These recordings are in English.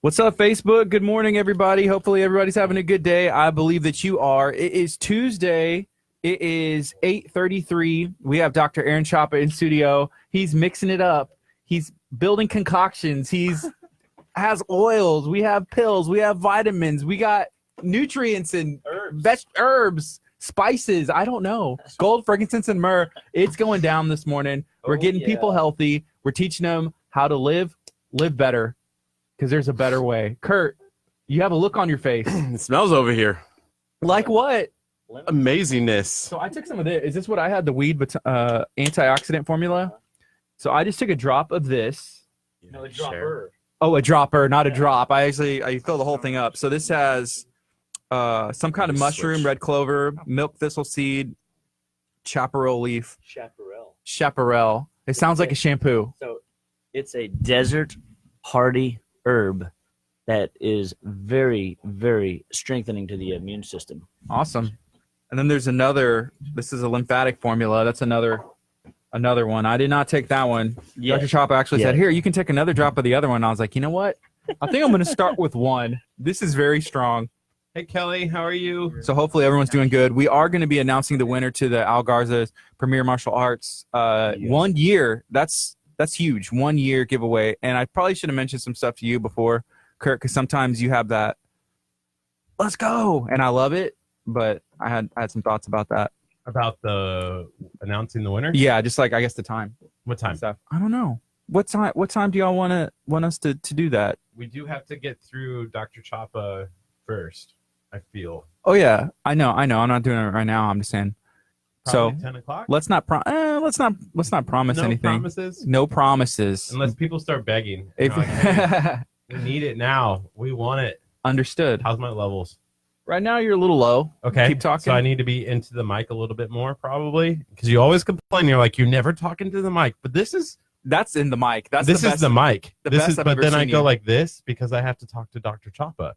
What's up, Facebook? Good morning, everybody. Hopefully, everybody's having a good day. I believe that you are. It is Tuesday. It is 8:33. We have Dr. Aaron Chapa in studio. He's mixing it up. He's building concoctions. He's has oils. We have pills. We have vitamins. We got nutrients and herbs, spices. I don't know. Gold, frankincense, and myrrh. It's going down this morning. We're getting people healthy. We're teaching them how to live better. Because there's a better way. Curt, you have a look on your face. It smells over here. Like what? Amazingness. So I took some of this. Is this what I had? The weed antioxidant formula? So I just took a drop of this. No, a dropper. Oh, a dropper, not a drop. I fill the whole thing up. So this has some kind of mushroom, red clover, milk thistle seed, chaparral leaf. Chaparral. It sounds like a shampoo. So it's a desert hardy herb that is very, very strengthening to the immune system. Awesome. And then there's another. This is a lymphatic formula. That's another one. I did not take that one. Yeah. Dr. Chapa actually said, here, you can take another drop of the other one. I was like, you know what? I think I'm going to start with one. This is very strong. Hey, Kelly, how are you? So hopefully everyone's doing good. We are going to be announcing the winner to the Al Garza's Premier Martial Arts 1 year. That's huge. 1 year giveaway. And I probably should have mentioned some stuff to you before, Curt, because sometimes you have that, let's go. And I love it. But I had some thoughts about that. About the announcing the winner? Yeah, just like, I guess, the time. What time? Stuff. I don't know. What time do y'all want us to do that? We do have to get through Dr. Chapa first, I feel. Oh, yeah. I know. I'm not doing it right now. I'm just saying. Probably so 10 o'clock? let's not promise anything. Promises? No promises. Unless people start begging. If, Like, hey, we need it now. We want it. Understood. How's my levels? Right now you're a little low. Okay. Keep talking. So I need to be into the mic a little bit more, probably, because you always complain. You're like, you're never talking to the mic, but that's in the mic. This is the mic. But then I go you. like this because I have to talk to Dr. Chapa.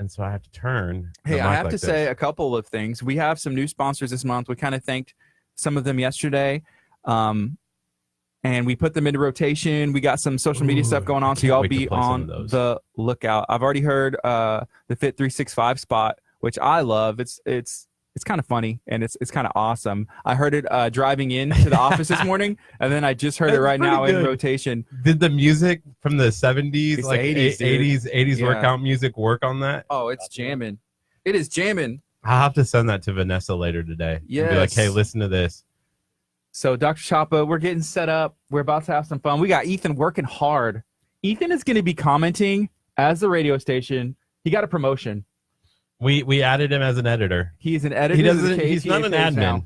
And so I have to turn. Hey, I have to say a couple of things. We have some new sponsors this month. We kind of thanked some of them yesterday. And we put them into rotation. We got some social media stuff going on, so y'all be on the lookout. I've already heard the Fit 365 spot, which I love. It's kind of funny and it's kind of awesome. I heard it driving into the office this morning, and then I just heard it right now in rotation. Did the music from the 70s, It's like 80s yeah. workout music work on that? Oh, it's jamming. It is jamming. I'll have to send that to Vanessa later today. Yes. Be like, hey, listen to this. So, Dr. Chapa, we're getting set up. We're about to have some fun. We got Ethan working hard. Ethan is going to be commenting as the radio station. He got a promotion. We added him as an editor. He's an editor. He's not an admin. Now.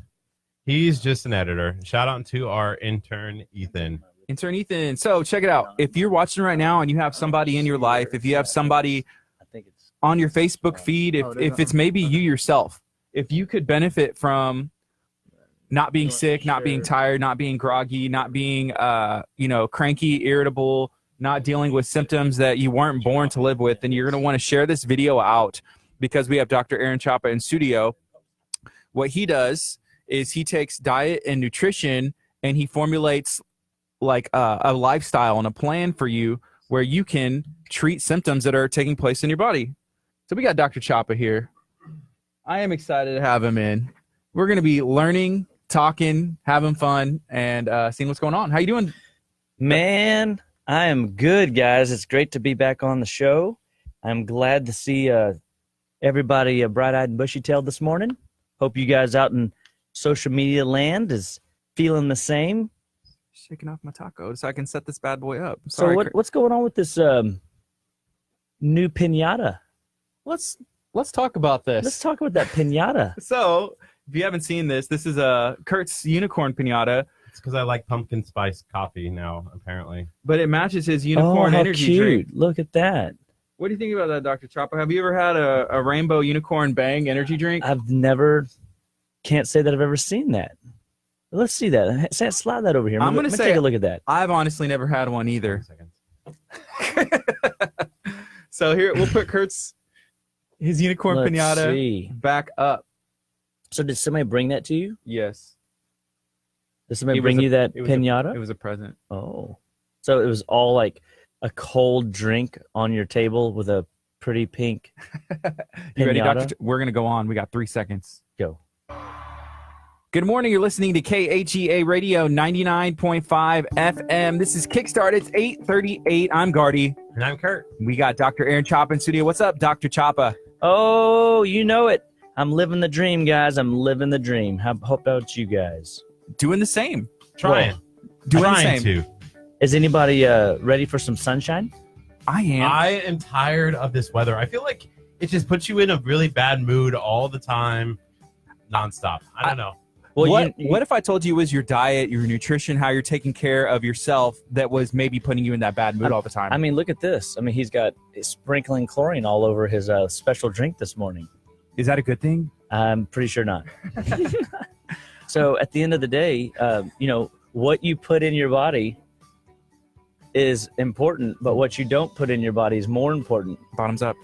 He's just an editor. Shout out to our intern, Ethan. Intern Ethan. So check it out. If you're watching right now and you have somebody in your life, if you have somebody on your Facebook feed, if it's maybe you yourself, if you could benefit from not being sick, not being tired, not being groggy, not being cranky, irritable, not dealing with symptoms that you weren't born to live with, then you're going to want to share this video out. Because we have Dr. Aaron Chapa in studio. What he does is he takes diet and nutrition and he formulates like a lifestyle and a plan for you where you can treat symptoms that are taking place in your body. So we got Dr. Chapa here. I am excited to have him in. We're going to be learning, talking, having fun, and seeing what's going on. How you doing? Man, I am good, guys. It's great to be back on the show. I'm glad to see everybody bright-eyed and bushy-tailed this morning. Hope you guys out in social media land is feeling the same. Shaking off my taco so I can set this bad boy up. Sorry, so what's going on with this new piñata? Let's talk about this. Let's talk about that piñata. So if you haven't seen this is Curt's unicorn piñata. It's because I like pumpkin spice coffee now, apparently. But it matches his unicorn energy drink. Look at that. What do you think about that, Dr. Chapa? Have you ever had a rainbow unicorn bang energy drink? Can't say that I've ever seen that. Let's see that. Slide that over here. I'm going to take a look at that. I've honestly never had one either. So here, we'll put his unicorn piñata back up. So did somebody bring that to you? Yes. Did somebody bring you that piñata? It was a present. Oh. So it was all like a cold drink on your table with a pretty pink You ready, pinata? Doctor? We're gonna go on. We got 3 seconds. Go. Good morning. You're listening to KHEA Radio 99.5 FM. This is Kickstart. It's 8:38. I'm Gardy. And I'm Curt. We got Dr. Aaron Chapa in studio. What's up, Dr. Chapa? Oh, you know it. I'm living the dream, guys. I'm living the dream. How about you guys? Doing the same. Trying. Doing the Trying same. to. Is anybody ready for some sunshine? I am. I am tired of this weather. I feel like it just puts you in a really bad mood all the time, nonstop. I don't know. Well, what if I told you it was your diet, your nutrition, how you're taking care of yourself that was maybe putting you in that bad mood all the time? I mean, look at this. I mean, he's got sprinkling chlorine all over his special drink this morning. Is that a good thing? I'm pretty sure not. So at the end of the day, what you put in your body is important, but what you don't put in your body is more important. Bottoms up.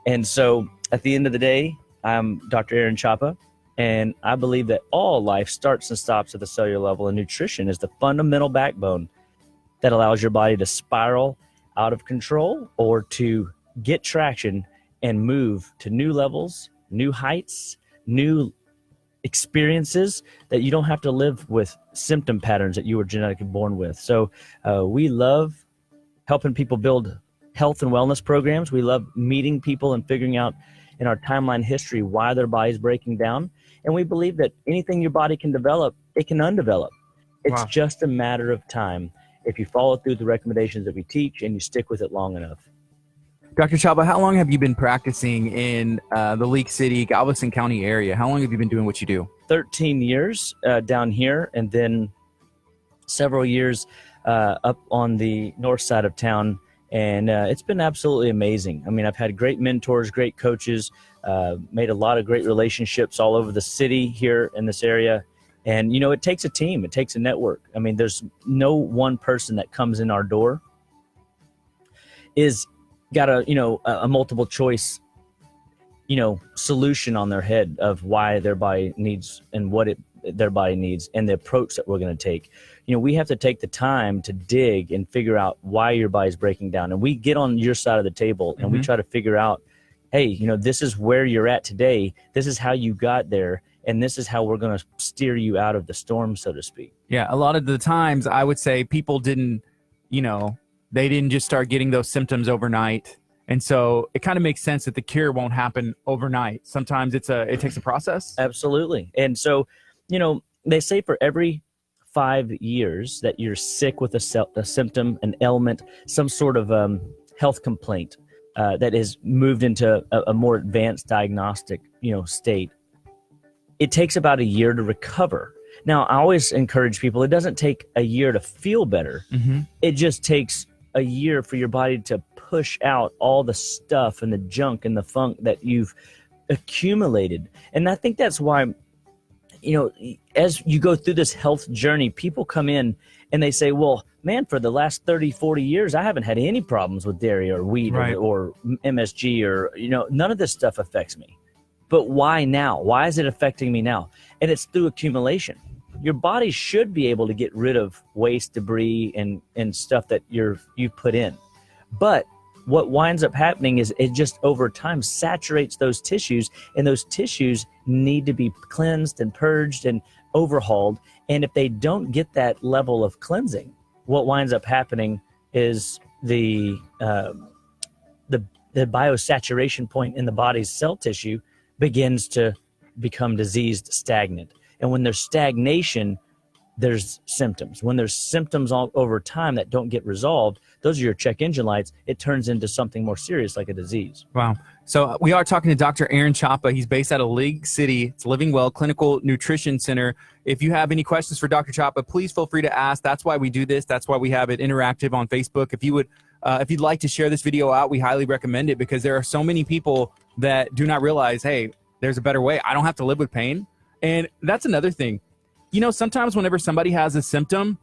And so at the end of the day, I'm Dr. Aaron Chapa, and I believe that all life starts and stops at the cellular level, and nutrition is the fundamental backbone that allows your body to spiral out of control or to get traction and move to new levels, new heights, new experiences that you don't have to live with symptom patterns that you were genetically born with. So we love helping people build health and wellness programs. We love meeting people and figuring out in our timeline history why their body's breaking down. And we believe that anything your body can develop, it can undevelop. It's Wow. just a matter of time if you follow through the recommendations that we teach and you stick with it long enough. Dr. Chapa, how long have you been practicing in the League City, Galveston County area? How long have you been doing what you do? 13 years down here, and then several years up on the north side of town. And it's been absolutely amazing. I mean, I've had great mentors, great coaches, made a lot of great relationships all over the city here in this area. And, it takes a team. It takes a network. I mean, there's no one person that comes in our door is got a multiple choice, solution on their head of why their body needs and what their body needs and the approach that we're going to take. We have to take the time to dig and figure out why your body's breaking down. And we get on your side of the table and we try to figure out, hey, this is where you're at today. This is how you got there. And this is how we're going to steer you out of the storm, so to speak. Yeah, a lot of the times I would say people didn't, they didn't just start getting those symptoms overnight. And so it kind of makes sense that the cure won't happen overnight. Sometimes it takes a process. Absolutely. And so, they say for every 5 years that you're sick with a symptom, an ailment, some sort of health complaint that is moved into a more advanced diagnostic, state, it takes about a year to recover. Now, I always encourage people, it doesn't take a year to feel better. Mm-hmm. It just takes a year for your body to push out all the stuff and the junk and the funk that you've accumulated. And I think that's why, as you go through this health journey, people come in and they say, well, man, for the last 30, 40 years, I haven't had any problems with dairy or wheat Right. or MSG or, none of this stuff affects me. But why now? Why is it affecting me now? And it's through accumulation. Your body should be able to get rid of waste, debris, and stuff that you've put in. But what winds up happening is it just over time saturates those tissues, and those tissues need to be cleansed and purged and overhauled. And if they don't get that level of cleansing, what winds up happening is the biosaturation point in the body's cell tissue begins to become diseased, stagnant. And when there's stagnation, there's symptoms. When there's symptoms all over time that don't get resolved, those are your check engine lights. It turns into something more serious like a disease. Wow. So we are talking to Dr. Aaron Chapa. He's based out of League City. It's Living Well Clinical Nutrition Center. If you have any questions for Dr. Chapa, please feel free to ask. That's why we do this. That's why we have it interactive on Facebook. If you'd like to share this video out, we highly recommend it because there are so many people that do not realize, hey, there's a better way. I don't have to live with pain. And that's another thing. Sometimes whenever somebody has a symptom,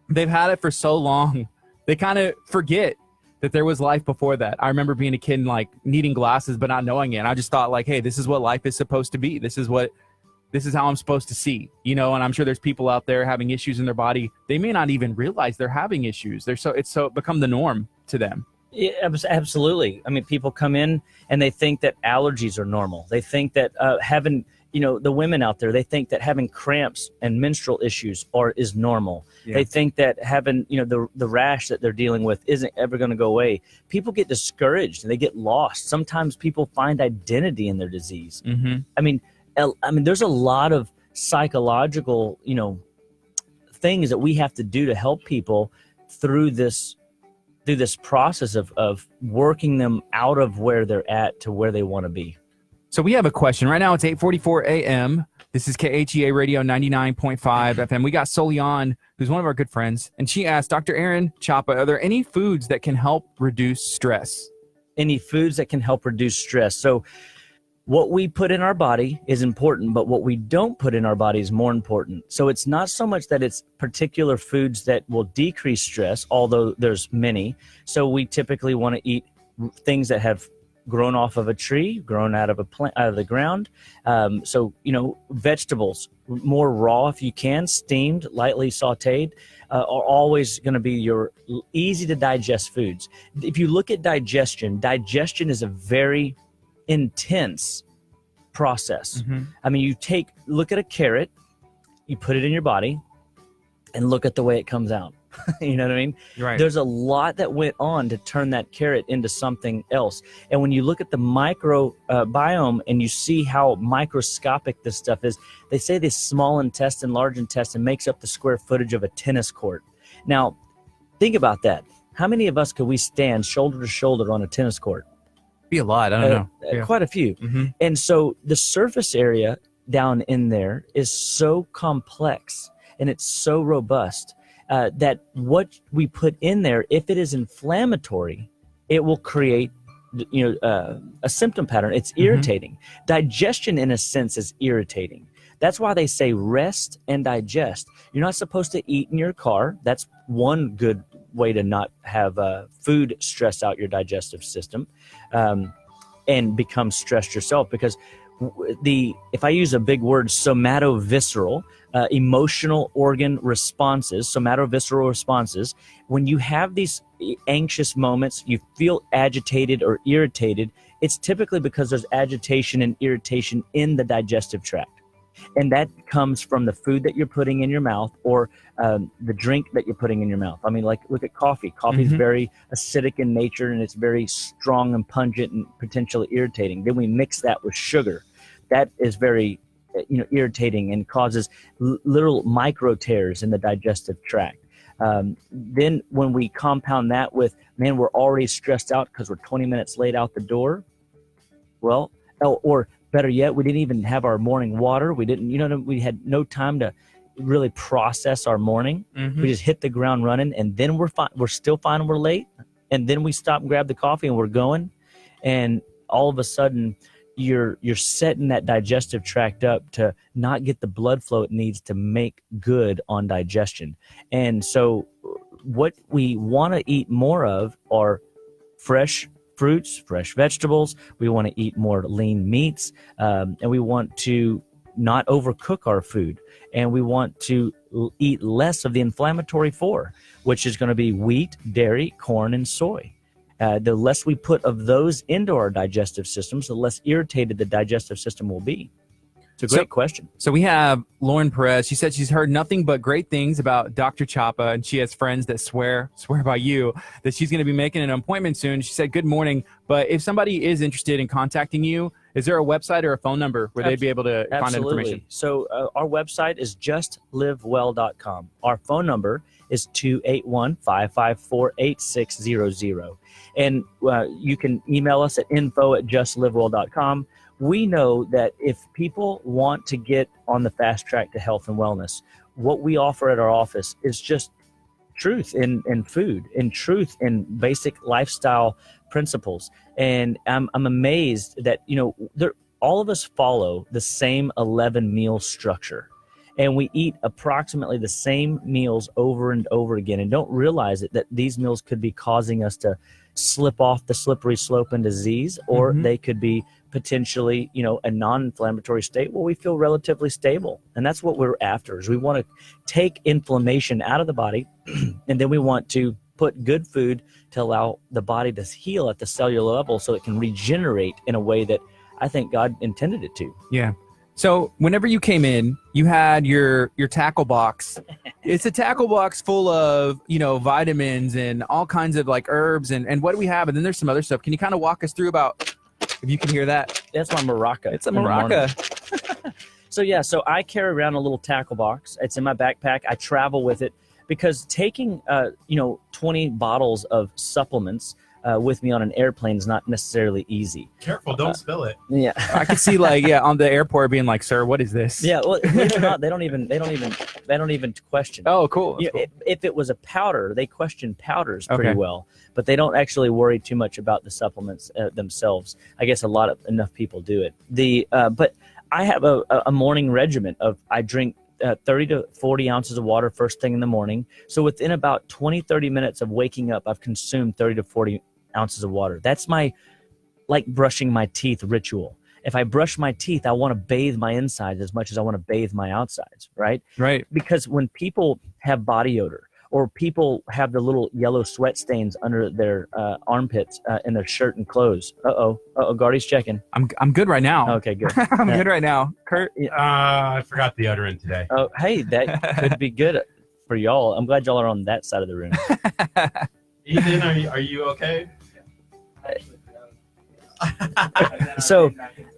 they've had it for so long, they kind of forget that there was life before that. I remember being a kid and needing glasses, but not knowing it. And I just thought hey, this is what life is supposed to be. This is how I'm supposed to see, and I'm sure there's people out there having issues in their body. They may not even realize they're having issues. It's become the norm. to them. Yeah, absolutely. I mean, people come in and they think that allergies are normal. They think that having, the women out there, they think that having cramps and menstrual issues is normal. Yeah. They think that having, the rash that they're dealing with isn't ever going to go away. People get discouraged and they get lost. Sometimes people find identity in their disease. Mm-hmm. I mean, there's a lot of psychological, things that we have to do to help people through this process of working them out of where they're at to where they want to be. So we have a question. Right now it's 8:44 a.m. This is KHEA Radio 99.5 FM. We got Soli on, who's one of our good friends, and she asked, Dr. Aaron Chapa, are there any foods that can help reduce stress? Any foods that can help reduce stress. So what we put in our body is important, but what we don't put in our body is more important. So it's not so much that it's particular foods that will decrease stress, although there's many. So we typically want to eat things that have grown off of a tree, grown out of a plant, out of the ground. So, vegetables, more raw if you can, steamed, lightly sauteed, are always going to be your easy to digest foods. If you look at digestion is a very intense process. Mm-hmm. I mean, look at a carrot, you put it in your body, and look at the way it comes out. You know what I mean? Right. There's a lot that went on to turn that carrot into something else. And when you look at the microbiome and you see how microscopic this stuff is, they say this small intestine, large intestine makes up the square footage of a tennis court. Now, think about that. How many of us could we stand shoulder to shoulder on a tennis court? Be a lot. I don't know. Yeah. Quite a few. Mm-hmm. And so the surface area down in there is so complex and it's so robust that what we put in there, if it is inflammatory, it will create a symptom pattern. It's irritating. Mm-hmm. Digestion, in a sense, is irritating. That's why they say rest and digest. You're not supposed to eat in your car. That's one good way to not have food stress out your digestive system and become stressed yourself, because if I use a big word, somatovisceral, emotional organ responses, somatovisceral responses, when you have these anxious moments, you feel agitated or irritated, it's typically because there's agitation and irritation in the digestive tract. And that comes from the food that you're putting in your mouth or the drink that you're putting in your mouth. I mean, like, look at coffee. Coffee is very acidic in nature, and it's very strong and pungent and potentially irritating. Then we mix that with sugar. That is very, irritating and causes little micro tears in the digestive tract. Then when we compound that with, man, we're already stressed out because we're 20 minutes late out the door. Well, or better yet, we didn't even have our morning water. We didn't, we had no time to really process our morning. Mm-hmm. We just hit the ground running, and then we're still fine. We're late, and then we stop and grab the coffee, and we're going, and all of a sudden, you're setting that digestive tract up to not get the blood flow it needs to make good on digestion. And so, what we want to eat more of are fresh fruits, fresh vegetables. We want to eat more lean meats, and we want to not overcook our food. And we want to eat less of the inflammatory four, which is going to be wheat, dairy, corn, and soy. The less we put of those into our digestive systems, the less irritated the digestive system will be. It's a great question. So we have Lauren Perez. She said she's heard nothing but great things about Dr. Chapa, and she has friends that swear by you that she's going to be making an appointment soon. She said, good morning. But if somebody is interested in contacting you, is there a website or a phone number where they'd be able to find that information? So our website is justlivewell.com. Our phone number is 281-554-8600. And you can email us at info@justlivewell.com. We know that if people want to get on the fast track to health and wellness, what we offer at our office is just truth in food, and truth in basic lifestyle principles. And I'm amazed that, all of us follow the same 11 meal structure, and we eat approximately the same meals over and over again, and don't realize that these meals could be causing us to slip off the slippery slope in disease, or they could be potentially, a non-inflammatory state where we feel relatively stable. And that's what we're after, is we want to take inflammation out of the body, and then we want to put good food to allow the body to heal at the cellular level so it can regenerate in a way that I think God intended it to. Yeah. So whenever you came in, you had your tackle box. It's a tackle box full of, vitamins and all kinds of like herbs and what do we have? And then there's some other stuff. Can you kind of walk us through about, if you can hear that? That's my maraca. It's a maraca. So I carry around a little tackle box. It's in my backpack. I travel with it because taking, 20 bottles of supplements with me on an airplane is not necessarily easy. Careful, don't spill it. Yeah. I could see on the airport being like, "Sir, what is this?" Yeah, well, believe it or not, they don't even question. Oh, cool. Cool. If it was a powder, they question powders pretty Okay. well, but they don't actually worry too much about the supplements themselves. I guess enough people do it. But I have a morning regimen of I drink 30 to 40 ounces of water first thing in the morning. So within about 20-30 minutes of waking up, I've consumed 30 to 40 ounces of water. That's my like brushing my teeth ritual. If I brush my teeth, I want to bathe my insides as much as I want to bathe my outsides, right? Right. Because when people have body odor or people have the little yellow sweat stains under their armpits in their shirt and clothes. Gardy's checking. I'm good right now. Okay, good. I'm good right now. Curt. I forgot the deodorant today. Oh, hey, that could be good for y'all. I'm glad y'all are on that side of the room. Ethan, are you okay? So,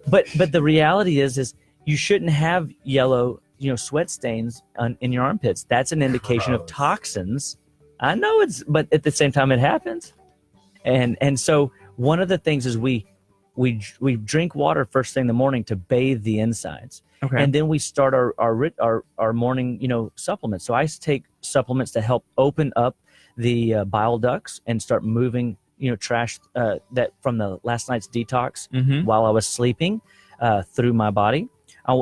but the reality is you shouldn't have yellow, sweat stains in your armpits. That's an indication of toxins. I know but at the same time it happens. And so one of the things is we drink water first thing in the morning to bathe the insides. Okay. And then we start our morning, supplements. So I take supplements to help open up the bile ducts and start moving, trash that from the last night's detox while I was sleeping through my body.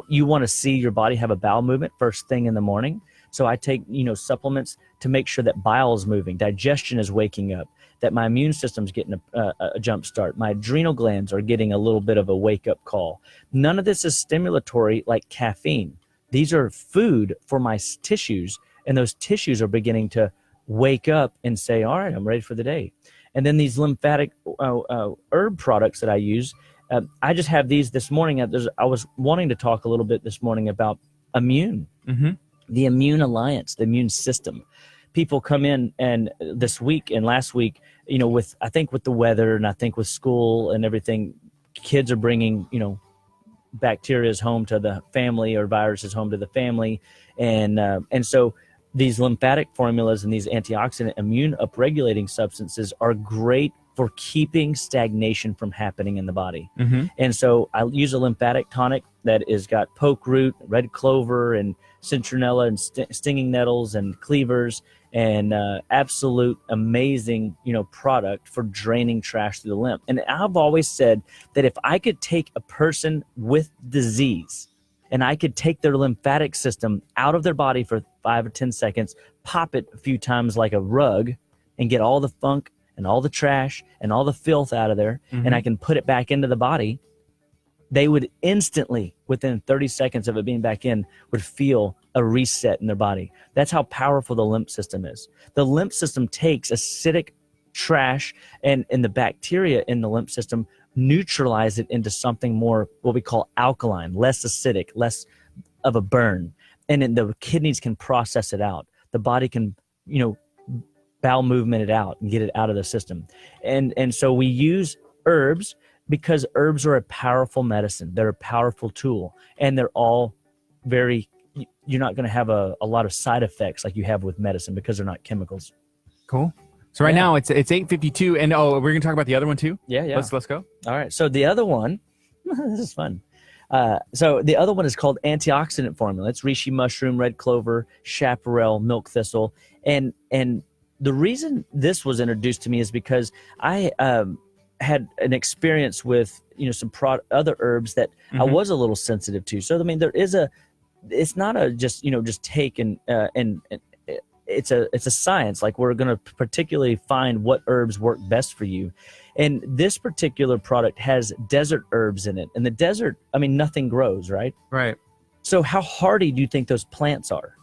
You want to see your body have a bowel movement first thing in the morning. So I take, supplements to make sure that bile is moving, digestion is waking up, that my immune system's getting a jump start. My adrenal glands are getting a little bit of a wake up call. None of this is stimulatory like caffeine. These are food for my tissues, and those tissues are beginning to wake up and say, all right, I'm ready for the day. And then these lymphatic herb products that I use, I just have these this morning. I was wanting to talk a little bit this morning about immune, the immune alliance, the immune system. People come in and this week and last week, with the weather and I think with school and everything, kids are bringing, bacterias home to the family or viruses home to the family. And so these lymphatic formulas and these antioxidant immune upregulating substances are great for keeping stagnation from happening in the body. And so I use a lymphatic tonic that has got poke root, red clover, and citronella, and stinging nettles, and cleavers, and absolute amazing, product for draining trash through the lymph. And I've always said that if I could take a person with disease and I could take their lymphatic system out of their body for 5 or 10 seconds, pop it a few times like a rug, and get all the funk and all the trash and all the filth out of there, and I can put it back into the body, they would instantly, within 30 seconds of it being back in, would feel a reset in their body. That's how powerful the lymph system is. The lymph system takes acidic trash and the bacteria in the lymph system, neutralize it into something more, what we call alkaline, less acidic, less of a burn. And then the kidneys can process it out. The body can, bowel movement it out and get it out of the system. And so we use herbs because herbs are a powerful medicine. They're a powerful tool, and they're all you're not going to have a lot of side effects like you have with medicine because they're not chemicals. Cool. So right now it's 8:52, and we're gonna talk about the other one too. Yeah. Let's go. All right. So the other one, this is fun. So the other one is called antioxidant formula. It's reishi mushroom, red clover, chaparral, milk thistle, and the reason this was introduced to me is because I had an experience with some other herbs that I was a little sensitive to. So I mean, it's not a just take and it's a science. Like, we're going to particularly find what herbs work best for you. And this particular product has desert herbs in it. And the desert, I mean, nothing grows, right? Right. So how hardy do you think those plants are?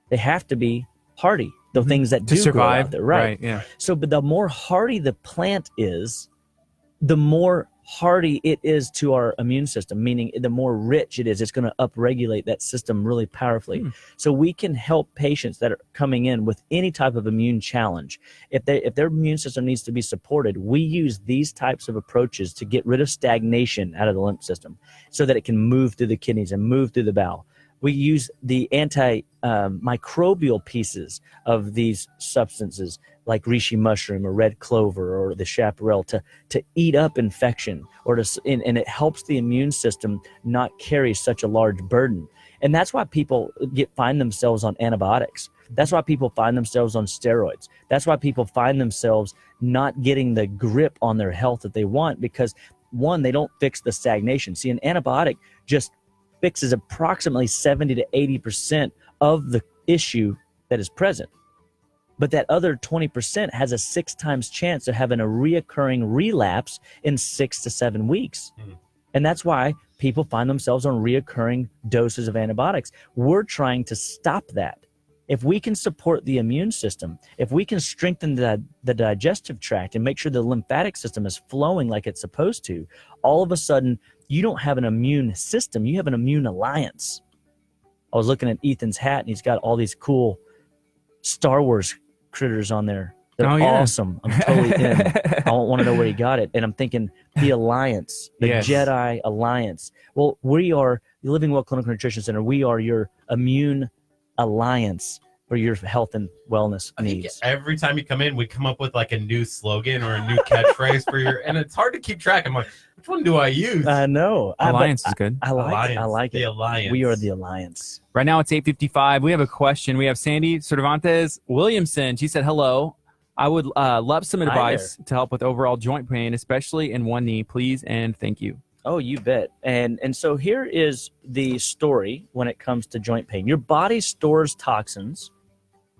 They have to be hardy. the things that to do grow survive. out there, right? Yeah. So, but the more hardy the plant is, the more hardy it is to our immune system, meaning the more rich it is, it's going to upregulate that system really powerfully. So we can help patients that are coming in with any type of immune challenge. If their immune system needs to be supported, we use these types of approaches to get rid of stagnation out of the lymph system so that it can move through the kidneys and move through the bowel. We use the anti-microbial pieces of these substances like reishi mushroom or red clover or the chaparral to eat up infection and it helps the immune system not carry such a large burden. And that's why people find themselves on antibiotics. That's why people find themselves on steroids. That's why people find themselves not getting the grip on their health that they want because, one, they don't fix the stagnation. See, an antibiotic just fixes approximately 70 to 80% of the issue that is present. But that other 20% has a 6 times chance of having a reoccurring relapse in 6 to 7 weeks. And that's why people find themselves on reoccurring doses of antibiotics. We're trying to stop that. If we can support the immune system, if we can strengthen the digestive tract and make sure the lymphatic system is flowing like it's supposed to, all of a sudden, you don't have an immune system, you have an immune alliance. I was looking at Ethan's hat, and he's got all these cool Star Wars critters on there. They're awesome. I'm totally in. I want to know where he got it. And I'm thinking the Alliance, the Jedi Alliance. Well, we are the Living Well Clinical Nutrition Center. We are your immune alliance for your health and wellness needs. Every time you come in, we come up with like a new slogan or a new catchphrase for your, and it's hard to keep track. I'm like, which one do I use? I know. Alliance is good. I like it. The Alliance. We are the Alliance. Right now it's 8:55. We have a question. We have Sandy Cervantes Williamson. She said, hello. I would love some advice to help with overall joint pain, especially in one knee, please, and thank you. Oh, you bet. And so here is the story when it comes to joint pain. Your body stores toxins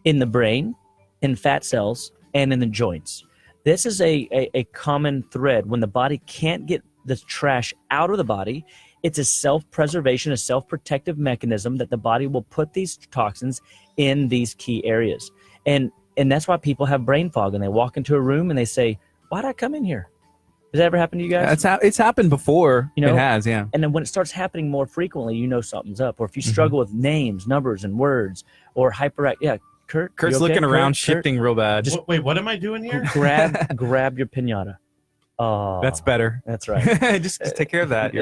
in the brain, in fat cells, and in the joints. This is a common thread. When the body can't get the trash out of the body, it's a self-preservation, a self-protective mechanism that the body will put these toxins in these key areas. And that's why people have brain fog, and they walk into a room and they say, why'd I come in here? Has that ever happened to you guys? It's happened before. You know, it has, yeah. And then when it starts happening more frequently, you know something's up. Or if you struggle with names, numbers, and words, or Kurt's looking around, shifting real bad. Wait, what am I doing here? Grab your pinata. Oh, that's better. That's right. just take care of that.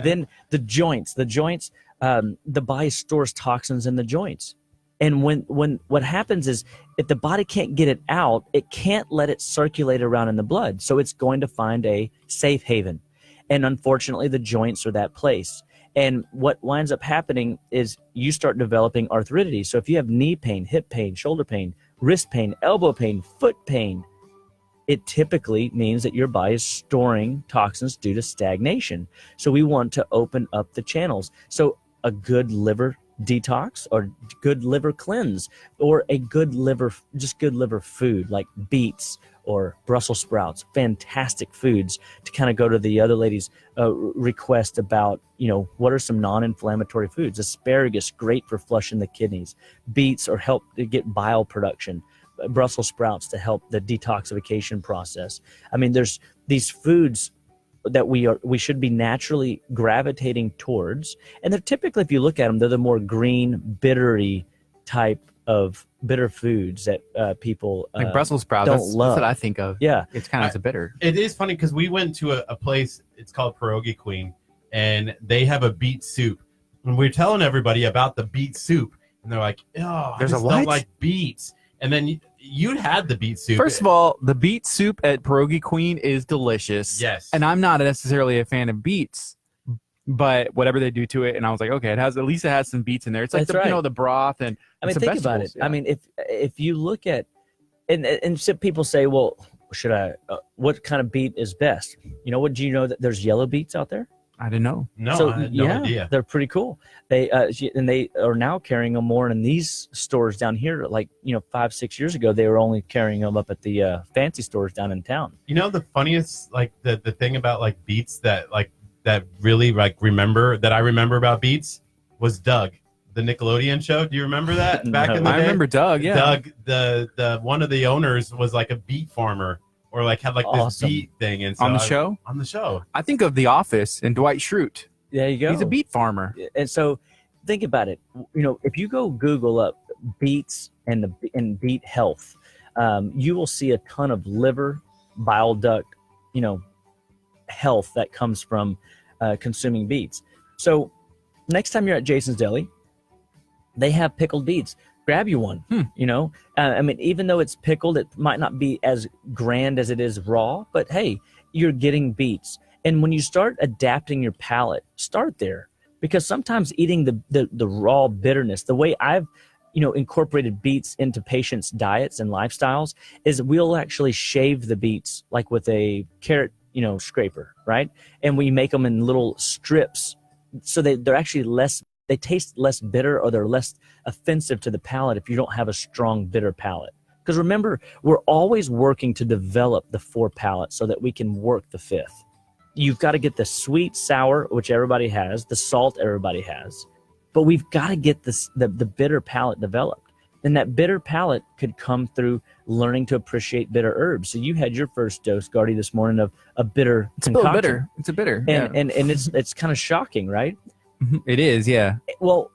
Then the joints, the body stores toxins in the joints. And when what happens is if the body can't get it out, it can't let it circulate around in the blood. So it's going to find a safe haven. And unfortunately, the joints are that place. And what winds up happening is you start developing arthritis. So if you have knee pain, hip pain, shoulder pain, wrist pain, elbow pain, foot pain, it typically means that your body is storing toxins due to stagnation. So we want to open up the channels. So a good liver detox or good liver cleanse or a good liver food like beets or Brussels sprouts, fantastic foods to kind of go to the other lady's request about, what are some non-inflammatory foods? Asparagus, great for flushing the kidneys. Beets or help to get bile production. Brussels sprouts to help the detoxification process. I mean, there's these foods that we should be naturally gravitating towards, and they're typically, if you look at them, they're the more green, bittery type of bitter foods that people like Brussels sprouts. Don't that's love. That's what I think of. Yeah, it's kind of a bitter. It is funny because we went to a place. It's called Pierogi Queen, and they have a beet soup. And we're telling everybody about the beet soup, and they're like, "Oh, There's I just don't like beets." And then you'd had the beet soup. First of all, the beet soup at Pierogi Queen is delicious. Yes. And I'm not necessarily a fan of beets, but whatever they do to it, and I was like, okay, at least it has some beets in there. It's like the broth and some think about it. Yeah. I mean, if you look at and some people say, well, should I? What kind of beet is best? Do you know that there's yellow beets out there? I didn't know. No, so, I had no idea. They're pretty cool. They are now carrying them more in these stores down here. Like 5-6 years ago, they were only carrying them up at the fancy stores down in town. The funniest, like the thing about like beets that really like I remember about beets was Doug. the Nickelodeon show. Do you remember that back in the day? I remember Doug. Yeah, Doug, the one of the owners was like a beet farmer, or like had like this Awesome. beet thing, and so on the show. On the show, I think of The Office and Dwight Schrute. There you go. He's a beet farmer. And so think about it. If you go Google up beets and beet health, you will see a ton of liver, bile duct, health that comes from consuming beets. So next time you're at Jason's Deli, they have pickled beets. Grab you one. Even though it's pickled, it might not be as grand as it is raw, but hey, you're getting beets. And when you start adapting your palate, start there, because sometimes eating the raw bitterness, the way I've incorporated beets into patients' diets and lifestyles is we'll actually shave the beets like with a carrot scraper, right? And we make them in little strips so they're actually they taste less bitter, or they're less offensive to the palate if you don't have a strong bitter palate. Because remember, we're always working to develop the 4 palates so that we can work the 5th. You've got to get the sweet, sour, which everybody has, the salt everybody has, but we've got to get the bitter palate developed. And that bitter palate could come through learning to appreciate bitter herbs. So you had your first dose, Gardy, this morning of a bitter concoction. Bitter. It's a bitter. And it's kind of shocking, right? It is, yeah. Well,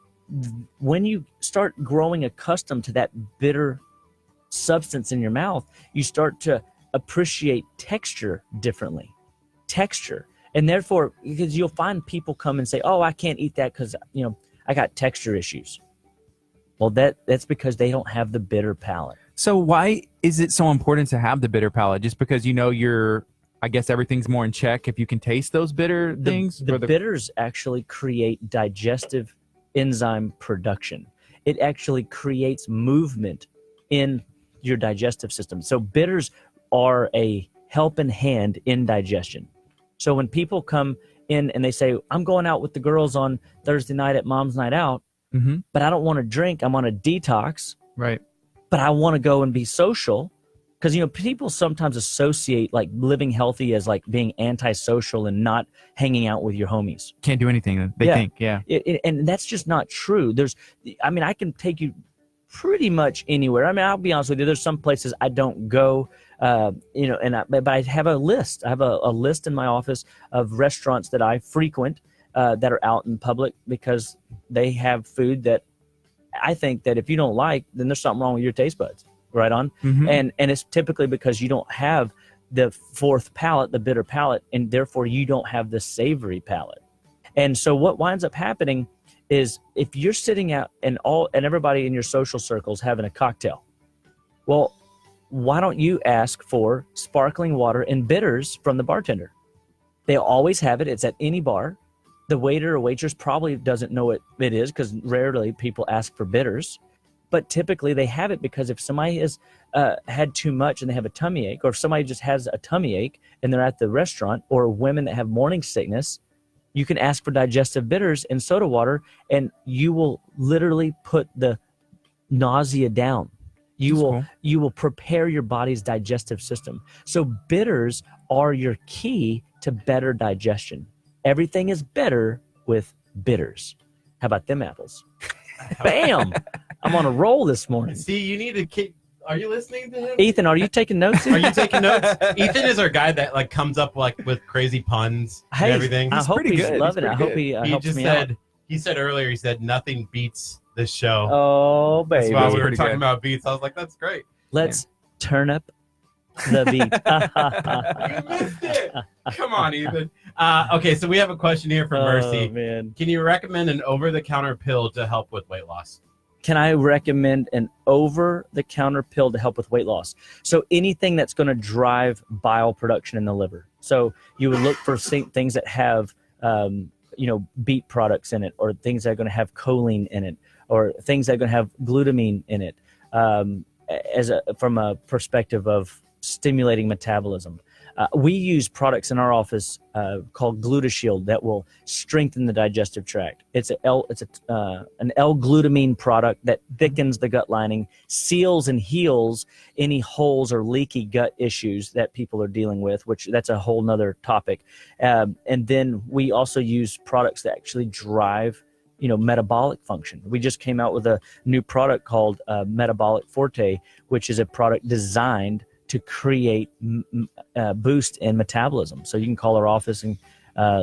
when you start growing accustomed to that bitter substance in your mouth, you start to appreciate texture differently. Texture. And therefore, because you'll find people come and say, oh, I can't eat that because, I got texture issues. Well, that's because they don't have the bitter palate. So why is it so important to have the bitter palate? Just because I guess everything's more in check if you can taste those bitter things? The bitters actually create digestive enzyme production. It actually creates movement in your digestive system. So bitters are a helping hand in digestion. So when people come in and they say, I'm going out with the girls on Thursday night at Mom's Night Out, but I don't want to drink, I'm on a detox. Right. But I want to go and be social. Because, people sometimes associate like living healthy as like being antisocial and not hanging out with your homies. Can't do anything, they think, yeah. And that's just not true. I can take you pretty much anywhere. I'll be honest with you, there's some places I don't go, but I have a list. I have a list in my office of restaurants that I frequent that are out in public because they have food that I think that if you don't like, then there's something wrong with your taste buds. Right on. And it's typically because you don't have the 4th palate, the bitter palate, and therefore you don't have the savory palate. And so what winds up happening is if you're sitting out and everybody in your social circles having a cocktail, well, why don't you ask for sparkling water and bitters from the bartender? They always have it. It's at any bar. The waiter or waitress probably doesn't know what it is because rarely people ask for bitters. But typically they have it because if somebody has had too much and they have a tummy ache, or if somebody just has a tummy ache and they're at the restaurant, or women that have morning sickness, you can ask for digestive bitters and soda water, and you will literally put the nausea down. You will prepare your body's digestive system. So bitters are your key to better digestion. Everything is better with bitters. How about them apples? Bam! I'm on a roll this morning. See, you need to keep. Are you listening to him? Ethan, are you taking notes? Are you taking notes? Ethan is our guy that like comes up like with crazy puns and everything. I hope he's loving it. I hope he helps just me said, out. He said earlier, he said nothing beats this show. Oh, baby. That's why we were talking about beats. I was like, that's great. Let's turn up the beat. You missed it. Come on, Ethan. Okay, so we have a question here from Mercy. Man. Can you recommend an over-the-counter pill to help with weight loss? Can I recommend an over-the-counter pill to help with weight loss? So anything that's going to drive bile production in the liver. So you would look for things that have, beet products in it, or things that are going to have choline in it, or things that are going to have glutamine in it, from a perspective of stimulating metabolism. We use products in our office called GlutaShield that will strengthen the digestive tract. It's an L-glutamine product that thickens the gut lining, seals and heals any holes or leaky gut issues that people are dealing with, which that's a whole nother topic. And then we also use products that actually drive metabolic function. We just came out with a new product called Metabolic Forte, which is a product designed to create boost in metabolism. So you can call our office and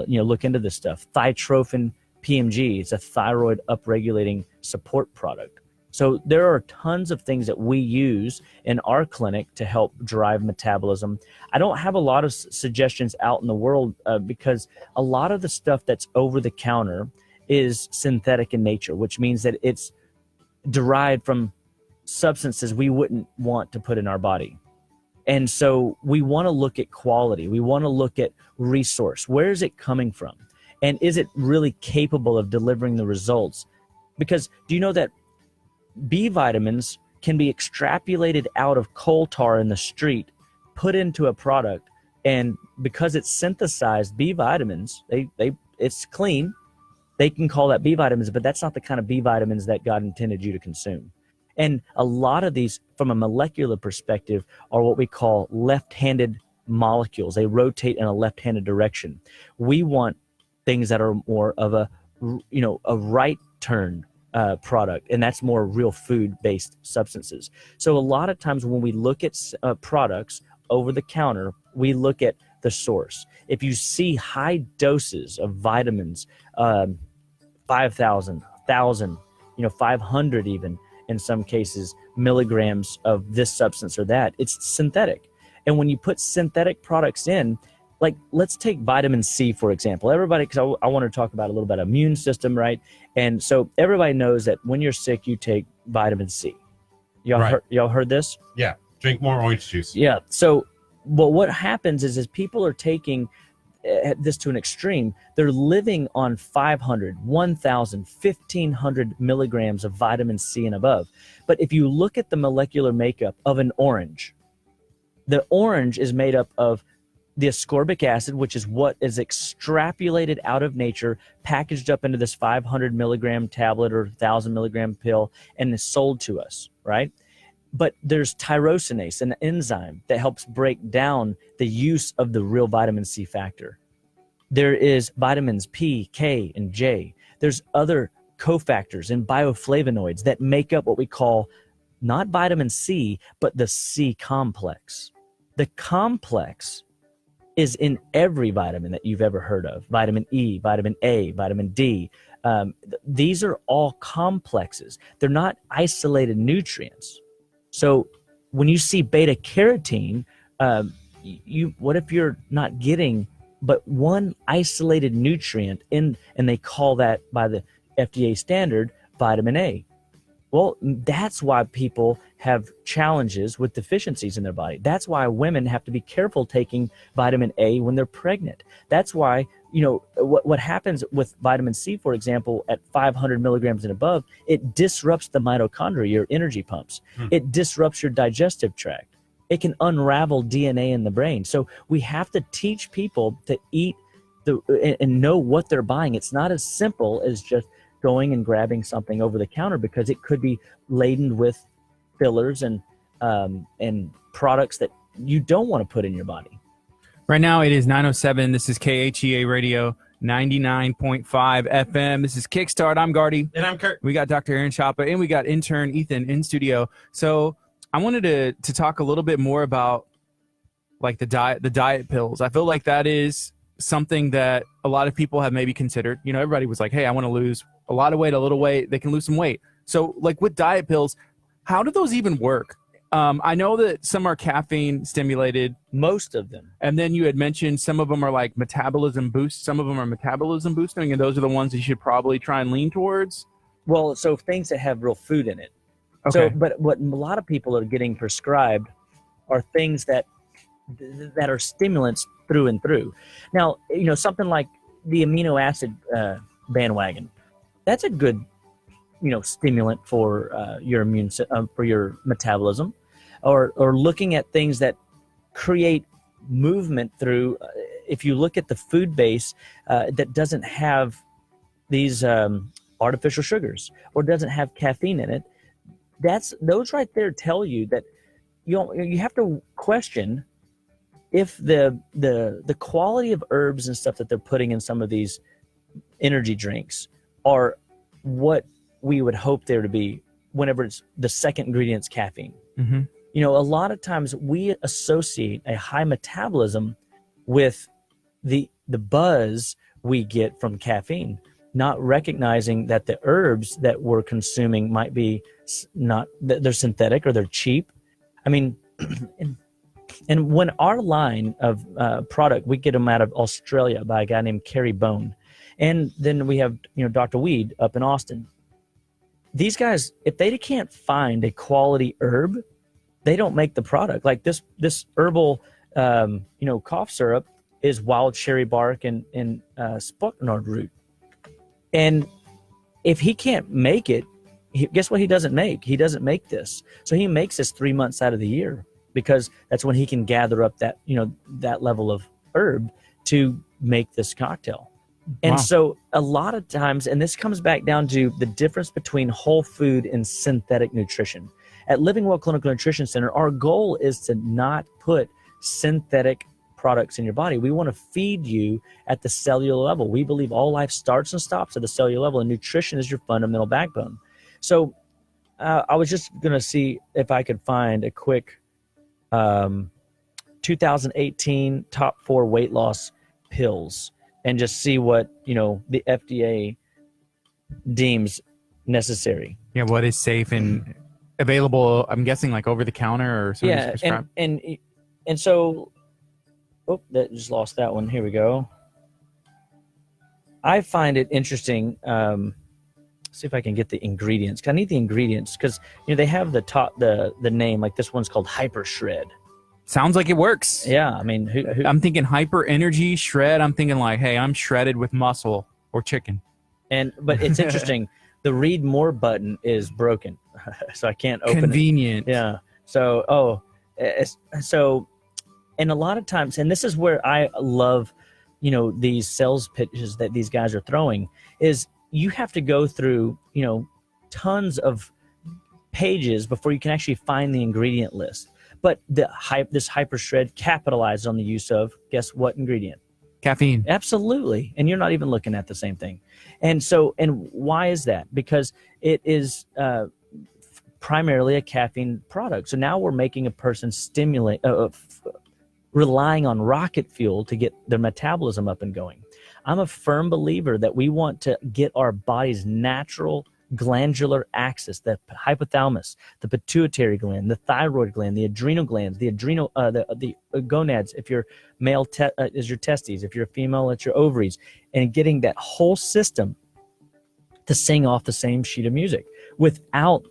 look into this stuff. Thytrophin PMG, it's a thyroid upregulating support product. So there are tons of things that we use in our clinic to help drive metabolism. I don't have a lot of suggestions out in the world because a lot of the stuff that's over the counter is synthetic in nature, which means that it's derived from substances we wouldn't want to put in our body. And so we want to look at quality. We want to look at resource. Where is it coming from? And is it really capable of delivering the results? Because do you know that B vitamins can be extrapolated out of coal tar in the street, put into a product, and because it's synthesized B vitamins, it's clean. They can call that B vitamins, but that's not the kind of B vitamins that God intended you to consume. And a lot of these, from a molecular perspective, are what we call left-handed molecules. They rotate in a left-handed direction. We want things that are more of a right turn product, and that's more real food-based substances. So a lot of times when we look at products over the counter, we look at the source. If you see high doses of vitamins, 5,000, 1,000, 500 even in some cases, milligrams of this substance or that, it's synthetic. And when you put synthetic products in, like let's take vitamin C, for example. Everybody, because I want to talk about a little bit of immune system, right? And so everybody knows that when you're sick, you take vitamin C. Y'all heard this? Yeah. Drink more orange juice. Yeah. So, well, what happens is people are taking this to an extreme. They're living on 500, 1,000, 1,500 milligrams of vitamin C and above. But if you look at the molecular makeup of an orange, the orange is made up of the ascorbic acid, which is what is extrapolated out of nature, packaged up into this 500 milligram tablet or 1,000 milligram pill, and is sold to us, right? But there's tyrosinase, an enzyme that helps break down the use of the real vitamin C factor. There is vitamins P, K, and J. There's other cofactors and bioflavonoids that make up what we call not vitamin C, but the C complex. The complex is in every vitamin that you've ever heard of. Vitamin E, vitamin A, vitamin D. These are all complexes. They're not isolated nutrients. So when you see beta carotene, what if you're not getting but one isolated nutrient in, and they call that by the FDA standard vitamin A? Well, that's why people have challenges with deficiencies in their body. That's why women have to be careful taking vitamin A when they're pregnant. That's why, what happens with vitamin C, for example, at 500 milligrams and above, it disrupts the mitochondria, your energy pumps. It disrupts your digestive tract. It can unravel DNA in the brain. So we have to teach people to eat and know what they're buying. It's not as simple as just going and grabbing something over the counter, because it could be laden with fillers and products that you don't want to put in your body. Right now it is 9:07. This is KHEA Radio 99.5 FM. This is Kickstart. I'm Gardy. And I'm Curt. We got Dr. Aaron Chapa, and we got intern Ethan in studio. So I wanted to talk a little bit more about like the diet pills. I feel like that is something that a lot of people have maybe considered. Everybody was like, hey, I want to lose a lot of weight, a little weight. They can lose some weight. So like with diet pills, how do those even work? I know that some are caffeine stimulated. Most of them. And then you had mentioned some of them are like metabolism boost. Some of them are metabolism boosting, and those are the ones you should probably try and lean towards. Well, so things that have real food in it. Okay. So, but what a lot of people are getting prescribed are things that are stimulants through and through. Now, something like the amino acid bandwagon, that's a good, stimulant for your for your metabolism, or looking at things that create movement through. If you look at the food base that doesn't have these artificial sugars or doesn't have caffeine in it, those right there tell you that you have to question if the quality of herbs and stuff that they're putting in some of these energy drinks are what we would hope there to be whenever it's the second ingredient's caffeine. Mm-hmm. You know, a lot of times we associate a high metabolism with the buzz we get from caffeine, not recognizing that the herbs that we're consuming might be not, they're synthetic or they're cheap. I mean, and when our line of product, we get them out of Australia by a guy named Kerry Bone. And then we have, you know, Dr. Weed up in Austin. These guys, if they can't find a quality herb, they don't make the product. Like this herbal, you know, cough syrup is wild cherry bark and spikenard root. And if he can't make it, guess what he doesn't make? He doesn't make this. So he makes this 3 months out of the year because that's when he can gather up that, you know, that level of herb to make this cocktail. And Wow. so a lot of times, and this comes back down to the difference between whole food and synthetic nutrition. At Living Well Clinical Nutrition Center, our goal is to not put synthetic products in your body. We want to feed you at the cellular level. We believe all life starts and stops at the cellular level, and nutrition is your fundamental backbone. So I was just going to see if I could find a quick 2018 top 4 weight loss pills and just see what, you know, the FDA deems necessary. Yeah, what is safe and available? I'm guessing like over the counter or something. Yeah, and so, oh, that just lost that one. Here we go. I find it interesting. See if I can get the ingredients. I need the ingredients because, you know, they have the name, like this one's called Hyper Shred. Sounds like it works. Yeah, I mean, who I'm thinking hyper energy shred. I'm thinking like, hey, I'm shredded with muscle or chicken. but it's interesting. The read more button is broken, so I can't open Convenient. it. Yeah. So, and a lot of times, and this is where I love, you know, these sales pitches that these guys are throwing, is you have to go through, you know, tons of pages before you can actually find the ingredient list. But this Hyper Shred capitalized on the use of, guess what ingredient? Caffeine. Absolutely. And you're not even looking at the same thing. And so, and why is that? Because it is primarily a caffeine product. So now we're making a person relying on rocket fuel to get their metabolism up and going. I'm a firm believer that we want to get our body's natural glandular axis, the hypothalamus, the pituitary gland, the thyroid gland, the adrenal glands, the gonads. If you're male, is your testes. If you're a female, it's your ovaries, and getting that whole system to sing off the same sheet of music without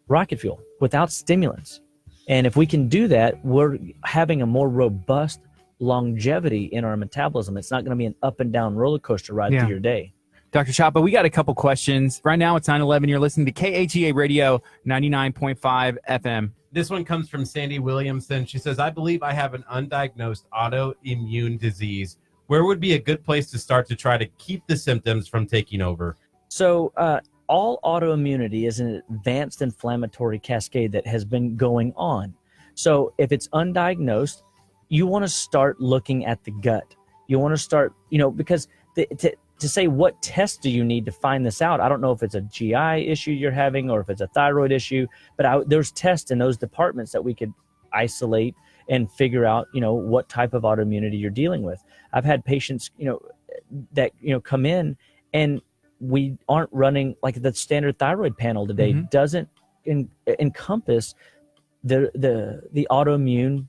rocket fuel, without stimulants. And if we can do that, we're having a more robust longevity in our metabolism. It's not going to be an up and down roller coaster ride through your day. Dr. Chapa, we got a couple questions. Right now it's 9:11. You're listening to KHEA Radio 99.5 FM. This one comes from Sandy Williamson. She says, I believe I have an undiagnosed autoimmune disease. Where would be a good place to start to try to keep the symptoms from taking over? So all autoimmunity is an advanced inflammatory cascade that has been going on. So if it's undiagnosed, you want to start looking at the gut. You want to start, you know, because to say what test do you need to find this out, I don't know if it's a GI issue you're having or if it's a thyroid issue, but there's tests in those departments that we could isolate and figure out, you know, what type of autoimmunity you're dealing with. I've had patients, you know, that, you know, come in and we aren't running, like the standard thyroid panel today doesn't encompass the autoimmune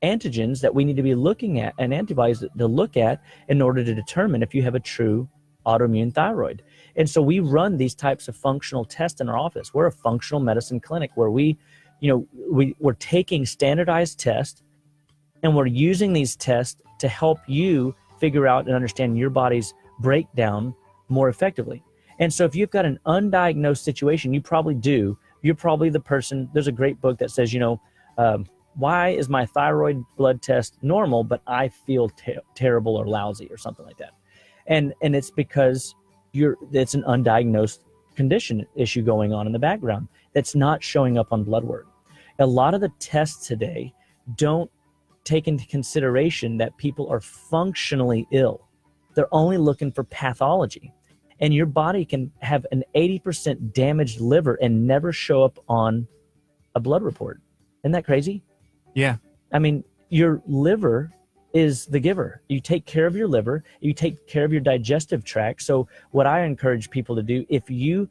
antigens that we need to be looking at and antibodies to look at in order to determine if you have a true autoimmune thyroid. And so we run these types of functional tests in our office. We're a functional medicine clinic where we're taking standardized tests and we're using these tests to help you figure out and understand your body's breakdown more effectively. And so if you've got an undiagnosed situation, you probably do. You're probably the person. There's a great book that says, you know, why is my thyroid blood test normal, but I feel terrible or lousy or something like that? And it's because it's an undiagnosed condition issue going on in the background that's not showing up on blood work. A lot of the tests today don't take into consideration that people are functionally ill. They're only looking for pathology. And your body can have an 80% damaged liver and never show up on a blood report. Isn't that crazy? Yeah. I mean, your liver is the giver. You take care of your liver, you take care of your digestive tract. So what I encourage people to do, if you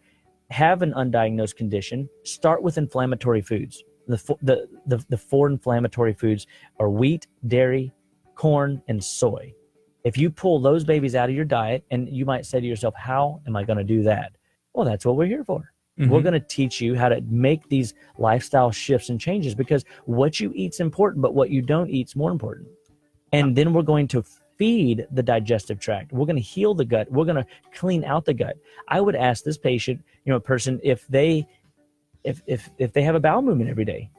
have an undiagnosed condition, start with inflammatory foods. The four inflammatory foods are wheat, dairy, corn, and soy. If you pull those babies out of your diet, and you might say to yourself, how am I going to do that? Well, that's what we're here for. Mm-hmm. We're going to teach you how to make these lifestyle shifts and changes, because what you eat's important, but what you don't eat's more important. And then we're going to feed the digestive tract. We're going to heal the gut. We're going to clean out the gut. I would ask this patient, person, if they have a bowel movement every day.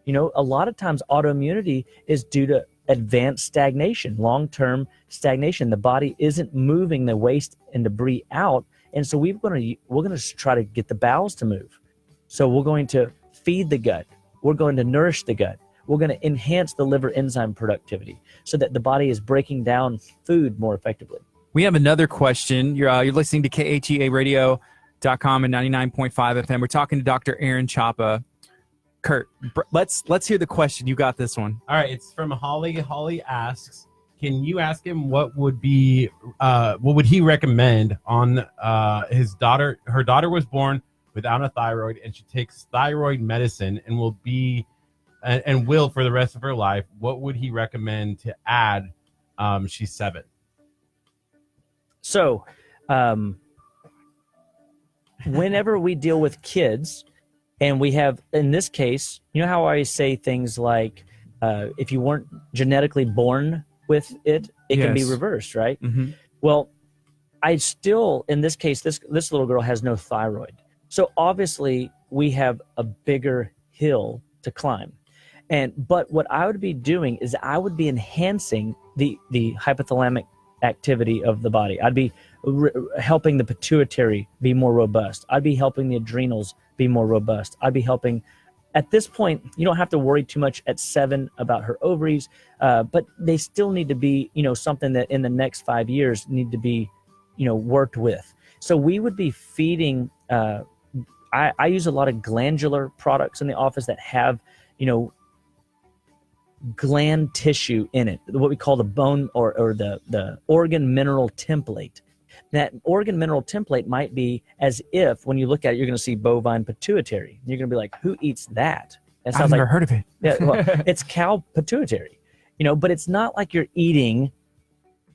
A lot of times autoimmunity is due to advanced stagnation, long-term stagnation. The body isn't moving the waste and debris out. And so we're going to try to get the bowels to move. So we're going to feed the gut. We're going to nourish the gut. We're going to enhance the liver enzyme productivity so that the body is breaking down food more effectively. We have another question. You're listening to KHEA Radio.com and 99.5 FM. We're talking to Dr. Aaron Chapa. Curt, let's hear the question. You got this one. All right, it's from Holly. Holly asks, can you ask him what would he recommend on his daughter? Her daughter was born without a thyroid, and she takes thyroid medicine and will for the rest of her life. What would he recommend to add? She's 7. So, whenever we deal with kids, and we have, in this case, how I say things like, if you weren't genetically born with it, it can be reversed, right? Mm-hmm. Well, I still, in this case, this little girl has no thyroid. So obviously we have a bigger hill to climb. But what I would be doing is I would be enhancing the hypothalamic activity of the body. I'd be helping the pituitary be more robust. I'd be helping the adrenals be more robust. I'd be helping. At this point, you don't have to worry too much at 7 about her ovaries, but they still need to be, something that in the next 5 years need to be, worked with. So we would be feeding. I use a lot of glandular products in the office that have, gland tissue in it, what we call the bone or the organ mineral template. That organ mineral template might be as if when you look at it, you're going to see bovine pituitary. You're going to be like, who eats that? I've never heard of it. Yeah, well, it's cow pituitary, but it's not like you're eating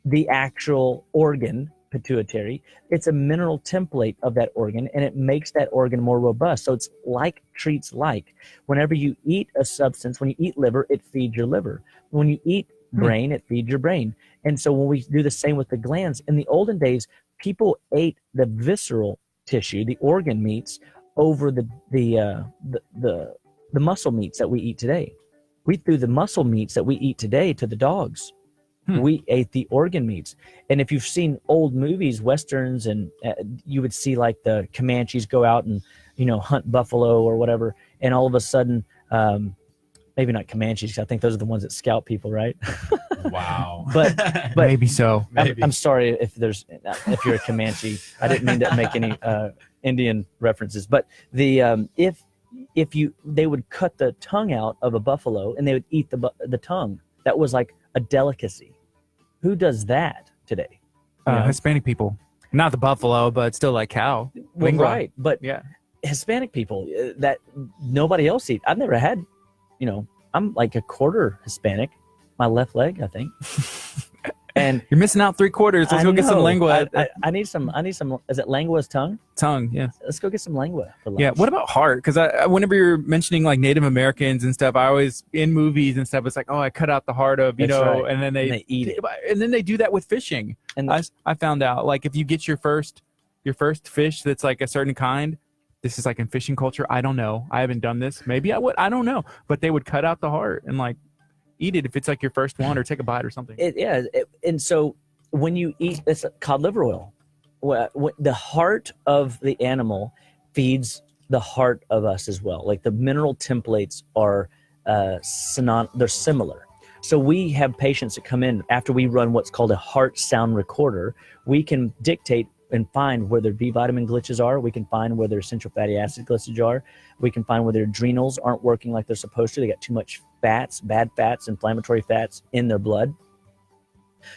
the actual organ pituitary. It's a mineral template of that organ, and it makes that organ more robust. So it's like treats like. Whenever you eat a substance, when you eat liver, it feeds your liver. When you eat brain, it feeds your brain. And so when we do the same with the glands, in the olden days, people ate the visceral tissue, the organ meats, over the muscle meats that we eat today. We threw the muscle meats that we eat today to the dogs. We ate the organ meats. And if you've seen old movies, Westerns, and you would see like the Comanches go out and, hunt buffalo or whatever. And all of a sudden, maybe not Comanches, I think those are the ones that scalp people, right? Wow. but Maybe so. I'm sorry if you're a Comanche. I didn't mean to make any Indian references. But they would cut the tongue out of a buffalo and they would eat the tongue. That was like a delicacy. Who does that today? Hispanic people. Not the buffalo, but still like cow. Well, right. But yeah, Hispanic people that nobody else eats. I've never had, I'm like a quarter Hispanic. My left leg, I think. And you're missing out 3/4. Let's go get some lengua. I need some. Is it lengua's tongue? Tongue, yeah. Let's go get some lengua for lunch. Yeah. What about heart? Because whenever you're mentioning like Native Americans and stuff, I always in movies and stuff, it's like, oh, I cut out the heart of, That's right. and then they eat it, and then they do that with fishing. And I found out like if you get your first fish that's like a certain kind, this is like in fishing culture. I don't know. I haven't done this. Maybe I would. I don't know. But they would cut out the heart and like eat it if it's like your first one, or take a bite or something. And so when you eat, it's cod liver oil. The heart of the animal feeds the heart of us as well. Like the mineral templates are they're similar. So we have patients that come in after we run what's called a heart sound recorder. We can dictate and find where their B vitamin glitches are. We can find where their essential fatty acid glitches are. We can find where their adrenals aren't working like they're supposed to. They got too much fats, bad fats, inflammatory fats in their blood.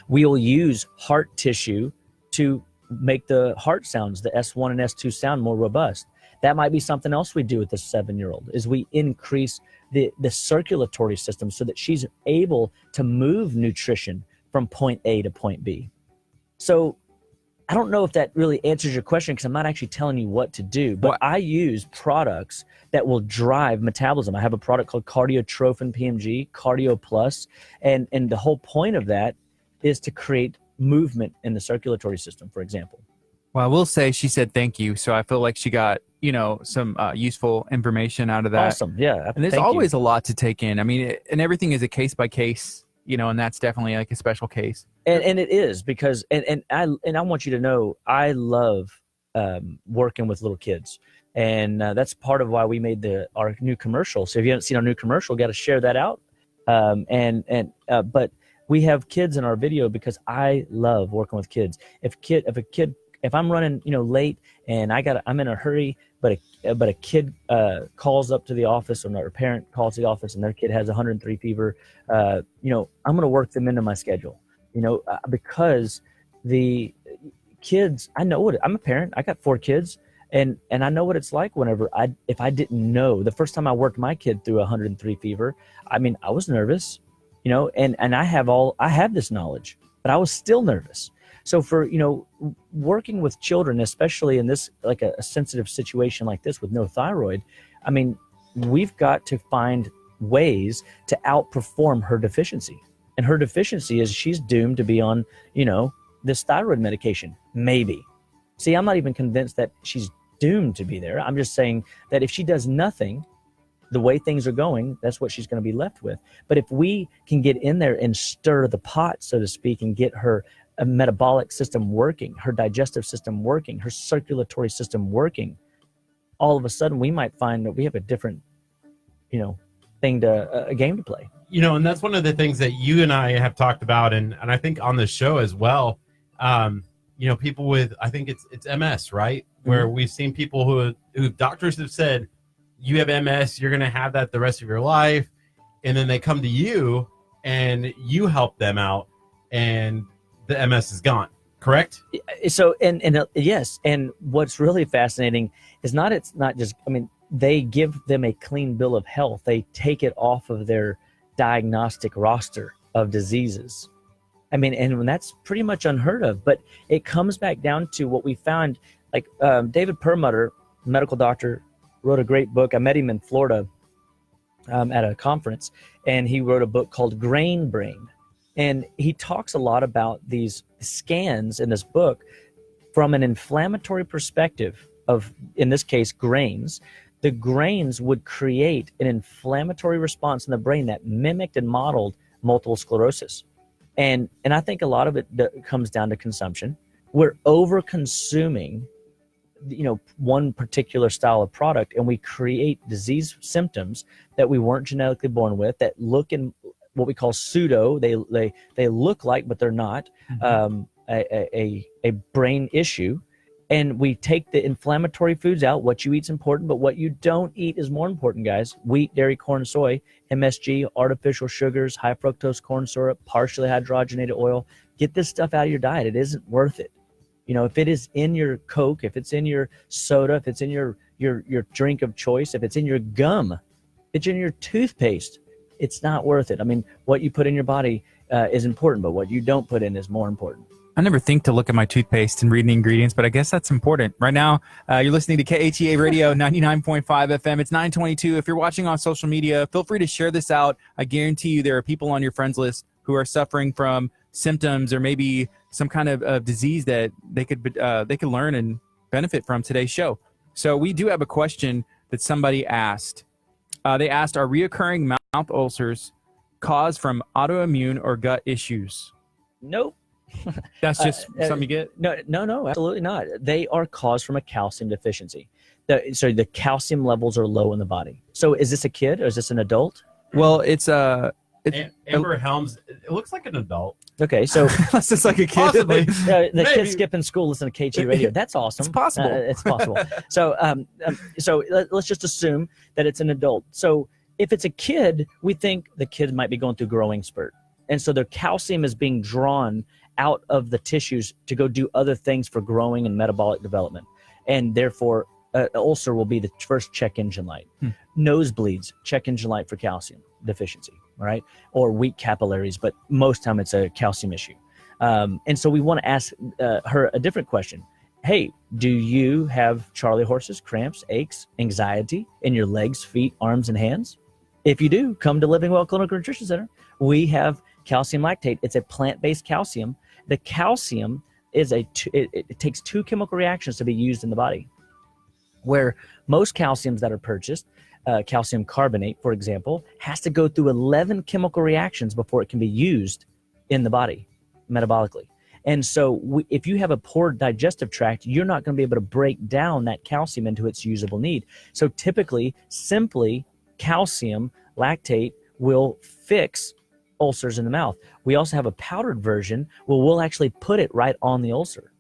We will use heart tissue to make the heart sounds, the S1 and S2 sound more robust. That might be something else we do with the 7-year-old, is we increase the circulatory system so that she's able to move nutrition from point A to point B. So I don't know if that really answers your question, because I'm not actually telling you what to do, but I use products that will drive metabolism. I have a product called Cardiotrophin PMG, Cardio Plus, and the whole point of that is to create movement in the circulatory system, for example. Well, I will say she said thank you, so I feel like she got, some useful information out of that. Awesome, yeah. And there's always a lot to take in. I mean, and everything is a case by case, and that's definitely like a special case. And it is, because and I want you to know, I love working with little kids, and that's part of why we made our new commercial. So if you haven't seen our new commercial, got to share that out. But we have kids in our video because I love working with kids. If I'm running, late and I'm in a hurry, but a kid calls up to the office, or a parent calls the office and their kid has 103 fever, I'm going to work them into my schedule, because the kids, I know I'm a parent. I got 4 kids, and I know what it's like if I didn't know. The first time I worked my kid through 103 fever, I was nervous, and I have this knowledge, but I was still nervous. So for, working with children, especially in this, like a sensitive situation like this with no thyroid, we've got to find ways to outperform her deficiency. And her deficiency is she's doomed to be on, this thyroid medication, maybe. See, I'm not even convinced that she's doomed to be there. I'm just saying that if she does nothing, the way things are going, that's what she's going to be left with. But if we can get in there and stir the pot, so to speak, and get her a metabolic system working, her digestive system working, her circulatory system working, all of a sudden we might find that we have a different, a game to play. And that's one of the things that you and I have talked about, and I think on the show as well. People with, I think it's MS, right? Mm-hmm. Where we've seen people who doctors have said, you have MS, you're going to have that the rest of your life, and then they come to you and you help them out, and the MS is gone, correct? So, yes. And what's really fascinating is it's not just, they give them a clean bill of health. They take it off of their diagnostic roster of diseases. And that's pretty much unheard of, but it comes back down to what we found, like David Perlmutter, medical doctor, wrote a great book. I met him in Florida at a conference, and he wrote a book called Grain Brain. And he talks a lot about these scans in this book from an inflammatory perspective of, in this case, grains. The grains would create an inflammatory response in the brain that mimicked and modeled multiple sclerosis. And I think a lot of it comes down to consumption. We're over-consuming, one particular style of product, and we create disease symptoms that we weren't genetically born with, that look in what we call pseudo. They look like, but they're not, a brain issue. And we take the inflammatory foods out. What you eat's important, but what you don't eat is more important, guys. Wheat, dairy, corn, soy, MSG, artificial sugars, high fructose corn syrup, partially hydrogenated oil. Get this stuff out of your diet. It isn't worth it. If it is in your Coke, if it's in your soda, if it's in your drink of choice, if it's in your gum, if it's in your toothpaste, it's not worth it. What you put in your body is important, but what you don't put in is more important. I never think to look at my toothpaste and read the ingredients, but I guess that's important. Right now, you're listening to KHEA Radio 99.5 FM. It's 9:22. If you're watching on social media, feel free to share this out. I guarantee you there are people on your friends list who are suffering from symptoms or maybe some kind of disease that they could learn and benefit from today's show. So we do have a question that somebody asked. They asked, are reoccurring mouth ulcers caused from autoimmune or gut issues? Nope. That's just something you get? No, absolutely not. They are caused from a calcium deficiency. The calcium levels are low in the body. So is this a kid or is this an adult? Well, it's Amber Helms, it looks like an adult. Okay, so That's just like a kid. Possibly. the Maybe. kids skipping school listen to KHEA radio. That's awesome. It's possible. It's possible. So let's just assume that it's an adult. So if it's a kid, we think the kid might be going through growing spurt. And so their calcium is being drawn out of the tissues to go do other things for growing and metabolic development. And therefore, an ulcer will be the first check engine light. Nosebleeds, check engine light for calcium deficiency, right? Or weak capillaries, but most time it's a calcium issue. And so we want to ask her a different question. Hey, do you have Charlie horses, cramps, aches, anxiety in your legs, feet, arms, and hands? If you do, come to Living Well Clinical Nutrition Center. We have calcium lactate. It's a plant-based calcium. The calcium is it takes 2 chemical reactions to be used in the body. Where most calciums that are purchased, calcium carbonate, for example, has to go through 11 chemical reactions before it can be used in the body metabolically. And so if you have a poor digestive tract, you're not going to be able to break down that calcium into its usable need. So typically, simply calcium lactate will fix ulcers in the mouth. We also have a powdered version where we'll actually put it right on the ulcer.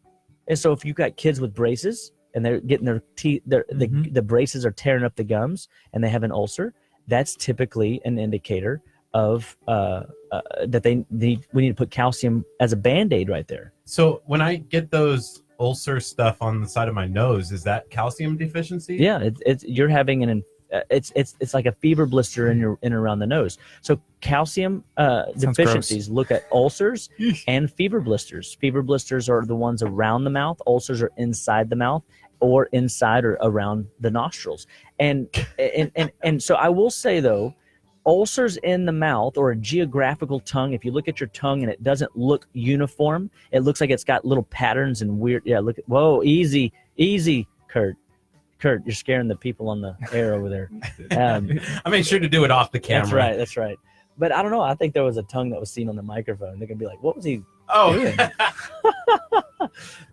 And so if you've got kids with braces and they're getting their teeth, the braces are tearing up the gums and they have an ulcer, that's typically an indicator of that we need to put calcium as a Band-Aid right there. So when I get those ulcer stuff on the side of my nose, is that calcium deficiency? Yeah, you're having it's like a fever blister in and around the nose. So calcium deficiencies look at ulcers and fever blisters. Fever blisters are the ones around the mouth. Ulcers are inside the mouth or inside or around the nostrils. And so I will say though, ulcers in the mouth or a geographical tongue, if you look at your tongue and it doesn't look uniform, it looks like it's got little patterns and weird. Yeah, whoa, easy, Kurt. Kurt, you're scaring the people on the air over there. I made sure to do it off the camera. That's right. But I don't know. I think there was a tongue that was seen on the microphone. They're gonna be like, "What was he doing?"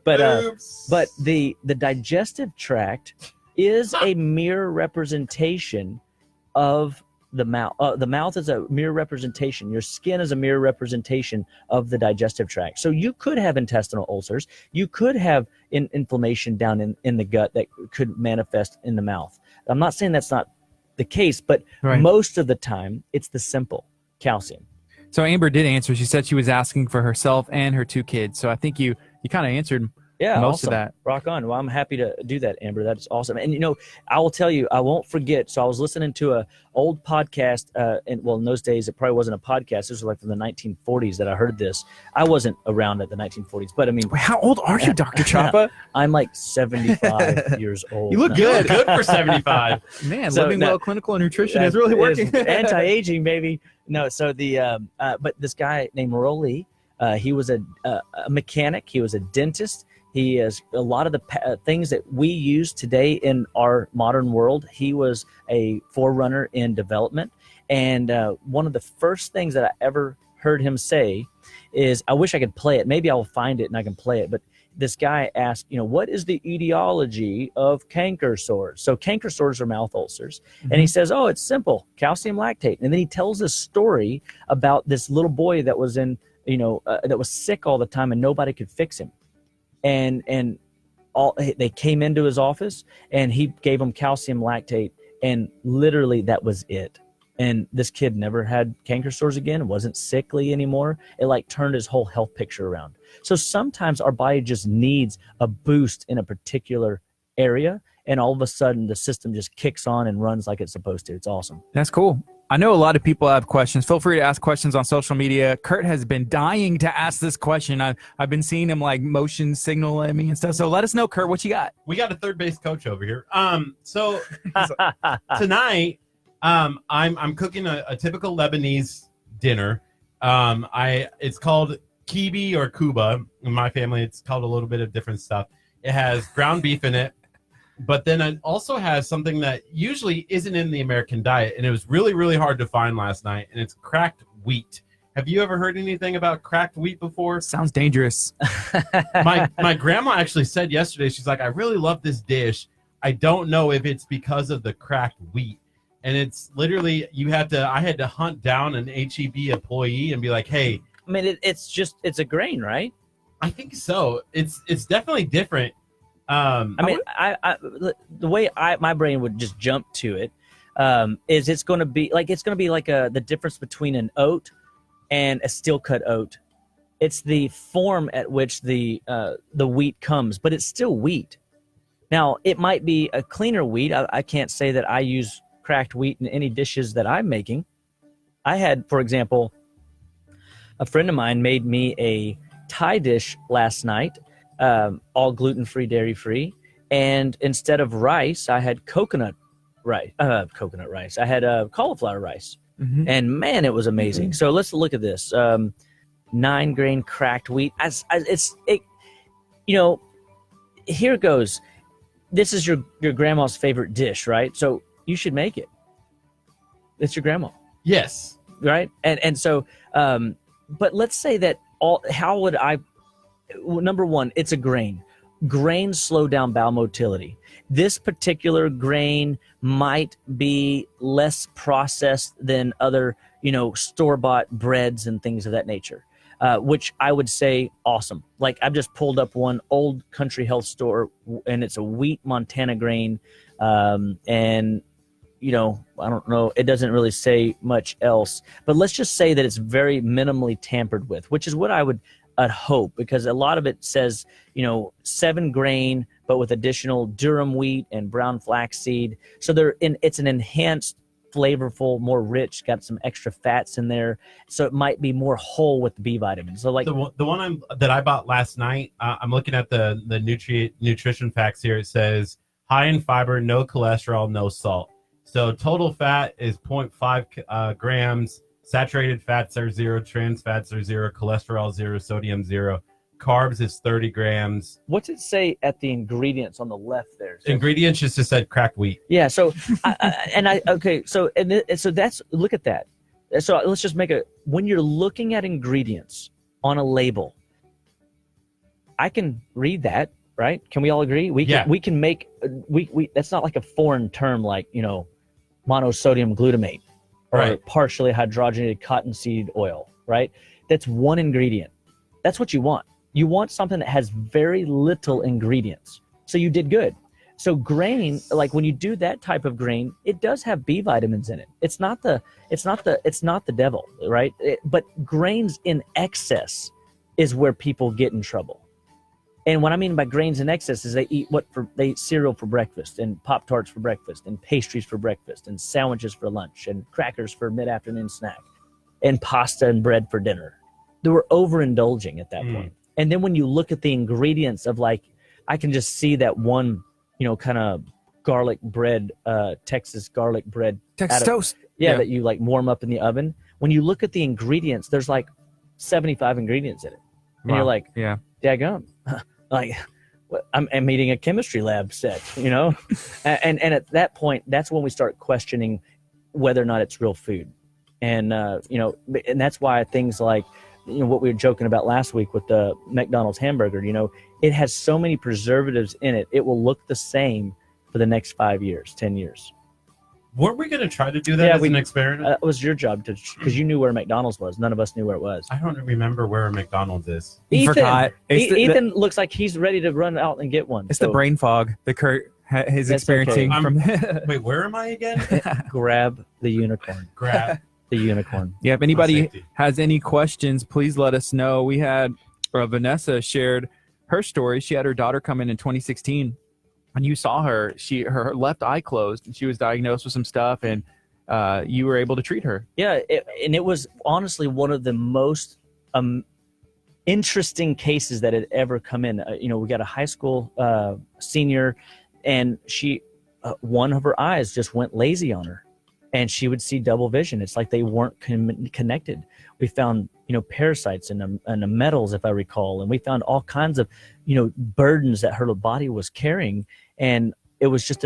But the digestive tract is a mirror representation of the mouth. The mouth is a mirror representation. Your skin is a mirror representation of the digestive tract. So you could have intestinal ulcers. You could have inflammation down in the gut that could manifest in the mouth. I'm not saying that's not the case, but most of the time it's the simple calcium. So Amber did answer. She said she was asking for herself and her 2 kids. So I think you kind of answered most of that. Rock on. Well, I'm happy to do that, Amber. That's awesome. And, I will tell you, I won't forget. So I was listening to a old podcast, in those days, it probably wasn't a podcast. This was like from the 1940s that I heard this. I wasn't around at the 1940s, but I mean. Wait, how old are you, Dr. Chapa? I'm like 75 years old. You look good. Good for 75. Man, Living Well Clinical Nutrition is really working. Anti-aging, baby. No, so but this guy named Rolly, he was a mechanic. He was a dentist. He has a lot of the things that we use today in our modern world. He was a forerunner in development. And one of the first things that I ever heard him say is, I wish I could play it. Maybe I'll find it and I can play it. But this guy asked, what is the etiology of canker sores? So canker sores are mouth ulcers. Mm-hmm. And he says, oh, it's simple, calcium lactate. And then he tells this story about this little boy that was that was sick all the time and nobody could fix him. And they came into his office and he gave him calcium lactate, and literally that was it. And this kid never had canker sores again, wasn't sickly anymore. It turned his whole health picture around. So sometimes our body just needs a boost in a particular area, and all of a sudden the system just kicks on and runs like it's supposed to. It's awesome. That's cool. I know a lot of people have questions. Feel free to ask questions on social media. Kurt has been dying to ask this question. I've been seeing him motion signal at me and stuff. So let us know, Kurt, what you got? We got a third base coach over here. So tonight, I'm cooking a typical Lebanese dinner. It's called kibbeh or kuba. In my family, it's called a little bit of different stuff. It has ground beef in it. But then it also has something that usually isn't in the American diet, and it was really, really hard to find last night, and it's cracked wheat. Have you ever heard anything about cracked wheat before? Sounds dangerous. My grandma actually said yesterday, she's like, I really love this dish. I don't know if it's because of the cracked wheat. and it's literally I had to hunt down an HEB employee and be like, hey, I mean, it's a grain, right? I think so. It's definitely different. I mean, the way my brain would just jump to it is it's going to be like the difference between an oat and a steel cut oat. It's the form at which the wheat comes, but it's still wheat. Now, it might be a cleaner wheat. I can't say that I use cracked wheat in any dishes that I'm making. I had, for example, a friend of mine made me a Thai dish last night, all gluten-free, dairy-free, and instead of rice, I had coconut rice. I had cauliflower rice, and man, it was amazing. So let's look at this: 9-grain cracked wheat. Here goes. This is your grandma's favorite dish, right? So you should make it. It's your grandma. Yes. Right. And so, but let's say that how would I, number one, it's a grain. Grains slow down bowel motility. This particular grain might be less processed than other, store-bought breads and things of that nature. Which I would say awesome. Like I've just pulled up one old country health store, and it's a wheat Montana grain, and I don't know. It doesn't really say much else, but let's just say that it's very minimally tampered with, which is what I'd hope, because a lot of it says 7 grain, but with additional durum wheat and brown flaxseed. So it's an enhanced, flavorful, more rich, got some extra fats in there, so it might be more whole with the B vitamins. So like the one that I bought last night, I'm looking at the nutrition facts here. It says high in fiber, no cholesterol, no salt. So total fat is 0.5 grams. Saturated fats are 0. Trans fats are 0. Cholesterol 0. Sodium 0. Carbs is 30 grams. What's it say at the ingredients on the left there? So Ingredients just said cracked wheat. Yeah. So, so that's, look at that. So let's just when you're looking at ingredients on a label, I can read that, right? Can we all agree? We can make, that's not like a foreign term, like, monosodium glutamate or partially hydrogenated cottonseed oil, right? That's one ingredient. That's what you want. You want something that has very little ingredients. So you did good. So grain, like when you do that type of grain, it does have B vitamins in it. It's not the devil, right? But grains in excess is where people get in trouble. And what I mean by grains in excess is they eat cereal for breakfast, and Pop-Tarts for breakfast, and pastries for breakfast, and sandwiches for lunch, and crackers for mid-afternoon snack, and pasta and bread for dinner. They were overindulging at that point. And then when you look at the ingredients of, like, I can just see that one, kind of garlic bread, Texas garlic bread. Texas toast. Yeah, that you like warm up in the oven. When you look at the ingredients, there's like 75 ingredients in it. And you're like, yeah, daggum. Like, I'm eating a chemistry lab set, and at that point, that's when we start questioning whether or not it's real food. And, and that's why things like, what we were joking about last week with the McDonald's hamburger, it has so many preservatives in it. It will look the same for the next 5 years, 10 years. Weren't we going to try to do that as an experiment? It was your job because you knew where McDonald's was. None of us knew where it was. I don't remember where a McDonald's is. Ethan looks like he's ready to run out and get one. It's the brain fog that Kurt is experiencing. Okay. Wait, where am I again? Grab the unicorn. Grab the unicorn. Yeah, if anybody has any questions, please let us know. We had Vanessa shared her story. She had her daughter come in 2016, and you saw her. Her left eye closed, and she was diagnosed with some stuff, and you were able to treat her. Yeah, and it was honestly one of the most interesting cases that had ever come in. We got a high school senior, and she one of her eyes just went lazy on her, and she would see double vision. It's like they weren't connected. We found, parasites and the metals, if I recall, and we found all kinds of, burdens that her body was carrying. And it was just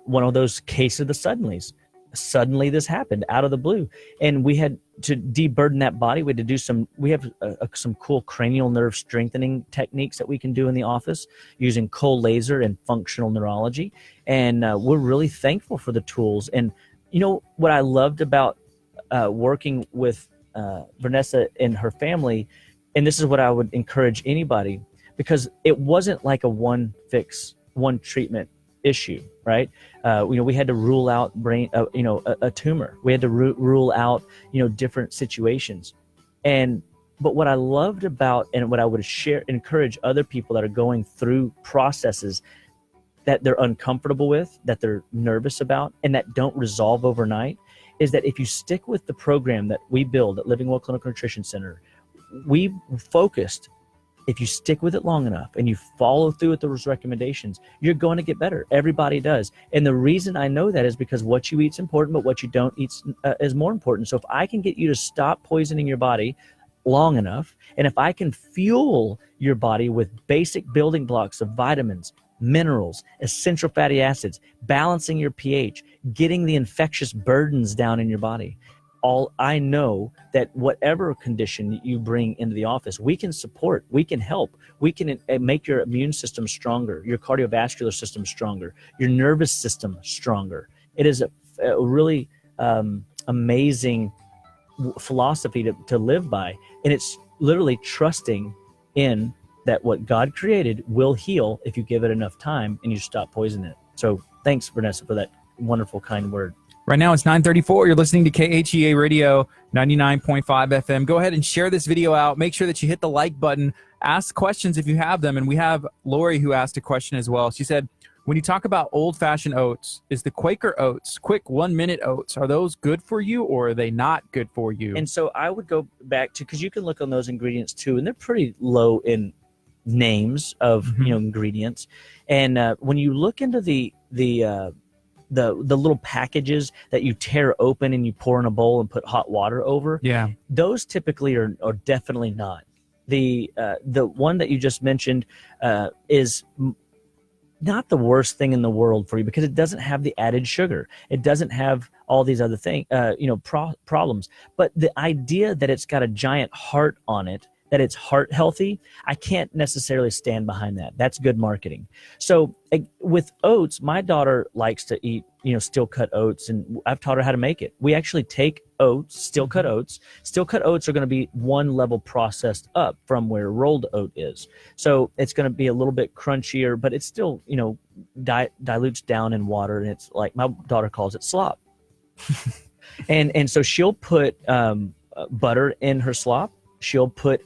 one of those cases of the suddenlies. Suddenly this happened out of the blue, and we had to deburden that body. We had to do we have some cool cranial nerve strengthening techniques that we can do in the office using cold laser and functional neurology. And we're really thankful for the tools. And you know what I loved about working with Vanessa and her family, and this is what I would encourage anybody, because it wasn't like a one fix, one treatment issue, right? We had to rule out brain, a tumor. We had to rule out, different situations. But what I loved about, and what I would encourage other people that are going through processes that they're uncomfortable with, that they're nervous about, and that don't resolve overnight, is that if you stick with the program that we build at Living Well Clinical Nutrition Center, we focused, if you stick with it long enough and you follow through with those recommendations, you're going to get better. Everybody does. And the reason I know that is because what you eat is important, but what you don't eat is more important. So if I can get you to stop poisoning your body long enough, and if I can fuel your body with basic building blocks of vitamins, minerals, essential fatty acids, balancing your pH, getting the infectious burdens down in your body, I know that whatever condition you bring into the office, we can support, we can help, we can make your immune system stronger, your cardiovascular system stronger, your nervous system stronger. It is a really amazing philosophy to live by. And it's literally trusting in that what God created will heal if you give it enough time and you stop poisoning it. So thanks, Vanessa, for that wonderful, kind word. Right now it's 9:34. You're listening to KHEA Radio 99.5 FM. Go ahead and share this video out. Make sure that you hit the like button. Ask questions if you have them. And we have Lori who asked a question as well. She said, when you talk about old-fashioned oats, is the Quaker oats, quick 1-minute oats, are those good for you or are they not good for you? And so I would go back to, because you can look on those ingredients too, and they're pretty low in names of ingredients. And when you look into the little packages that you tear open and you pour in a bowl and put hot water over, those typically are definitely not. The one that you just mentioned is not the worst thing in the world for you, because it doesn't have the added sugar. It doesn't have all these other things, problems. But the idea that it's got a giant heart on it, that it's heart healthy, I can't necessarily stand behind that. That's good marketing. So with oats, my daughter likes to eat, steel cut oats, and I've taught her how to make it. We actually take oats, steel cut oats. Steel cut oats are going to be one level processed up from where rolled oat is. So it's going to be a little bit crunchier, but it's still, dilutes down in water, and it's like, my daughter calls it slop. and so she'll put butter in her slop. She'll put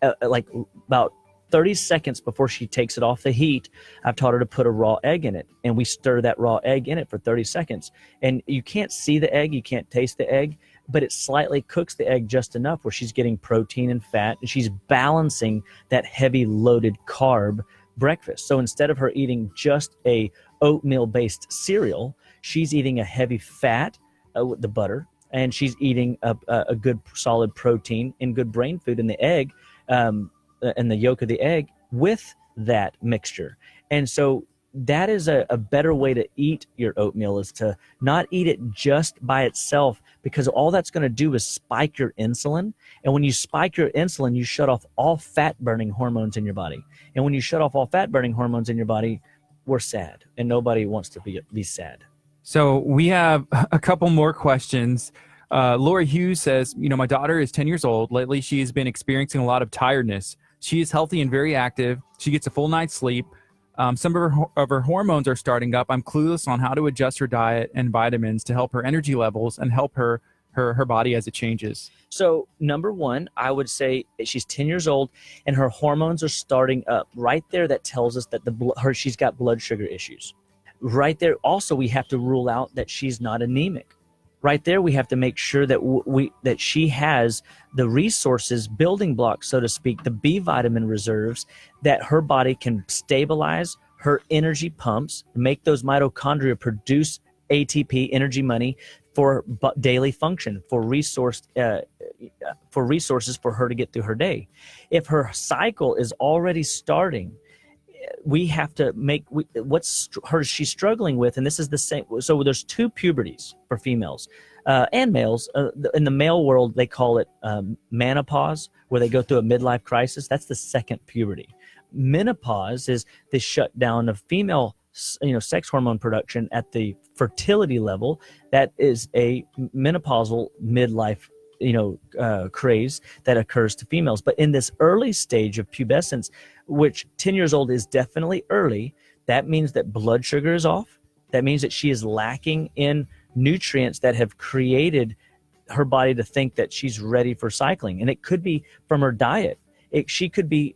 about 30 seconds before she takes it off the heat, I've taught her to put a raw egg in it, and we stir that raw egg in it for 30 seconds. And you can't see the egg, you can't taste the egg, but it slightly cooks the egg just enough where she's getting protein and fat, and she's balancing that heavy loaded carb breakfast. So instead of her eating just a oatmeal-based cereal, she's eating a heavy fat with the butter, and she's eating a good solid protein and good brain food in the egg, and the yolk of the egg with that mixture. And so that is a better way to eat your oatmeal, is to not eat it just by itself, because all that's going to do is spike your insulin. And when you spike your insulin, you shut off all fat-burning hormones in your body. And when you shut off all fat-burning hormones in your body, we're sad, and nobody wants to be sad. So we have a couple more questions. Lori Hughes says, my daughter is 10 years old. Lately, she has been experiencing a lot of tiredness. She is healthy and very active. She gets a full night's sleep. Some of her hormones are starting up. I'm clueless on how to adjust her diet and vitamins to help her energy levels and help her body as it changes. So number one, I would say she's 10 years old and her hormones are starting up. Right there, that tells us that she's got blood sugar issues. Right there, also, we have to rule out that she's not anemic. Right there, we have to make sure that that she has the resources, building blocks, so to speak, the B vitamin reserves, that her body can stabilize her energy pumps, make those mitochondria produce ATP, energy money, for daily function, for resources for her to get through her day. If her cycle is already starting, we have to make she's struggling with, and this is the same. So there's two puberties for females and males. In the male world, they call it menopause, where they go through a midlife crisis. That's the second puberty. Menopause is the shutdown of female sex hormone production at the fertility level. That is a menopausal midlife craze that occurs to females. But in this early stage of pubescence, which 10 years old is definitely early, that means that blood sugar is off. That means that she is lacking in nutrients that have created her body to think that she's ready for cycling. And it could be from her diet. She could be,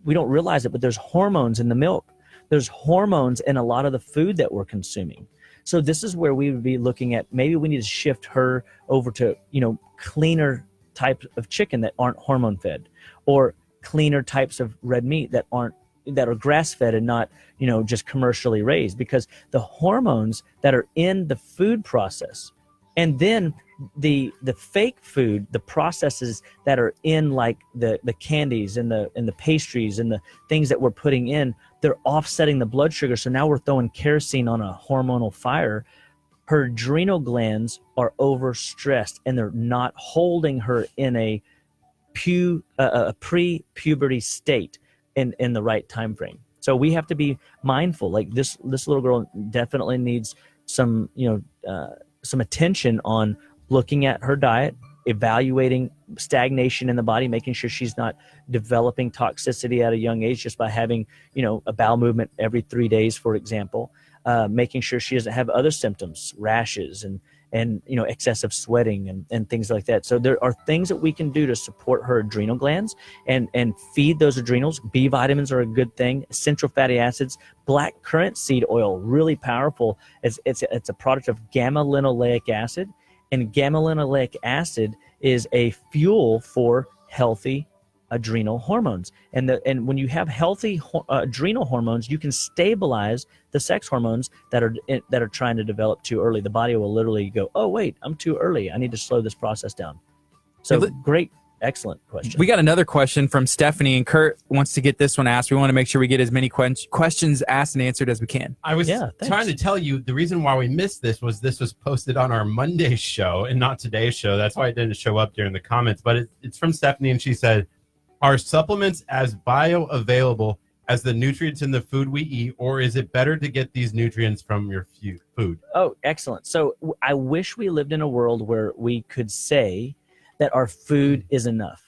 we don't realize it, but there's hormones in the milk. There's hormones in a lot of the food that we're consuming. So this is where we would be looking at, maybe we need to shift her over to, cleaner types of chicken that aren't hormone fed, or cleaner types of red meat that are grass fed and not, just commercially raised, because the hormones that are in the food process, and then the fake food, the processes that are in, like the candies and the pastries and the things that we're putting in, they're offsetting the blood sugar. So now we're throwing kerosene on a hormonal fire. Her adrenal glands are overstressed, and they're not holding her in a pre-puberty state in the right time frame. So we have to be mindful. Like this little girl definitely needs some attention on looking at her diet, evaluating stagnation in the body, making sure she's not developing toxicity at a young age just by having, a bowel movement every 3 days, for example, making sure she doesn't have other symptoms, rashes and excessive sweating and things like that. So there are things that we can do to support her adrenal glands and feed those adrenals. B vitamins are a good thing. Essential fatty acids, black currant seed oil, really powerful. It's a product of gamma linoleic acid, and gamma linoleic acid is a fuel for healthy adrenal hormones. And when you have healthy adrenal hormones, you can stabilize the sex hormones that are trying to develop too early. The body will literally go, oh wait, I'm too early, I need to slow this process down. So great, excellent question. We got another question from Stephanie, and Curt wants to get this one asked. We want to make sure we get as many questions asked and answered as we can. I was trying to tell you the reason why we missed this was posted on our Monday show and not today's show. That's why it didn't show up during the comments. But it's from Stephanie, and she said, are supplements as bioavailable as the nutrients in the food we eat, or is it better to get these nutrients from your food? Oh, excellent. So I wish we lived in a world where we could say that our food is enough.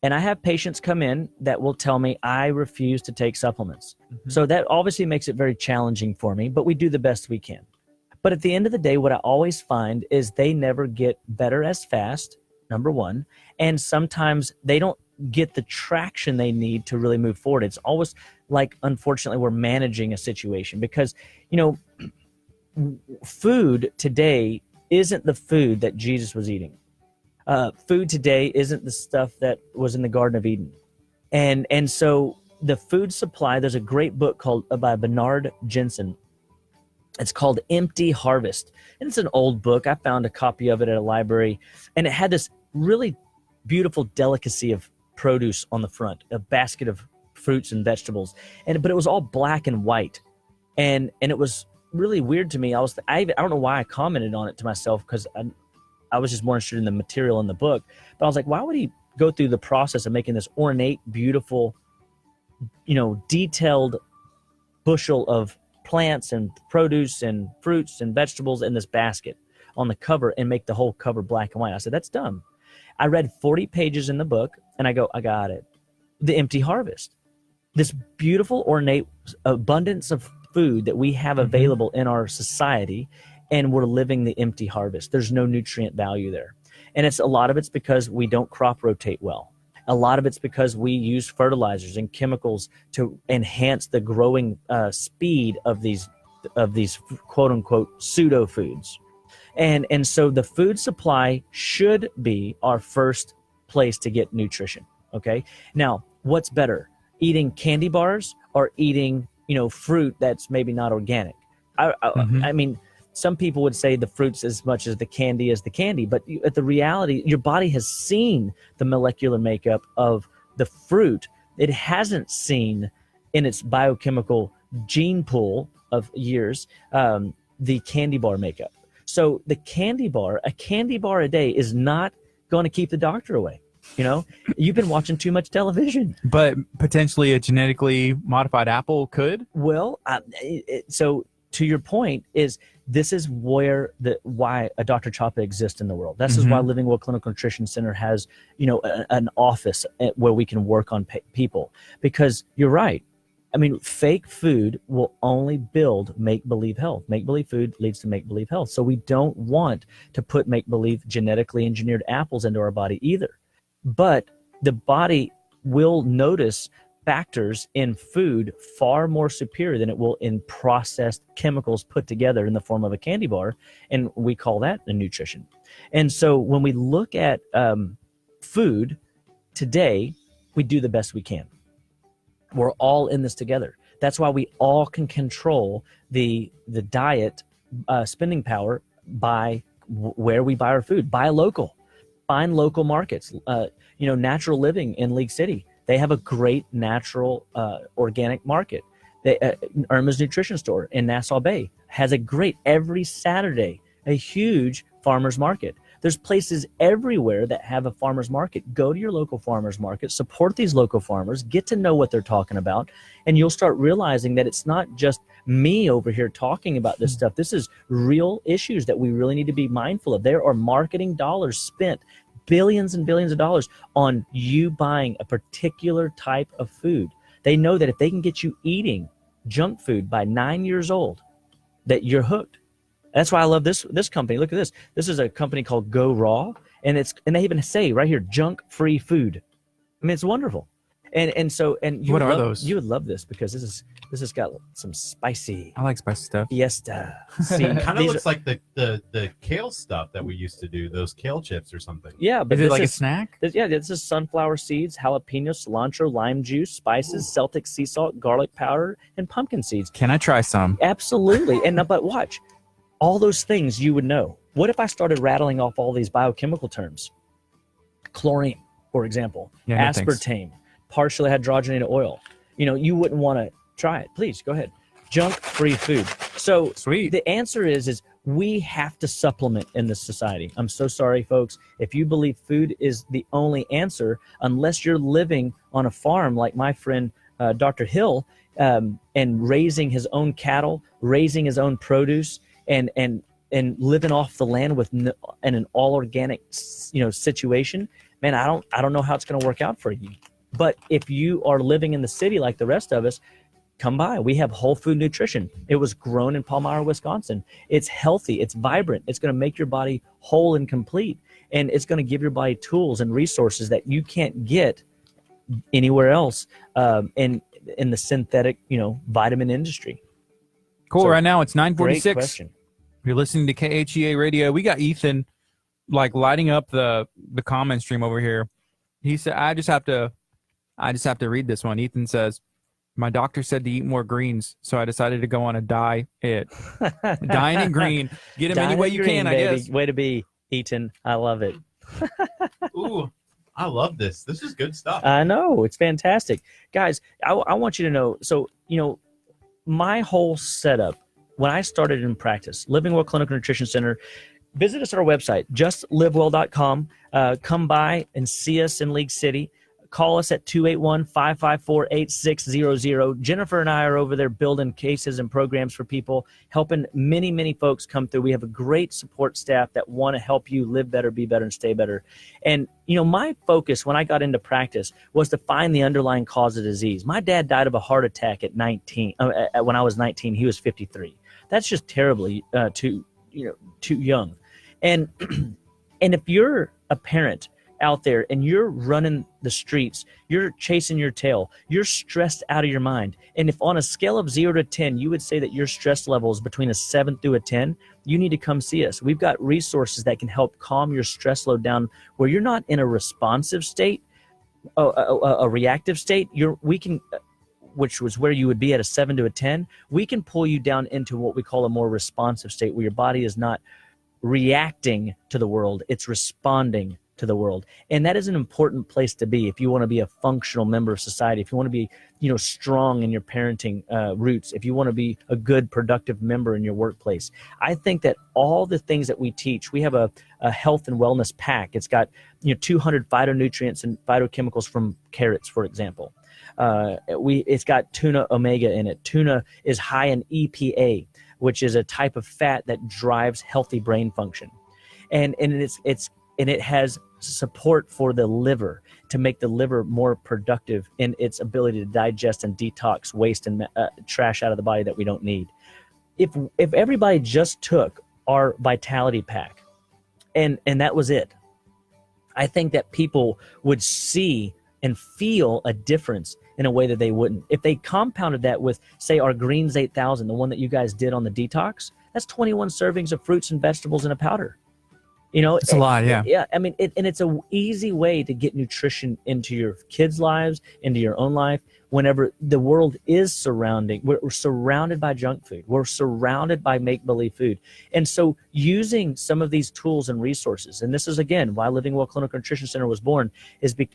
And I have patients come in that will tell me, I refuse to take supplements. Mm-hmm. So that obviously makes it very challenging for me, but we do the best we can. But at the end of the day, what I always find is they never get better as fast, number one, and sometimes they don't get the traction they need to really move forward. It's always like, unfortunately, we're managing a situation because, food today isn't the food that Jesus was eating. Food today isn't the stuff that was in the Garden of Eden. And so the food supply, there's a great book called by Bernard Jensen. It's called Empty Harvest. And it's an old book. I found a copy of it at a library, and it had this really beautiful delicacy of produce on the front, a basket of fruits and vegetables, but it was all black and white, and it was really weird to me. I don't know why I commented on it to myself, because I was just more interested in the material in the book, but I was like, why would he go through the process of making this ornate, beautiful, detailed bushel of plants and produce and fruits and vegetables in this basket on the cover and make the whole cover black and white? I said, that's dumb. I read 40 pages in the book, and I go, I got it. The Empty Harvest. This beautiful, ornate abundance of food that we have available in our society, and we're living the empty harvest. There's no nutrient value there. And a lot of it's because we don't crop rotate well. A lot of it's because we use fertilizers and chemicals to enhance the growing speed of these quote unquote pseudo foods. And so the food supply should be our first place to get nutrition. Okay. Now, what's better, eating candy bars or eating, fruit that's maybe not organic? I mean, some people would say the fruit's as much as the candy, but at the reality, your body has seen the molecular makeup of the fruit. It hasn't seen in its biochemical gene pool of years, the candy bar makeup. So a candy bar a day is not going to keep the doctor away. You know, you've been watching too much television. But potentially a genetically modified apple could. Well, so to your point is this is why a Dr. Chapa exists in the world. This is why Living Well Clinical Nutrition Center has, an office where we can work on people, because you're right. I mean, fake food will only build make-believe health. Make-believe food leads to make-believe health. So we don't want to put make-believe genetically engineered apples into our body either. But the body will notice factors in food far more superior than it will in processed chemicals put together in the form of a candy bar, and we call that a nutrition. And so when we look at food today, we do the best we can. We're all in this together. That's why we all can control the diet spending power by where we buy our food. Buy local. Find local markets. Natural Living in League City, they have a great natural organic market. Irma's Nutrition Store in Nassau Bay has a great, every Saturday, a huge farmer's market. There's places everywhere that have a farmer's market. Go to your local farmer's market, support these local farmers, get to know what they're talking about, and you'll start realizing that it's not just me over here talking about this stuff. This is real issues that we really need to be mindful of. There are marketing dollars spent, billions and billions of dollars, on you buying a particular type of food. They know that if they can get you eating junk food by 9 years old, that you're hooked. That's why I love this company. Look at this. This is a company called Go Raw, and they even say right here, junk-free food. I mean, it's wonderful. And What are those? You would love this, because this has got some spicy. I like spicy stuff. Fiesta. See, Kind of looks like the kale stuff that we used to do, those kale chips or something. Yeah, but Is it like a snack? This is sunflower seeds, jalapeno, cilantro, lime juice, spices, Celtic sea salt, garlic powder, and pumpkin seeds. Can I try some? Absolutely. But watch, all those things you would know. What if I started rattling off all these biochemical terms? Chlorine, for example, Yeah, no, thanks. aspartame, partially hydrogenated oil. You wouldn't want to try it. Please go ahead. Junk-free food. So Sweet. the answer is we have to supplement in this society. I'm so sorry, folks. If you believe food is the only answer, unless you're living on a farm like my friend Dr. Hill, and raising his own cattle, raising his own produce, and living off the land in an all organic situation, man, I don't know how it's going to work out for you. But if you are living in the city like the rest of us, come by. We have Whole Food Nutrition. It was grown in Palmyra, Wisconsin. It's healthy. It's vibrant. It's going to make your body whole and complete, and it's going to give your body tools and resources that you can't get anywhere else in the synthetic vitamin industry. Cool. So, right now it's Great 9:46. question. You're listening to KHEA Radio. We got Ethan lighting up the comment stream over here. He said, I just have to read this one. Ethan says, my doctor said to eat more greens, so I decided to go on a diet. Dine in green. Get them any way you can, I guess. Way to be, Eaton. I love it. Ooh, I love this. This is good stuff. I know. It's fantastic. Guys, I want you to know, so, my whole setup, when I started in practice, Living Well Clinical Nutrition Center, visit us at our website, justlivewell.com. Come by and see us in League City. Call us at 281-554-8600. Jennifer and I are over there building cases and programs for people, helping many, many folks come through. We have a great support staff that want to help you live better, be better, and stay better. And, my focus when I got into practice was to find the underlying cause of disease. My dad died of a heart attack at 19. When I was 19, he was 53. That's just terribly too young. And and if you're a parent out there and you're running the streets, you're chasing your tail, you're stressed out of your mind, and if on a scale of 0 to 10 you would say that your stress level is between a 7 through a 10, you need to come see us. We've got resources that can help calm your stress load down where you're not in a responsive state, a reactive state. Which was where you would be at a 7 to a 10. We can pull you down into what we call a more responsive state, where your body is not reacting to the world, it's responding to the world. And that is an important place to be if you want to be a functional member of society, if you want to be, strong in your parenting roots, if you want to be a good, productive member in your workplace. I think that all the things that we teach, we have a health and wellness pack. It's got 200 phytonutrients and phytochemicals from carrots, for example. It's got tuna omega in it. Tuna is high in EPA, which is a type of fat that drives healthy brain function. And it has support for the liver to make the liver more productive in its ability to digest and detox waste and trash out of the body that we don't need. If everybody just took our vitality pack and that was it, I think that people would see and feel a difference in a way that they wouldn't. If they compounded that with, say, our Greens 8000, the one that you guys did on the detox, that's 21 servings of fruits and vegetables in a powder. It's a lot, yeah. Yeah, I mean, and it's an easy way to get nutrition into your kids' lives, into your own life, whenever the world is we're surrounded by junk food. We're surrounded by make-believe food. And so using some of these tools and resources, and this is, again, why Living Well Clinical Nutrition Center was born,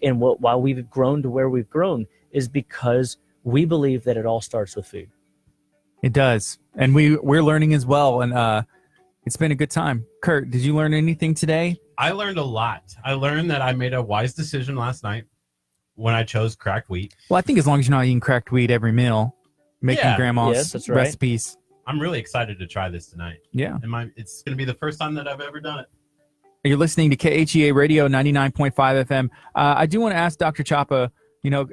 why we've grown to where we've grown, is because we believe that it all starts with food. It does. And we're learning as well. And it's been a good time. Curt, did you learn anything today? I learned a lot. I learned that I made a wise decision last night when I chose cracked wheat. Well, I think as long as you're not eating cracked wheat every meal, making grandma's Yes, that's right. recipes. I'm really excited to try this tonight. Yeah. And it's going to be the first time that I've ever done it. You're listening to KHEA Radio 99.5 FM. I do want to ask Dr. Chapa,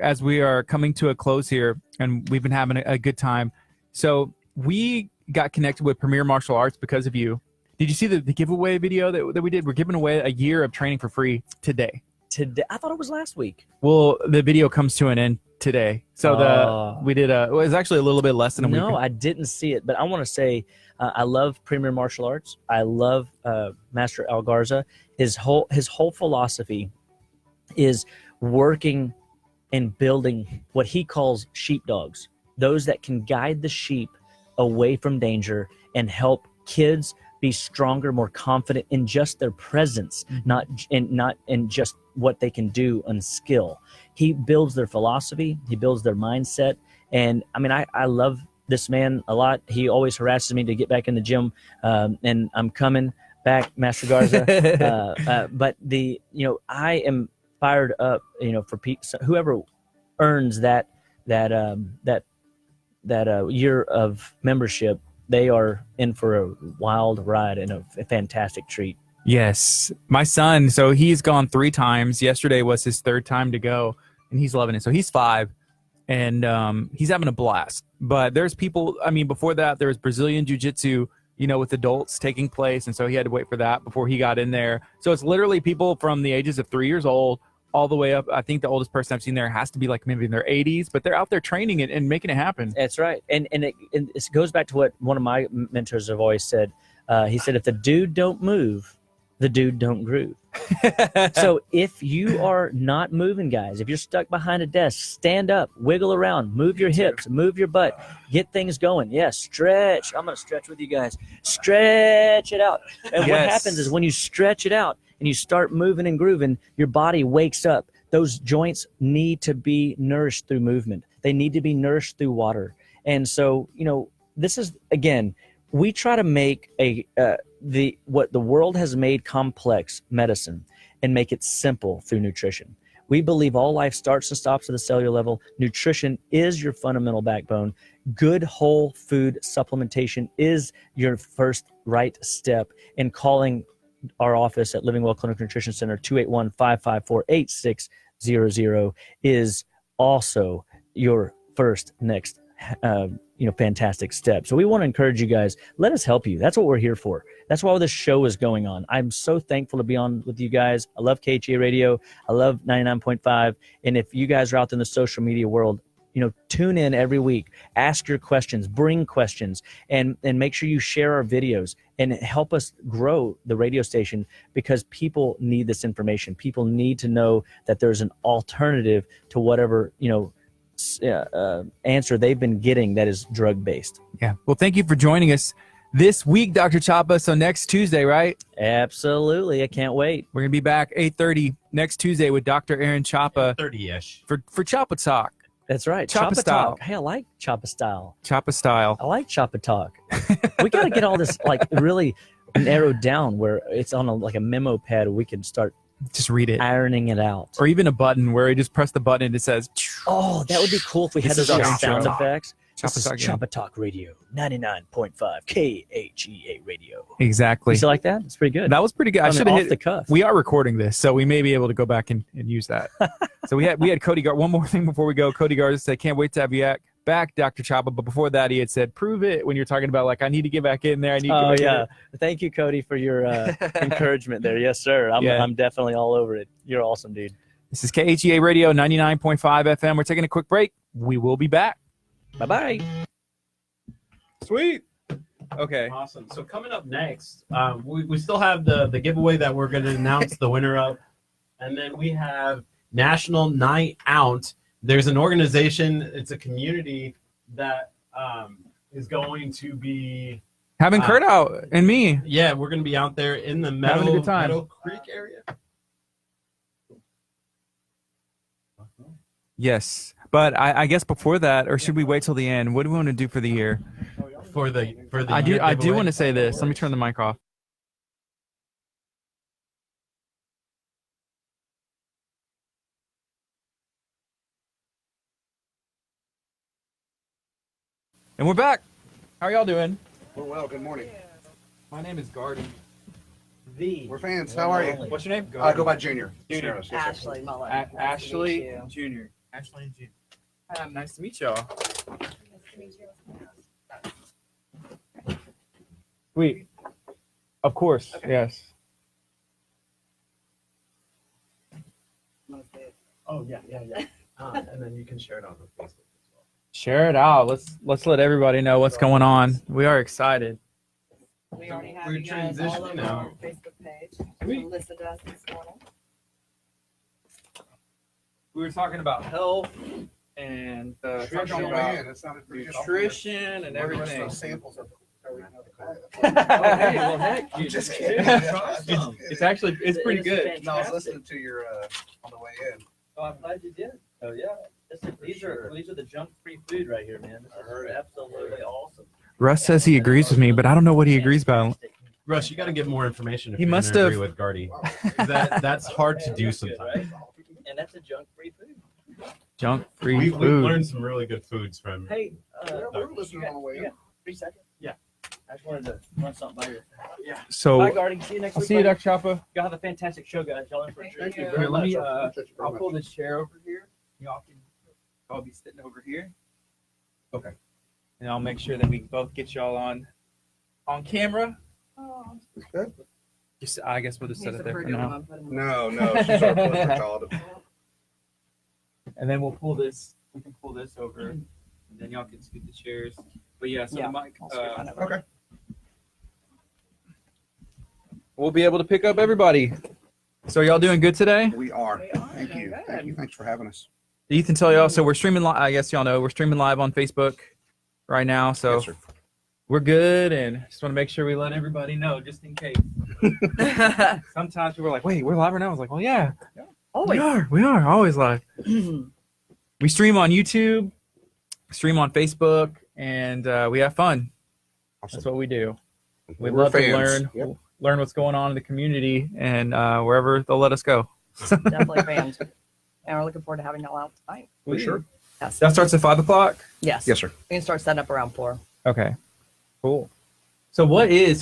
as we are coming to a close here, and we've been having a good time. So we got connected with Premier Martial Arts because of you. Did you see the giveaway video that we did? We're giving away a year of training for free today. Today, I thought it was last week. Well, the video comes to an end today. So we did it was actually a little bit less than a week. No, I didn't see it, but I want to say I love Premier Martial Arts. I love Master Al Garza. His whole philosophy is working and building what he calls sheepdogs, those that can guide the sheep away from danger and help kids be stronger, more confident in just their presence, not in just what they can do and skill. He builds their philosophy, he builds their mindset, and I mean, I love this man a lot. He always harasses me to get back in the gym, and I'm coming back, Master Garza. But I am fired up, for whoever earns that year of membership. They are in for a wild ride and a fantastic treat. Yes. My son, so he's gone 3 times. Yesterday was his 3rd time to go, and he's loving it. So he's 5, and he's having a blast. But there's people, before that, there was Brazilian Jiu-Jitsu, with adults taking place, and so he had to wait for that before he got in there. So it's literally people from the ages of 3 years old all the way up. I think the oldest person I've seen there has to be like maybe in their 80s, but they're out there training it and making it happen. That's right. And it goes back to what one of my mentors have always said. He said, if the dude don't move, the dude don't groove. So if you are not moving, guys, if you're stuck behind a desk, stand up, wiggle around, move your hips, move your butt, get things going. Yes, stretch. I'm going to stretch with you guys. Stretch it out. And what happens is when you stretch it out, and you start moving and grooving, your body wakes up. Those joints need to be nourished through movement. They need to be nourished through water. And so, this is, again, we try to make what the world has made complex medicine and make it simple through nutrition. We believe all life starts and stops at the cellular level. Nutrition is your fundamental backbone. Good whole food supplementation is your first right step in calling our office at Living Well Clinical Nutrition Center, 281-554-8600 is also your first next fantastic step. So we want to encourage you guys, let us help you. That's what we're here for. That's why this show is going on. I'm so thankful to be on with you guys. I love KHEA Radio. I love 99.5. And if you guys are out there in the social media world, tune in every week, ask your questions, bring questions, and make sure you share our videos and help us grow the radio station, because people need this information. People need to know that there's an alternative to whatever, answer they've been getting that is drug-based. Yeah. Well, thank you for joining us. this week, Dr. Chapa. So next Tuesday, right? Absolutely. I can't wait. We're going to be back 8:30 next Tuesday with Dr. Aaron Chapa 30-ish. for Chapa Talk. That's right. Chapa style. Talk. Hey, I like Chapa style. Chapa style. I like Chapa Talk. We got to get all this like really narrowed down where it's on like a memo pad where we can start Just read it. ironing it out. Or even a button where you just press the button and it says, Oh, that would be cool if we had This those is other Chapa sound Talk. effects. Chapa This is Talk, yeah. Chapa Talk Radio, 99.5 KHEA Radio. exactly. You still like that? It's pretty good. That was pretty good. I mean, should have off hit the cuff. We are recording this, so we may be able to go back and use that. So we had Cody Gar. One more thing before we go. Cody Garza said, "Can't wait to have you back, Dr. Chapa." But before that, he had said, "Prove it." When you're talking about like, I need to get back in there. I need. To Oh get back in yeah, thank you, Cody, for your encouragement there. Yes, sir. I'm definitely all over it. You're awesome, dude. This is KHEA Radio 99.5 FM. We're taking a quick break. We will be back. Bye bye. Sweet. Okay. Awesome. So coming up next, we still have the giveaway that we're going to announce the winner of. And then we have National Night Out. There's an organization, it's a community that is going to be Having Kurt out and me. yeah, we're going to be out there in the Having a good time. Meadow Creek area. Yes. But I guess before that, or should we wait till the end? What do we want to do for the year? For the I do giveaway. want to say this. Let me turn the mic off. And we're back. How are y'all doing? We're well. Good morning. My name is Gardy. We're fans. How are you? What's your name? I go by Junior. Junior. Yes, sir. Ashley Mullen. Ashley Nice to meet Junior. Ashley and Junior. Nice to meet y'all. Sweet. Of course. Yes. Oh yeah. And then you can share it on the Facebook as well. Share it out. Let's let everybody know what's going on. We are excited. We already have We're you guys all over transitioning now. our Facebook page. Sweet. Listed us this morning. We were talking about health and Talking on the way in, it sounded pretty good. nutrition and We're everything. some samples of everything. Oh, hey, well, heck, I'm dude. just kidding. It's actually pretty good. No, I was listening to your on the way in. Oh, I'm glad you did. Oh yeah. These are the junk-free food right here, man. This is absolutely awesome. Russ says he agrees with me, but I don't know what he agrees about. Russ, you got to get more information if He you're must gonna have- agree with Gardy. That's hard to do sometimes. And that's a junk-free food. Junk-free We've food. learned some really good foods from. Hey, We're listening on the way in. 3 seconds? Yeah. I just wanted to run something by you. Bye, So Gardy. See you next I'll week. see you, buddy. Dr. Chapa. Y'all have a fantastic show, guys. Y'all in for a treat. Thank you Here, very let much. me, Appreciate you very I'll much. pull this chair over here. Y'all can all be sitting over here. Okay. And I'll make sure that we both get y'all on camera. Oh, Good. Just I guess we'll just set he's it a there for pretty now. one. Put him No, she's our poster child. And then we'll pull this. We can pull this over, and then y'all can scoot the chairs. But yeah, so Yeah, the mic. I'll scoot mine over. Okay. We'll be able to pick up everybody. So y'all doing good today? We are. We are. Thank you. Good. Thank you. Thanks for having us. Ethan, tell y'all. So we're streaming live. I guess y'all know we're streaming live on Facebook right now. So Yes, sir. we're good, and just want to make sure we let everybody know, just in case. Sometimes people are like, "Wait, we're live right now." I was like, "Well, yeah, Always. we are always live." We stream on YouTube, stream on Facebook, and we have fun. That's Awesome. what we do. We We're love to fans. learn what's going on in the community, and wherever they'll let us go. Definitely fans. And we're looking forward to having y'all out tonight. For sure. Yes. That starts at 5 o'clock. Yes. Yes, sir. We can start setting up around 4. Okay, cool. So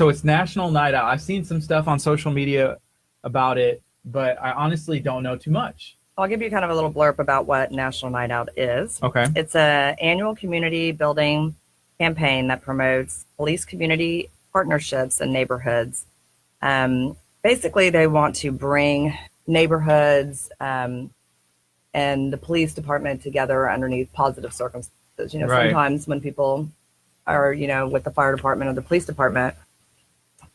it's National Night Out. I've seen some stuff on social media about it, but I honestly don't know too much. I'll give you kind of a little blurb about what National Night Out is. Okay. It's an annual community building campaign that promotes police community partnerships in neighborhoods. Basically, they want to bring neighborhoods and the police department together underneath positive circumstances. Right. Sometimes when people are, with the fire department or the police department,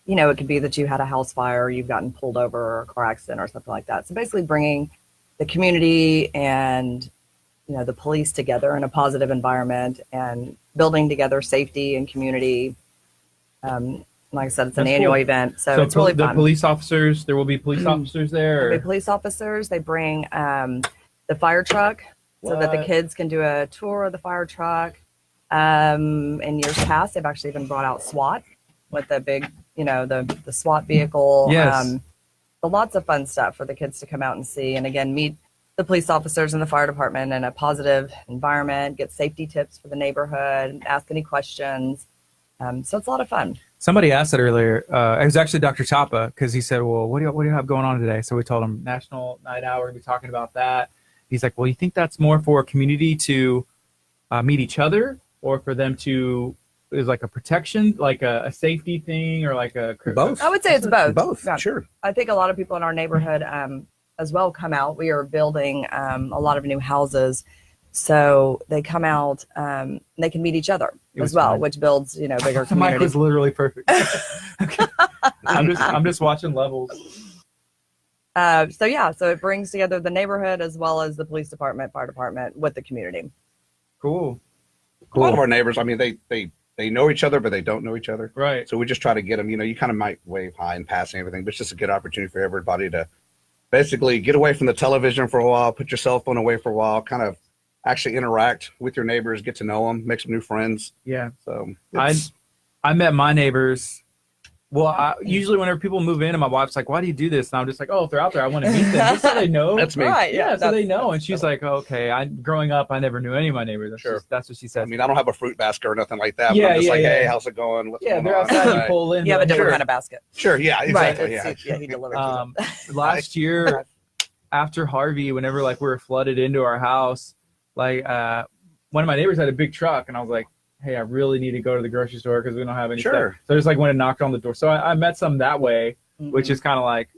it could be that you had a house fire, you've gotten pulled over or a car accident or something like that. So basically bringing the community and, the police together in a positive environment and building together safety and community Like I said, it's an That's annual cool. event, so it's really the fun. police officers, there will be police officers there. There'll Or? be police officers. They bring the fire truck so that the What? kids can do a tour of the fire truck. In years past, they've actually even brought out SWAT with the big, the SWAT vehicle. Yes. So lots of fun stuff for the kids to come out and see. And again, meet the police officers in the fire department in a positive environment, get safety tips for the neighborhood, ask any questions. So it's a lot of fun. Somebody asked it earlier. It was actually Dr. Chapa, because he said, well, what do you have going on today? So we told him National Night Out. We're going to be talking about that. He's like, well, you think that's more for a community to meet each other, or for them to, is like a protection, like a safety thing, or like a... Both. I would say it's both. Both, Yeah. sure. I think a lot of people in our neighborhood as well come out. We are building a lot of new houses. So they come out, they can meet each other It was as well, fun. which builds, bigger The mic community. was literally perfect. I'm just watching levels. So it brings together the neighborhood as well as the police department, fire department with the community. Cool. A lot of our neighbors, I mean, they know each other, but they don't know each other. Right. So we just try to get them, you kind of might wave hi and pass and everything, but it's just a good opportunity for everybody to basically get away from the television for a while, put your cell phone away for a while, kind of actually interact with your neighbors, get to know them, make some new friends. Yeah. So I met my neighbors. Well, usually whenever people move in, and my wife's like, why do you do this? And I'm just like, oh, if they're out there, I want to meet them. Just so they know. That's me. Right. Yeah, so they know. that's- And she's like, okay. Growing up, I never knew any of my neighbors. That's what she said. I mean, I don't have a fruit basket or nothing like that. But Yeah, I'm just yeah, like, yeah. hey, how's it going? What's Yeah, going they're on? outside. You Right. pull in. You have a different Sure. kind of basket. Sure, yeah, exactly. Right. Yeah. He delivers. Last year, after Harvey, whenever like we were flooded into our house, like one of my neighbors had a big truck, and I was like, hey, I really need to go to the grocery store because we don't have any Sure. stuff. So I just like went and knocked on the door. So I met some that way, which is kind of like,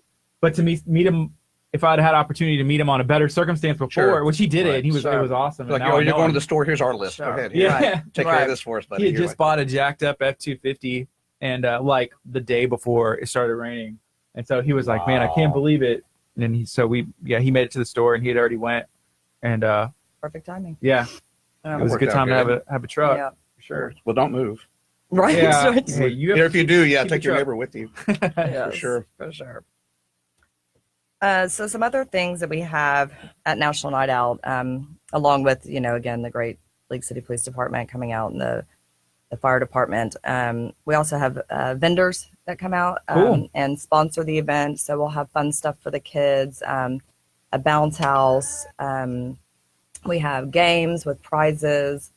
but to meet him, if I'd had opportunity to meet him on a better circumstance before, Sure. which he did it, Right. and it was Sure. awesome. Like, And now I you're know going him. to the store. Here's our list. Sure. Go ahead. Yeah. Here. Take care Right. of this for us, buddy. He had You're just like, bought a jacked up F-250, and like the day before it started raining, and so he was like, "Man, I can't believe it." And then he made it to the store, and he had already went, and Perfect timing. yeah, it was a worked good out time to good. have a truck Yeah. for sure. well, don't move. Right. Yeah, Right. hey, you Here, if you do, yeah, keep take it your truck. neighbor with you. Yes, sure. For sure. So some other things that we have at National Night Out, along with, again, the great League City Police Department coming out and the fire department. We also have vendors that come out Cool. and sponsor the event. So we'll have fun stuff for the kids, a bounce house. We have games with prizes.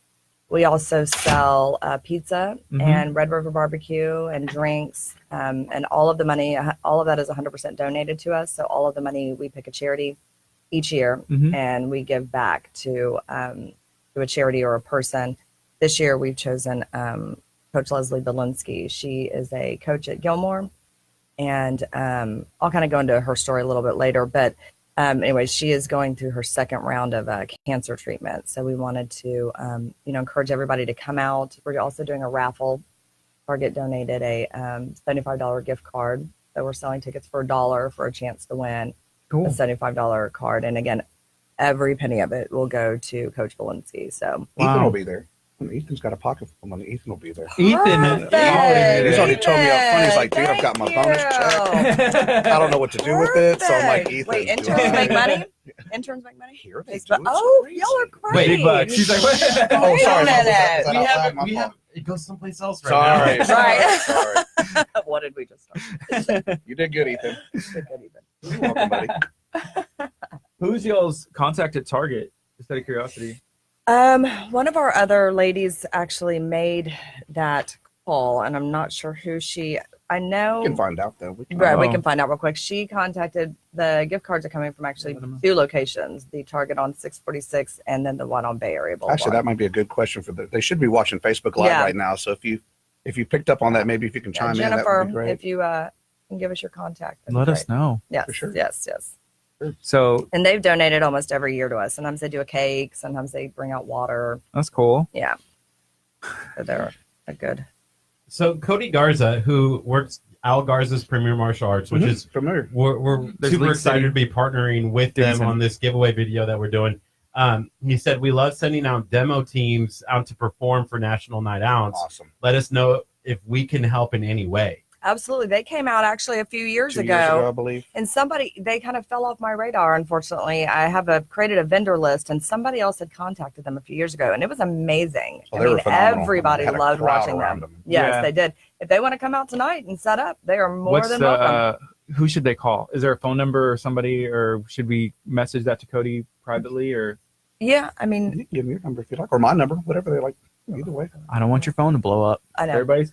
We also sell pizza Mhm. and Red River barbecue and drinks. And all of the money, all of that is 100% donated to us. So all of the money, we pick a charity each year Mhm. and we give back to a charity or a person. This year we've chosen Coach Leslie Belinsky. She is a coach at Gilmore. And I'll kind of go into her story a little bit later. But anyway, she is going through her second round of cancer treatment. So we wanted to, encourage everybody to come out. We're also doing a raffle. Target donated a $75 gift card. So we're selling tickets for $1 for a chance to win a Cool. $75 card. And again, every penny of it will go to Coach Belinsky. So Ethan Wow. will be there. Ethan's got a pocket full of money. Ethan will be there. Ethan. Perfect. He's already told me up front. He's like, dude, I've got my Thank bonus check. I don't know what to do with it. So I'm like, Perfect. Ethan. Wait, do interns I- make money? Interns make money? Here they Facebook. do. It's Oh, crazy. y'all are great. Big bucks. She's like, what? Oh, Wait sorry. a minute. Is that We outside? have, My we fault. have, it goes someplace else right Sorry. now. Right. Sorry. What did we just start? You did good, Ethan. Good, Ethan. You're welcome, buddy. Who's y'all's contact at Target? Just out of curiosity. One of our other ladies actually made that call, and I'm not sure who I know. We can find out, though. We can- Right, we Oh. can find out real quick. She contacted the gift cards are coming from actually 2 locations: the Target on 646 and then the one on Bay Area Boulevard. Actually, that might be a good question for they should be watching Facebook Live Yeah. right now. So if you picked up on that, maybe if you can chime in, that Jennifer, would be great. if you can give us your contact, that'd be Let us great. know. Yes, For sure. yes. So And they've donated almost every year to us. Sometimes they do a cake, sometimes they bring out water. that's cool. Yeah, so they're a good. So Cody Garza, who works Al Garza's Premier Martial Arts, which Mhm. is familiar. we're There's super League excited City. to be partnering with them Decent. on this giveaway video that we're doing. He said, we love sending out demo teams out to perform for National Night Outs. Awesome. Let us know if we can help in any way. Absolutely. They came out actually a few years 2 ago. years ago, I believe. And they kind of fell off my radar, unfortunately. I have created a vendor list, and somebody else had contacted them a few years ago, and it was amazing. Oh, they were phenomenal. Everybody They had a loved crowd watching around them. them. Yes, Yeah. they did. If they want to come out tonight and set up, they are more What's than the welcome. who should they call? Is there a phone number or somebody, or should we message that to Cody privately? Or Yeah, I You mean, can give me your number if you like, or my number, whatever they like. Either way. I don't want your phone to blow up. I know. Everybody's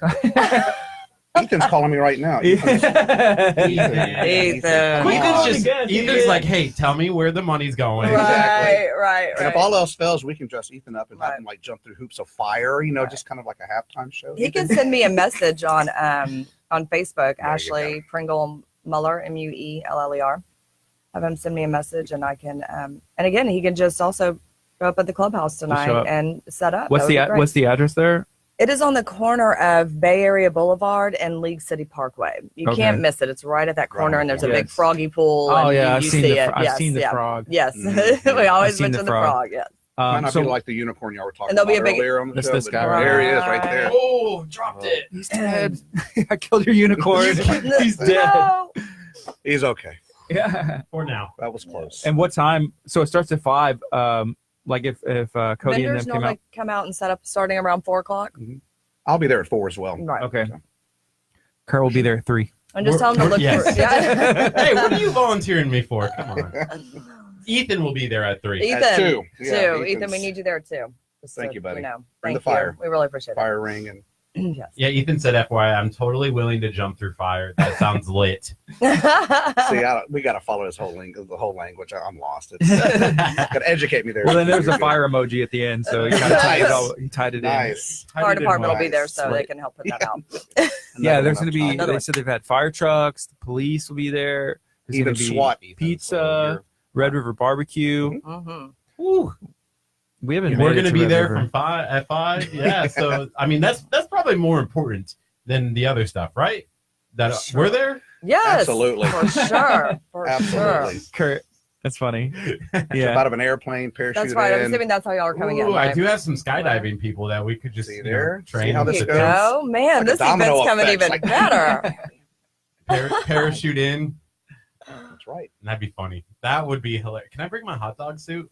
Ethan's calling me right now. Ethan's, Ethan. Come on. Ethan's like, hey, tell me where the money's going. Exactly. Right. And if all else fails, we can dress Ethan up and have Right. him like jump through hoops of fire, just kind of like a halftime show. He can send me a message on Facebook, you Ashley Pringle Muller, Mueller. Have him send me a message, and I can. And again, he can just also go up at the clubhouse tonight show up. and set up. What's That would the be great. what's the address there? It is on the corner of Bay Area Boulevard and League City Parkway. You Okay. can't miss it. It's right at that corner, Right. and there's a Yes. big froggy pool. Oh and yeah, you I've seen see the it. I've Yes, seen the yeah. frog. Yes, Mhm. we always I've seen mention the the frog. frog. Yes. Might not So be like the unicorn y'all were talking And there'll about be a big- earlier on the That's show, this but guy right there he is, right Right. there. Oh, dropped it. he's dead. I killed your unicorn. He's dead. No. He's okay. Yeah. For now. That was close. And what time? So it starts at 5. Like if Cody and them Vendors came normally out. come out and set up starting around 4:00. I'll be there at 4 as well. Right. Okay. Kurt will be there at 3. And just tell them to look Yes. for. Yeah. Hey, what are you volunteering me for? Come on. Ethan will be there at 3. Ethan. At 2. Too. Yeah, Ethan, we need you there too. Just Thank so you, buddy. know. Bring Thank the fire. you. We really appreciate Fire ring and it. Yes. Yeah, Ethan said, FYI, I'm totally willing to jump through fire. That sounds lit. see. We got to follow his whole the whole language. I'm lost. It's got to educate me there. Well, then there's a fire emoji at the end, so he kind of tied it in. Nice. Fire department will be Nice. there, so they Right. can help put that out. Yeah, there's going to be. Another They one. said they've had fire trucks. The police will be there. There's Even gonna be SWAT. Ethan, pizza, so Red River Barbecue. hmm Woo. We haven't. We're made it going to to be Red there River. from 5. Yeah, so I mean that's probably more important than the other stuff, right? That Sure. we're there. Yes. Absolutely. For sure. For Absolutely. Kurt. That's funny. Jump Yeah. out of an airplane, parachute That's right. I'm in. assuming that's how y'all are coming in. Ooh, I Right? do have some skydiving people that we could just See you there? know, See train how with this the goes? tents, Oh man, Like a this domino event's coming effect, even like- better. parachute in. That's right. That'd be funny. That would be hilarious. Can I bring my hot dog suit?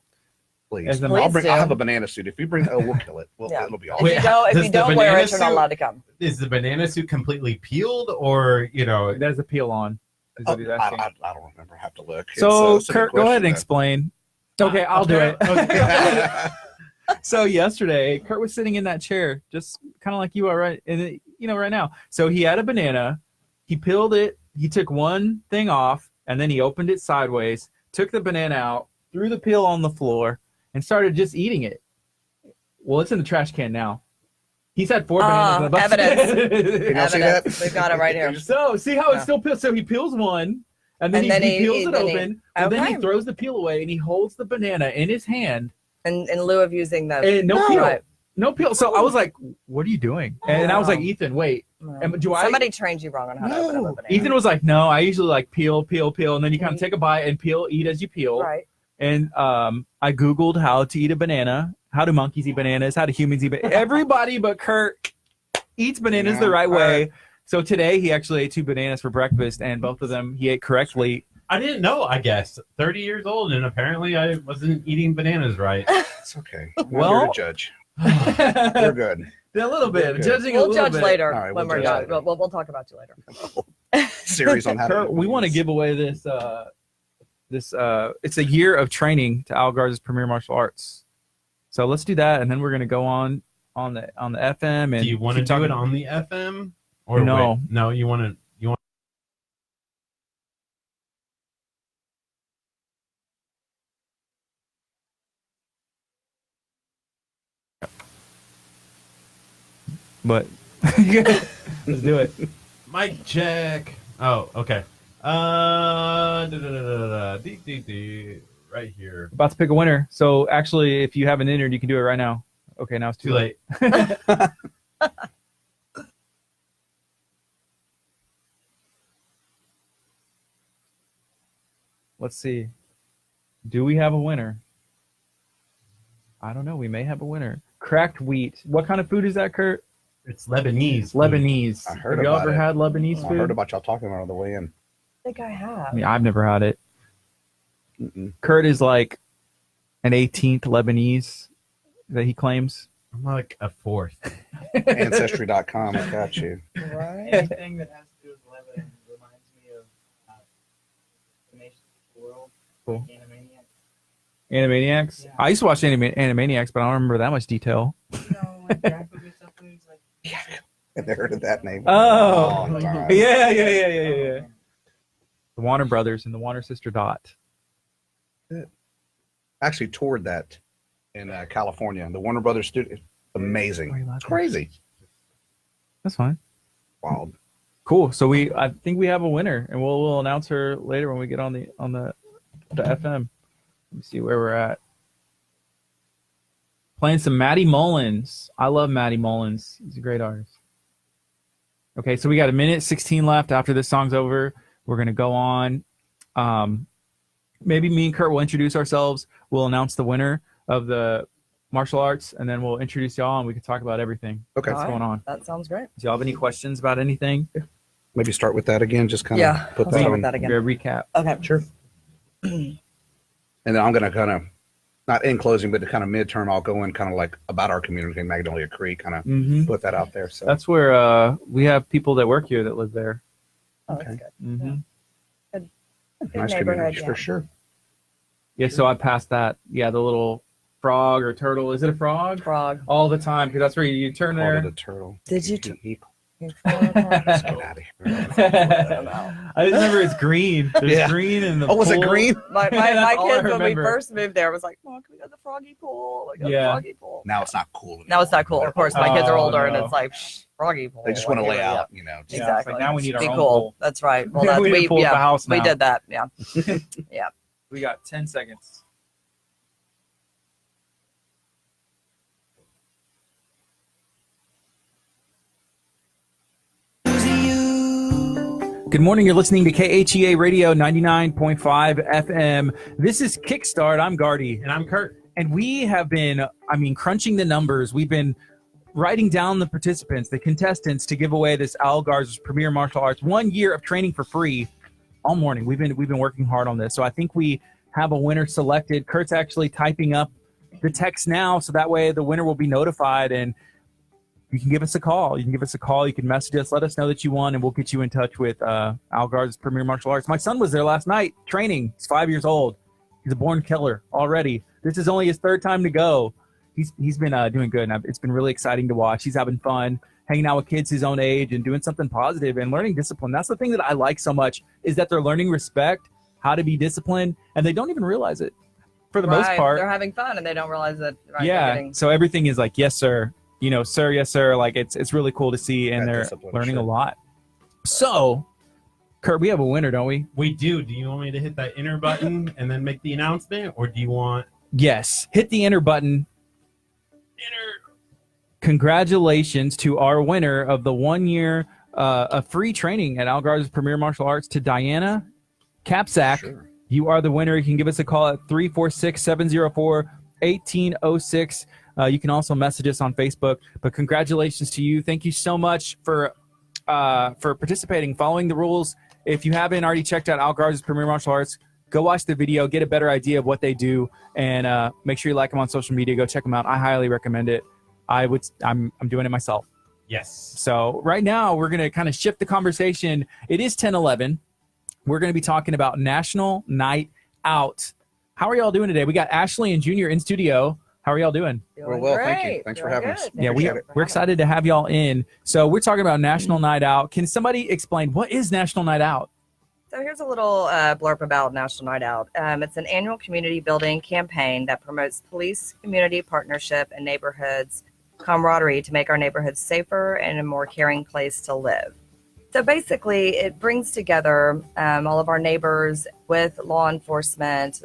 Please. As the- I'll Please do. have a banana suit. If you bring, we'll kill it. Yeah. It'll be If awesome. Wait, you does the don't wear banana it, you're not suit- allowed to come. Is the banana suit completely peeled, or There's a peel on. Is what he's asking. I don't remember. I have to look. So, It's a Kurt, go ahead and explain. Okay, I'll do it. So yesterday, Kurt was sitting in that chair, just kind of like you are right now. So he had a banana, he peeled it, he took one thing off, and then he opened it sideways, took the banana out, threw the peel on the floor, and started just eating it. Well, it's in the trash can now. He's had 4 bananas in the bucket. Can y'all see that? Evidence. We've got it right here. So see how it's Yeah. still peeled. So he peels one, and then, And then he peels he- it then he- open, and then he Okay. throws the peel away, and he holds the banana in his hand, In lieu of using the and no peel. Right. No peel. So I was like, "What are you doing?" And I was like, "Ethan, wait." And do I? Somebody trained you wrong on how to open up a banana. Ethan was like, "No, I usually like peel, and then you kind of take a bite and peel, eat as you peel." Right. And I googled how to eat a banana. How do monkeys eat bananas? How do humans eat bananas? Everybody but Kurt eats bananas the right way. So today he actually ate 2 bananas for breakfast, and both of them he ate correctly. I didn't know. I guess 30 years old, and apparently I wasn't eating bananas right. It's okay. Well- Well, here to judge. We're a good. little bit, Good. judging a We'll little judge bit. later All right, when we'll we're judge done. later. We'll talk about you later. Series on how to. Kurt, we want to give away this. It's a year of training to Al Garza's Premier Martial Arts. So let's do that, and then we're gonna go on the FM. And Do you want to keep do talking- it on the FM? Or No. wait, no, you want to. But let's do it. Mic check. Oh, okay. Right here. About to pick a winner. So actually, if you haven't entered, you can do it right now. Okay, now it's Too late. Let's see. Do we have a winner? I don't know. We may have a winner. Cracked wheat. What kind of food is that, Kurt? It's Lebanese. Lebanese. I heard Have y'all about ever it. had Lebanese I food? heard about y'all talking about it on the way in. I think I have. Yeah, I've never had it. Mm-mm. Kurt is like an 18th Lebanese that he claims. I'm like a fourth. Ancestry.com, I got you. Right. Anything that has to do with Lebanon reminds me of the Nation of the World. Cool. Animaniacs. Animaniacs? Yeah. I used to watch Animaniacs, but I don't remember that much detail. You know, when Jack gets up there, he's like, I never heard of that name. Oh. Long time. Yeah. The Warner Brothers and the Warner sister Dot. Actually toured that in California. The Warner Brothers studio. Amazing. Why are you laughing? It's crazy. That's fine. Wild. Cool. So I think we have a winner, and we'll announce her later when we get on the FM. Let me see where we're at. Playing some Matty Mullins. I love Matty Mullins. He's a great artist. Okay, so we got 1:16 left. After this song's over, we're gonna go on. Maybe me and Kurt will introduce ourselves. We'll announce the winner of the martial arts, and then we'll introduce y'all, and we can talk about everything. Okay. What's going on? That sounds great. Do y'all have any questions about anything? Maybe start with that again. Just kind of Yeah, put I'll that start on. with that again. Your recap. Okay. Sure. And then I'm going to kind of, not in closing, but to kind of midterm, I'll go in kind of like about our community in Magnolia Creek, kind of Mm-hmm. put that out there. So That's where we have people that work here that live there. Oh, that's Okay. good. Mm-hmm. Good nice neighborhood, community yeah. for sure. Yeah, so I passed that. Yeah, the little frog or turtle. Is it a frog? Frog. All the time, because that's where you turn Called it there. a turtle. Did you? Let's get out of here. I just remember it's green. There's Yeah. green in the Oh, was it pool. green? My That's all I kids, when we remember. first moved there, was like, "Mom, can we go to the froggy pool? Like, Yeah. the froggy pool." Now it's not cool. Now it's not cool. Of course, my kids are Oh, older, and no. it's like, Psh, froggy pool. They just want to Like, lay yeah, out, you know. Yeah, it's Exactly. like, now we need our Be own cool. pool. That's right. Well, Yeah, that's, we need a pool at the house we now. did that. Yeah. We got 10 seconds. Good morning. You're listening to KHEA Radio 99.5 FM. This is Kickstart. I'm Gardy. And I'm Kurt. And we have been, crunching the numbers. We've been writing down the participants, the contestants, to give away this Al Garza's Premier Martial Arts 1 year of training for free all morning. We've been working hard on this. So I think we have a winner selected. Kurt's actually typing up the text now, so that way the winner will be notified, and you can give us a call. You can message us, let us know that you won, and we'll get you in touch with Al Garza's Premier Martial Arts. My son was there last night training. He's 5 years old. He's a born killer already. This is only his third time to go. He's been doing good, and it's been really exciting to watch. He's having fun, hanging out with kids his own age and doing something positive and learning discipline. That's the thing that I like so much, is that they're learning respect, how to be disciplined, and they don't even realize it for the most part. They're having fun, and they don't realize that. Right, Yeah. So everything is like, yes, sir. Sir, yes, sir. Like it's really cool to see, and That they're discipline, learning sure. a lot. So, Kurt, we have a winner, don't we? We do. Do you want me to hit that enter button and then make the announcement, or do you want Yes. Hit the enter button. enter? Congratulations to our winner of the 1 year of free training at Al Garza's Premier Martial Arts, to Diana Capsack. Sure. You are the winner. You can give us a call at 346-704-1806. You can also message us on Facebook. But congratulations to you. Thank you so much for participating, following the rules. If you haven't already checked out Al Garza's Premier Martial Arts, go watch the video, get a better idea of what they do, and make sure you like them on social media. Go check them out. I highly recommend it. I'm doing it myself. Yes. So right now we're going to kind of shift the conversation. It is 10:11. We're going to be talking about National Night Out. How are y'all doing today? We got Ashley and Junior in studio. How are y'all doing? We're well, thank you. Thanks for having us. Yeah, Appreciate it. we're excited to have y'all in. So we're talking about National Night Out. Can somebody explain what is National Night Out? So here's a little blurb about National Night Out. It's an annual community building campaign that promotes police, community partnership, and neighborhoods camaraderie to make our neighborhoods safer and a more caring place to live. So basically, it brings together all of our neighbors with law enforcement,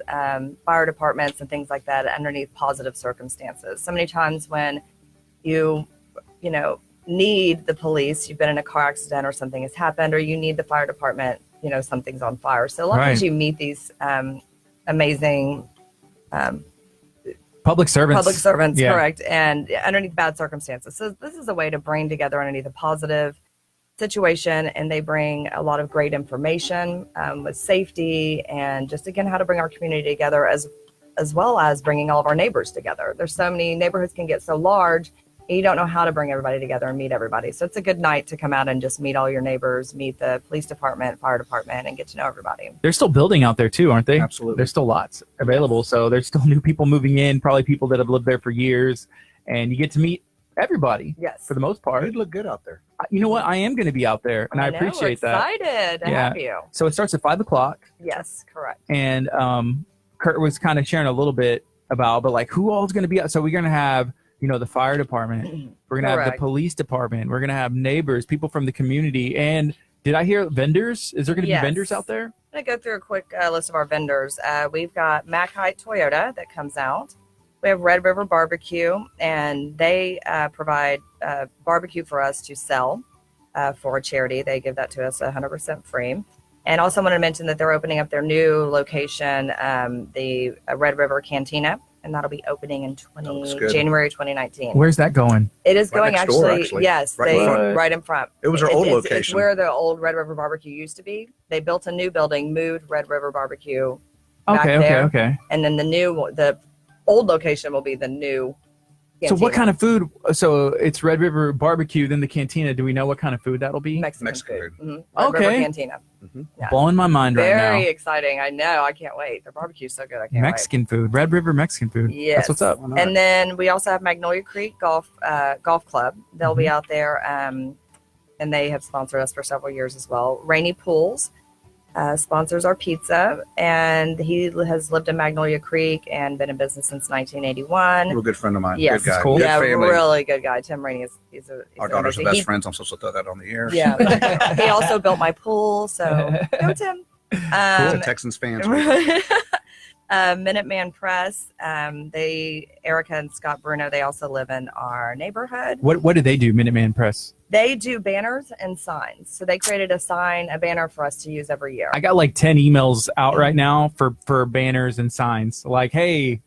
fire departments, and things like that underneath positive circumstances. So many times when you need the police, you've been in a car accident or something has happened, or you need the fire department, something's on fire. So a lot of times you meet these amazing Public servants. Yeah. Correct. And underneath bad circumstances. So this is a way to bring together underneath a positive situation, and they bring a lot of great information with safety and just, again, how to bring our community together as well as bringing all of our neighbors together. There's so many neighborhoods can get so large, and you don't know how to bring everybody together and meet everybody. So it's a good night to come out and just meet all your neighbors, meet the police department, fire department, and get to know everybody. They're still building out there too, aren't they? Absolutely. There's still lots available. So there's still new people moving in, probably people that have lived there for years, and you get to meet everybody. Yes. For the most part. You'd look good out there. You know what? I am going to be out there, and I know, appreciate we're that. excited to have you. So it starts at 5:00. Yes, correct. And Curt was kind of sharing a little bit about, but like, who all is going to be out? So we're going to have, the fire department. We're going to have the Correct. police department. We're going to have neighbors, people from the community. And did I hear vendors? Is there going to be Yes. vendors out there? I'm going to go through a quick list of our vendors. We've got Mack Height Toyota that comes out. We have Red River Barbecue, and they provide barbecue for us to sell for a charity. They give that to us 100% free. And also want to mention that they're opening up their new location, the Red River Cantina, and that'll be opening in looks good. January 2019. Where's that going? It is Right going next door, actually, actually. yes, Right in front. right in front. It was our old It's location. where the old Red River Barbecue used to be. They built a new building, moved Red River Barbecue back there, Okay. and then the old location will be the new. So what kind of food? So it's Red River Barbecue, then the cantina. Do we know what kind of food that'll be? Mexican food. food? Red Okay. River Cantina. Yeah. Blowing my mind right Very now. exciting. I know. I can't wait. Their barbecue's so good. I can't Mexican food, Red River Mexican food. wait. Yes. That's what's up. Why not? And then we also have Magnolia Creek Golf Club. They'll be out there, and they have sponsored us for several years as well. Rainy Pools sponsors our pizza, and he has lived in Magnolia Creek and been in business since 1981. Real good friend of mine. Yes. Good guy. Cool. Good Yeah, family. really good guy. Tim Rainey he's Our daughters are amazing. best friends. I'm supposed to throw that on the air. Yeah. He also built my pool, so go Tim. Cool. Texans fans. Minuteman Press. Erica and Scott Bruno, they also live in our neighborhood. What did they do, Minuteman Press? They do banners and signs. So they created a banner for us to use every year. I got like 10 emails out right now for banners and signs. Like, hey,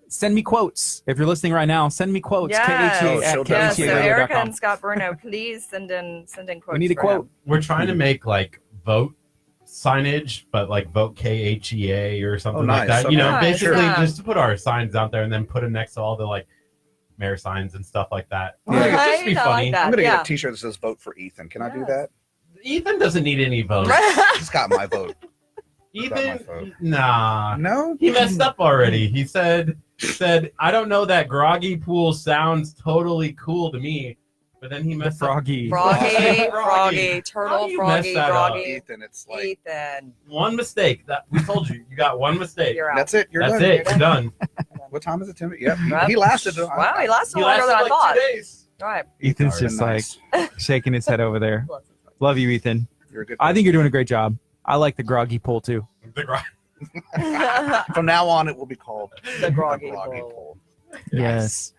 send me quotes. If you're listening right now, send me quotes. Yes. KHEA at Oh, Yeah, so Erica KHEA.com. and Scott Bruno, please send in quotes. We need a for quote. him. We're trying to make like vote signage, but like vote KHEA or something Oh, like nice. that. You know, Okay. basically Yeah. just to put our signs out there and then put them next to all the like mayor signs and stuff like that. Yeah. Like, just be Right, I funny. like that. I'm going to Yeah. get a t-shirt that says vote for Ethan. Can I do that? Ethan doesn't need any votes. He's got my vote. Ethan, Got my vote. nah. No? He messed up already. He said, I don't know, that groggy pool sounds totally cool to me, but then he The messed up. froggy. Froggy, How turtle, do you mess froggy, that up? groggy. Ethan, it's like, Ethan, One mistake. That we told you. You got one mistake. you're out. that's it. You're That's done. it. You're done. What time is it, Timmy? Yep. Right. He lasted. Wow, he lasted He longer lasted than I like thought. 2 days. All right. Ethan's You're just nice. like shaking his head over there. Love you, Ethan. You're a good I think you're doing a great job. I like the groggy pull too. The gro- From now on, it will be called The groggy Groggy Bowl. Yes.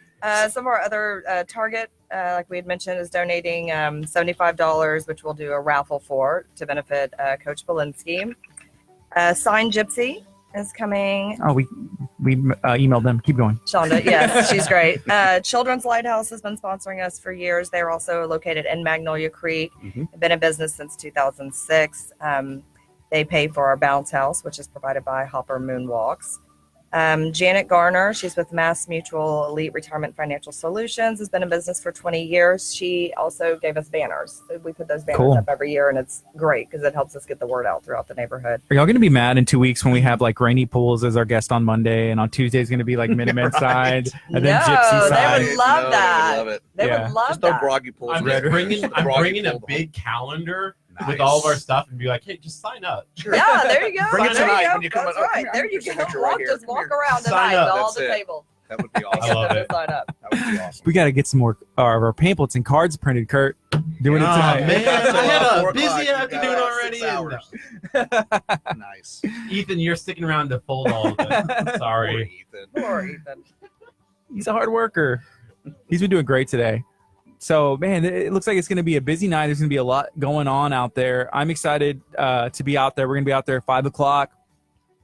Some of our other Target, like we had mentioned, is donating $75, which we'll do a raffle for to benefit Coach Belinsky. Sign Gypsy is coming. Oh, we emailed them. Keep going. Shonda, yes, she's great. Children's Lighthouse has been sponsoring us for years. They're also located in Magnolia Creek. Mhm. They've been in business since 2006. They pay for our bounce house, which is provided by Hopper Moonwalks. Janet Garner, she's with Mass Mutual Elite Retirement Financial Solutions, has been in business for 20 years. She also gave us banners. So we put those banners Cool. up every year, and it's great because it helps us get the word out throughout the neighborhood. Are y'all going to be mad in 2 weeks when we have like Rainy Pools as our guest on Monday, and on Tuesday is going to be like Minutemen Right. side, and then No, Gypsy they side? would love No, that. They would love it. They Yeah. would love Just no that. groggy pools. I'm Red just bringing. River. I'm Groggy bringing a pool. big calendar Nice. with all of our stuff and be like, hey, just sign up. Sure. Yeah, there you go. Bring it there tonight you go. when you come That's in. Oh, right. come There here. you Just a go. picture right Walk, here. just Come walk here. around Sign tonight up. to all That's the it. tables. That would be awesome. I love it. Sign up. That would be awesome. We got to get some more of our pamphlets and cards printed, Kurt. Doing it Oh, tonight. man. I had a 4 busy o'clock. afternoon You got already 6 hours. Nice. Ethan, you're sticking around to fold all of it. Poor Sorry. Ethan. Poor Ethan. He's a hard worker. He's been doing great today. So, man, it looks like it's going to be a busy night. There's going to be a lot going on out there. I'm excited to be out there. We're going to be out there at 5 o'clock,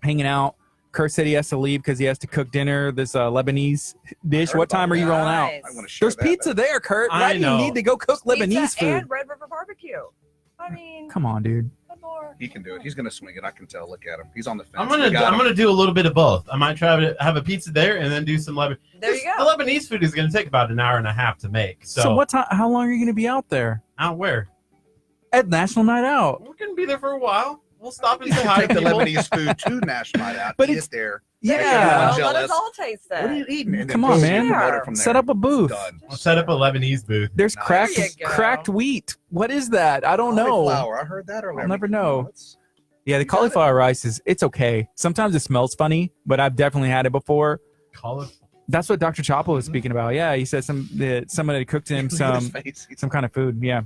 hanging out, Kurt said he has to leave because he has to cook dinner. This Lebanese dish. What time are you rolling out? Nice. I want to share There's that. pizza there, Kurt. I Why do you know. need to go cook Lebanese Pizza food? and Red River Barbecue. I mean, Come on, dude. good Lord. He can do it. He's gonna swing it. I can tell. Look at him. He's on the fence. I'm We got him. gonna do a little bit of both. I might try to have a pizza there and then do some Lebanese. There you The go. Lebanese food is gonna take about an hour and a half to make. So what time? How long are you going to be out there Out where? at National Night Out? We're gonna be there for a while. We'll stop and You say can hi take to the people. Lebanese food to National Night Out. But Get it's- there. Yeah. everyone's Well, let jealous. us all taste What are you it. eating? And then Come on, push it man. and promote it from Set there. up a booth. Done. We'll set up a Lebanese booth. There's Nice. cracked There you go. cracked wheat. What is that? I don't know. Cauliflower. I heard that earlier. I'll never Come on, know. let's- Yeah, the cauliflower rice it's okay. Sometimes it smells funny, but I've definitely had it before. Cauliflower. That's what Dr. Chapo was speaking about. Yeah, he said somebody cooked him Look at his some face. He's- kind of food. Yeah,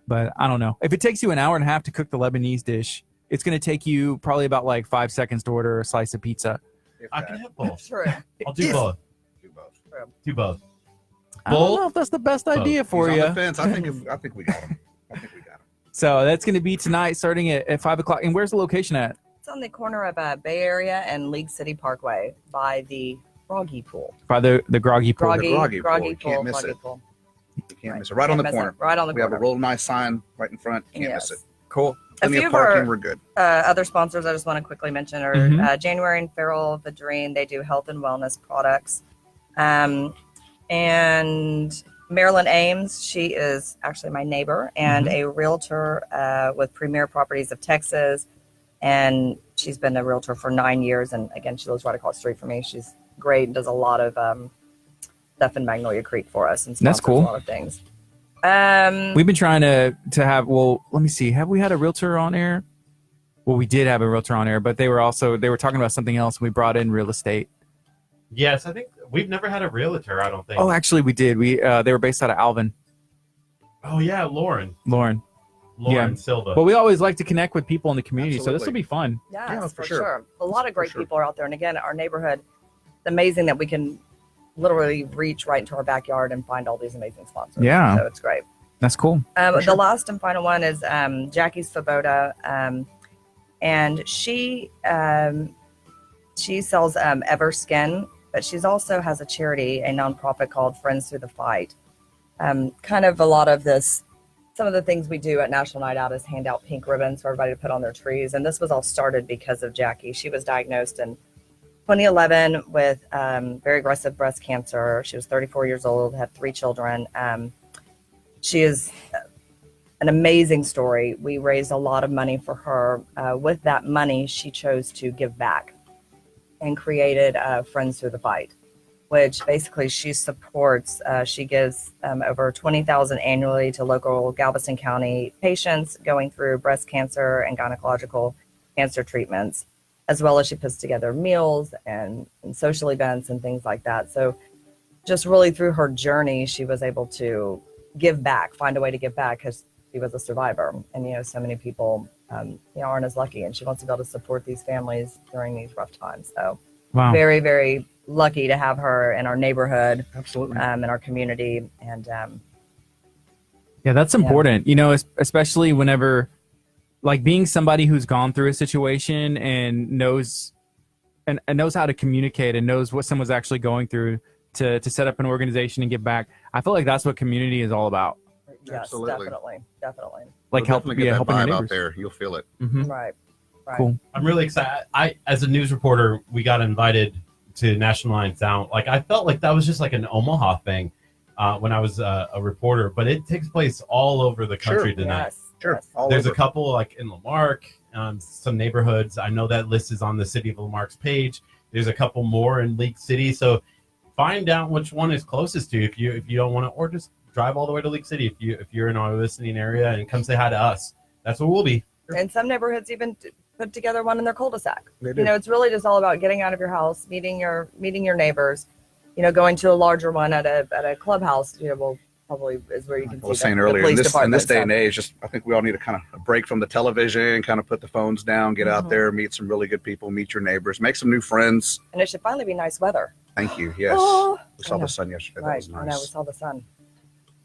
but I don't know. If it takes you an hour and a half to cook the Lebanese dish, it's going to take you probably about like 5 seconds to order a slice of pizza. if I that, can have both. True. I'll do both. do both. Do both. I don't Both? know if that's the best idea for He's you. on the fence. I think we got him. I think we got him. So that's going to be tonight, starting at 5 o'clock. And where's the location at? It's on the corner of Bay Area and League City Parkway by the Groggy Pool. By the Groggy Pool. Groggy Pool. Pool. You can't miss Groggy it. Pool. You can't miss it. Right on the Can't miss corner. it. Right on the We have a corner. real nice sign right in front. Can't Yes. miss it. Cool. A Plenty few of of our- parking. We're good. Other sponsors I just want to quickly mention are Mhm. January and Farrell Vadrine. They do health and wellness products. And Marilyn Ames, she is actually my neighbor and a realtor with Premier Properties of Texas. And she's been a realtor for 9 years. And again, she lives right across the street from me. She's great and does a lot of stuff in Magnolia Creek for us. And That's sponsors cool. A lot of things. We've been trying to have, well, let me see. Have we had a realtor on air? Well, we did have a realtor on air, but they were talking about something else. We brought in real estate. Yes, I think we've never had a realtor. I don't think. Oh, actually, we did. They were based out of Alvin, Oh yeah, Lauren Lauren. yeah. Silva. But we always like to connect with people in the community, so this will Absolutely. be fun. Yes, Yeah, for for sure. sure. A lot of great sure. people are out there. And again, our neighborhood, it's amazing that we can literally reach right into our backyard and find all these amazing sponsors. Yeah. So it's great. That's cool. The last and final one is Jackie Svoboda. And she sells Everskin, but she's also has a charity, a nonprofit called Friends Through the Fight. Kind of a lot of this, some of the things we do at National Night Out is hand out pink ribbons for everybody to put on their trees. And this was all started because of Jackie. She was diagnosed in 2011 with very aggressive breast cancer. She was 34 years old, had 3 children. She is an amazing story. We raised a lot of money for her. With that money, she chose to give back and created Friends Through the Fight, which basically she supports. She gives over $20,000 annually to local Galveston County patients going through breast cancer and gynecological cancer treatments, as well as she puts together meals and social events and things like that. So just really through her journey, she was able to give back, find a way to give back, because she was a survivor. And, so many people, aren't as lucky, and she wants to be able to support these families during these rough times. So Wow. very, very lucky to have her in our neighborhood, Absolutely. in our community. And Yeah, that's important. Especially whenever, like, being somebody who's gone through a situation and knows how to communicate and knows what someone's actually going through to set up an organization and give back. I feel like that's what community is all about. yes, Absolutely. definitely. Like You'll definitely get that helping your vibe out neighbors. there. You'll feel it. Mhm. Right. Cool. I'm really excited. As a news reporter, we got invited to National Night Out. Like, I felt like that was just like an Omaha thing when I was a reporter, but it takes place all over the country Sure. tonight. Yes. Sure. yes. All There's over. a couple like in Lamarck, some neighborhoods. I know that list is on the City of Lamarck's page. There's a couple more in League City. So find out which one is closest to you if you don't want to, or just drive all the way to League City if you're in our listening area and come say hi to us. That's where we'll be. And some neighborhoods even put together one in their cul-de-sac. They do. It's really just all about getting out of your house, meeting your neighbors. Going to a larger one at a clubhouse. Well, probably is where you can I see was the, saying the earlier, in police this department. day So, and age, I think we all need to kind of a break from the television, kind of put the phones down, get out Mhm. there, meet some really good people, meet your neighbors, make some new friends. and it should finally be nice weather. Thank you. Yes. Oh, We saw I know. the sun yesterday. That Right. was I know. We nice. saw the sun.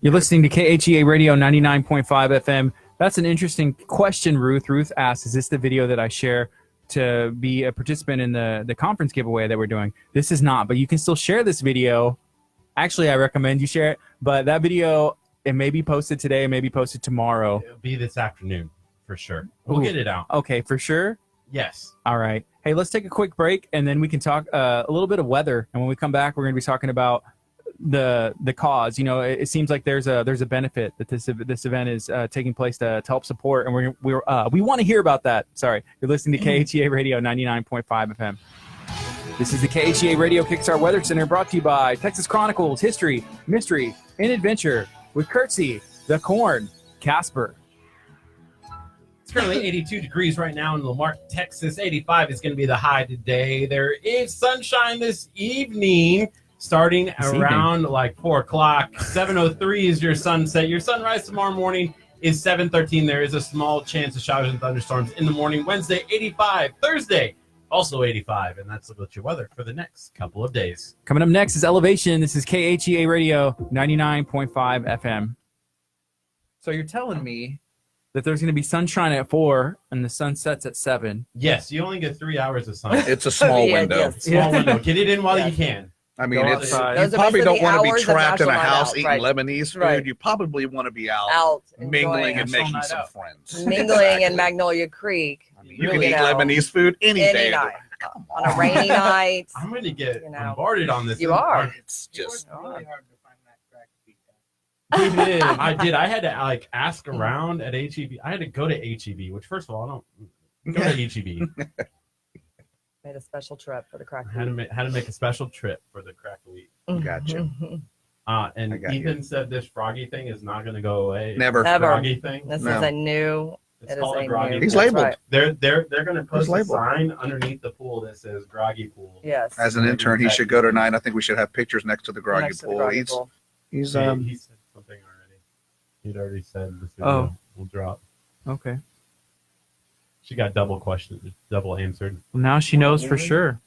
You're listening to KHEA Radio 99.5 FM. That's an interesting question, Ruth. Ruth asks, is this the video that I share to be a participant in the conference giveaway that we're doing. This is not, but you can still share this video. Actually, I recommend you share it, but that video, it may be posted today, it may be posted tomorrow. It'll be this afternoon for sure. We'll get it out. Okay, for sure. Yes. All right. Hey, let's take a quick break, and then we can talk a little bit of weather. And when we come back, we're going to be talking about the cause. You know, it seems like there's a benefit that this event is taking place to help support, and we want to hear about that. Sorry, you're listening to KHEA Radio 99.5 FM. This is the KHEA Radio Kickstart Weather Center, brought to you by Texas Chronicles, History, Mystery, and Adventure with Curtsy, The Corn, Casper. It's currently 82 degrees right now in Lamar, Texas. 85 is going to be the high today. There is sunshine this evening, starting around like 4 o'clock. 7:03 is your sunset. Your sunrise tomorrow morning is 7:13. There is a small chance of showers and thunderstorms in the morning. Wednesday, 85. Thursday, also 85. And that's about your weather for the next couple of days. Coming up next is Elevation. This is KHEA Radio 99.5 FM. So you're telling me that there's going to be sunshine at 4 and the sun sets at 7. Yes, you only get 3 hours of sun. It's a small Yeah, window. yes. Small window. Get it in while you can. I mean, Go it's outside. you Those are probably don't basically want to be hours of trapped in a national night house out, eating right. Lebanese food. Right. You probably want to be out enjoying mingling and making National some night out. friends. mingling Exactly. in Magnolia Creek. I mean, you can eat know, Lebanese food any day. night. Come On a rainy night. I'm going to get You know. bombarded on this. You are. It's just It's really hard to find that crack pizza. I did. I had to like ask around at HEB. I had to go to HEB, which first of all, I don't go to HEB. Made a special trip for the crack. I had to make a special trip for the crack a week. Gotcha. And I got Ethan said this froggy thing is not going to go away. never. Never. Froggy thing. This No. is a new. It's It is called a a groggy. new. He's pool. That's labeled. right. They're going to post a labeled? sign underneath the pool that says groggy pool. Yes. As an intern, he should go tonight. I think we should have pictures next to the groggy Next to the pool. groggy He's pool. he's He said something already. He'd already said this video Oh. will drop. Okay. She got double questioned, double answered. Well, now she knows for sure.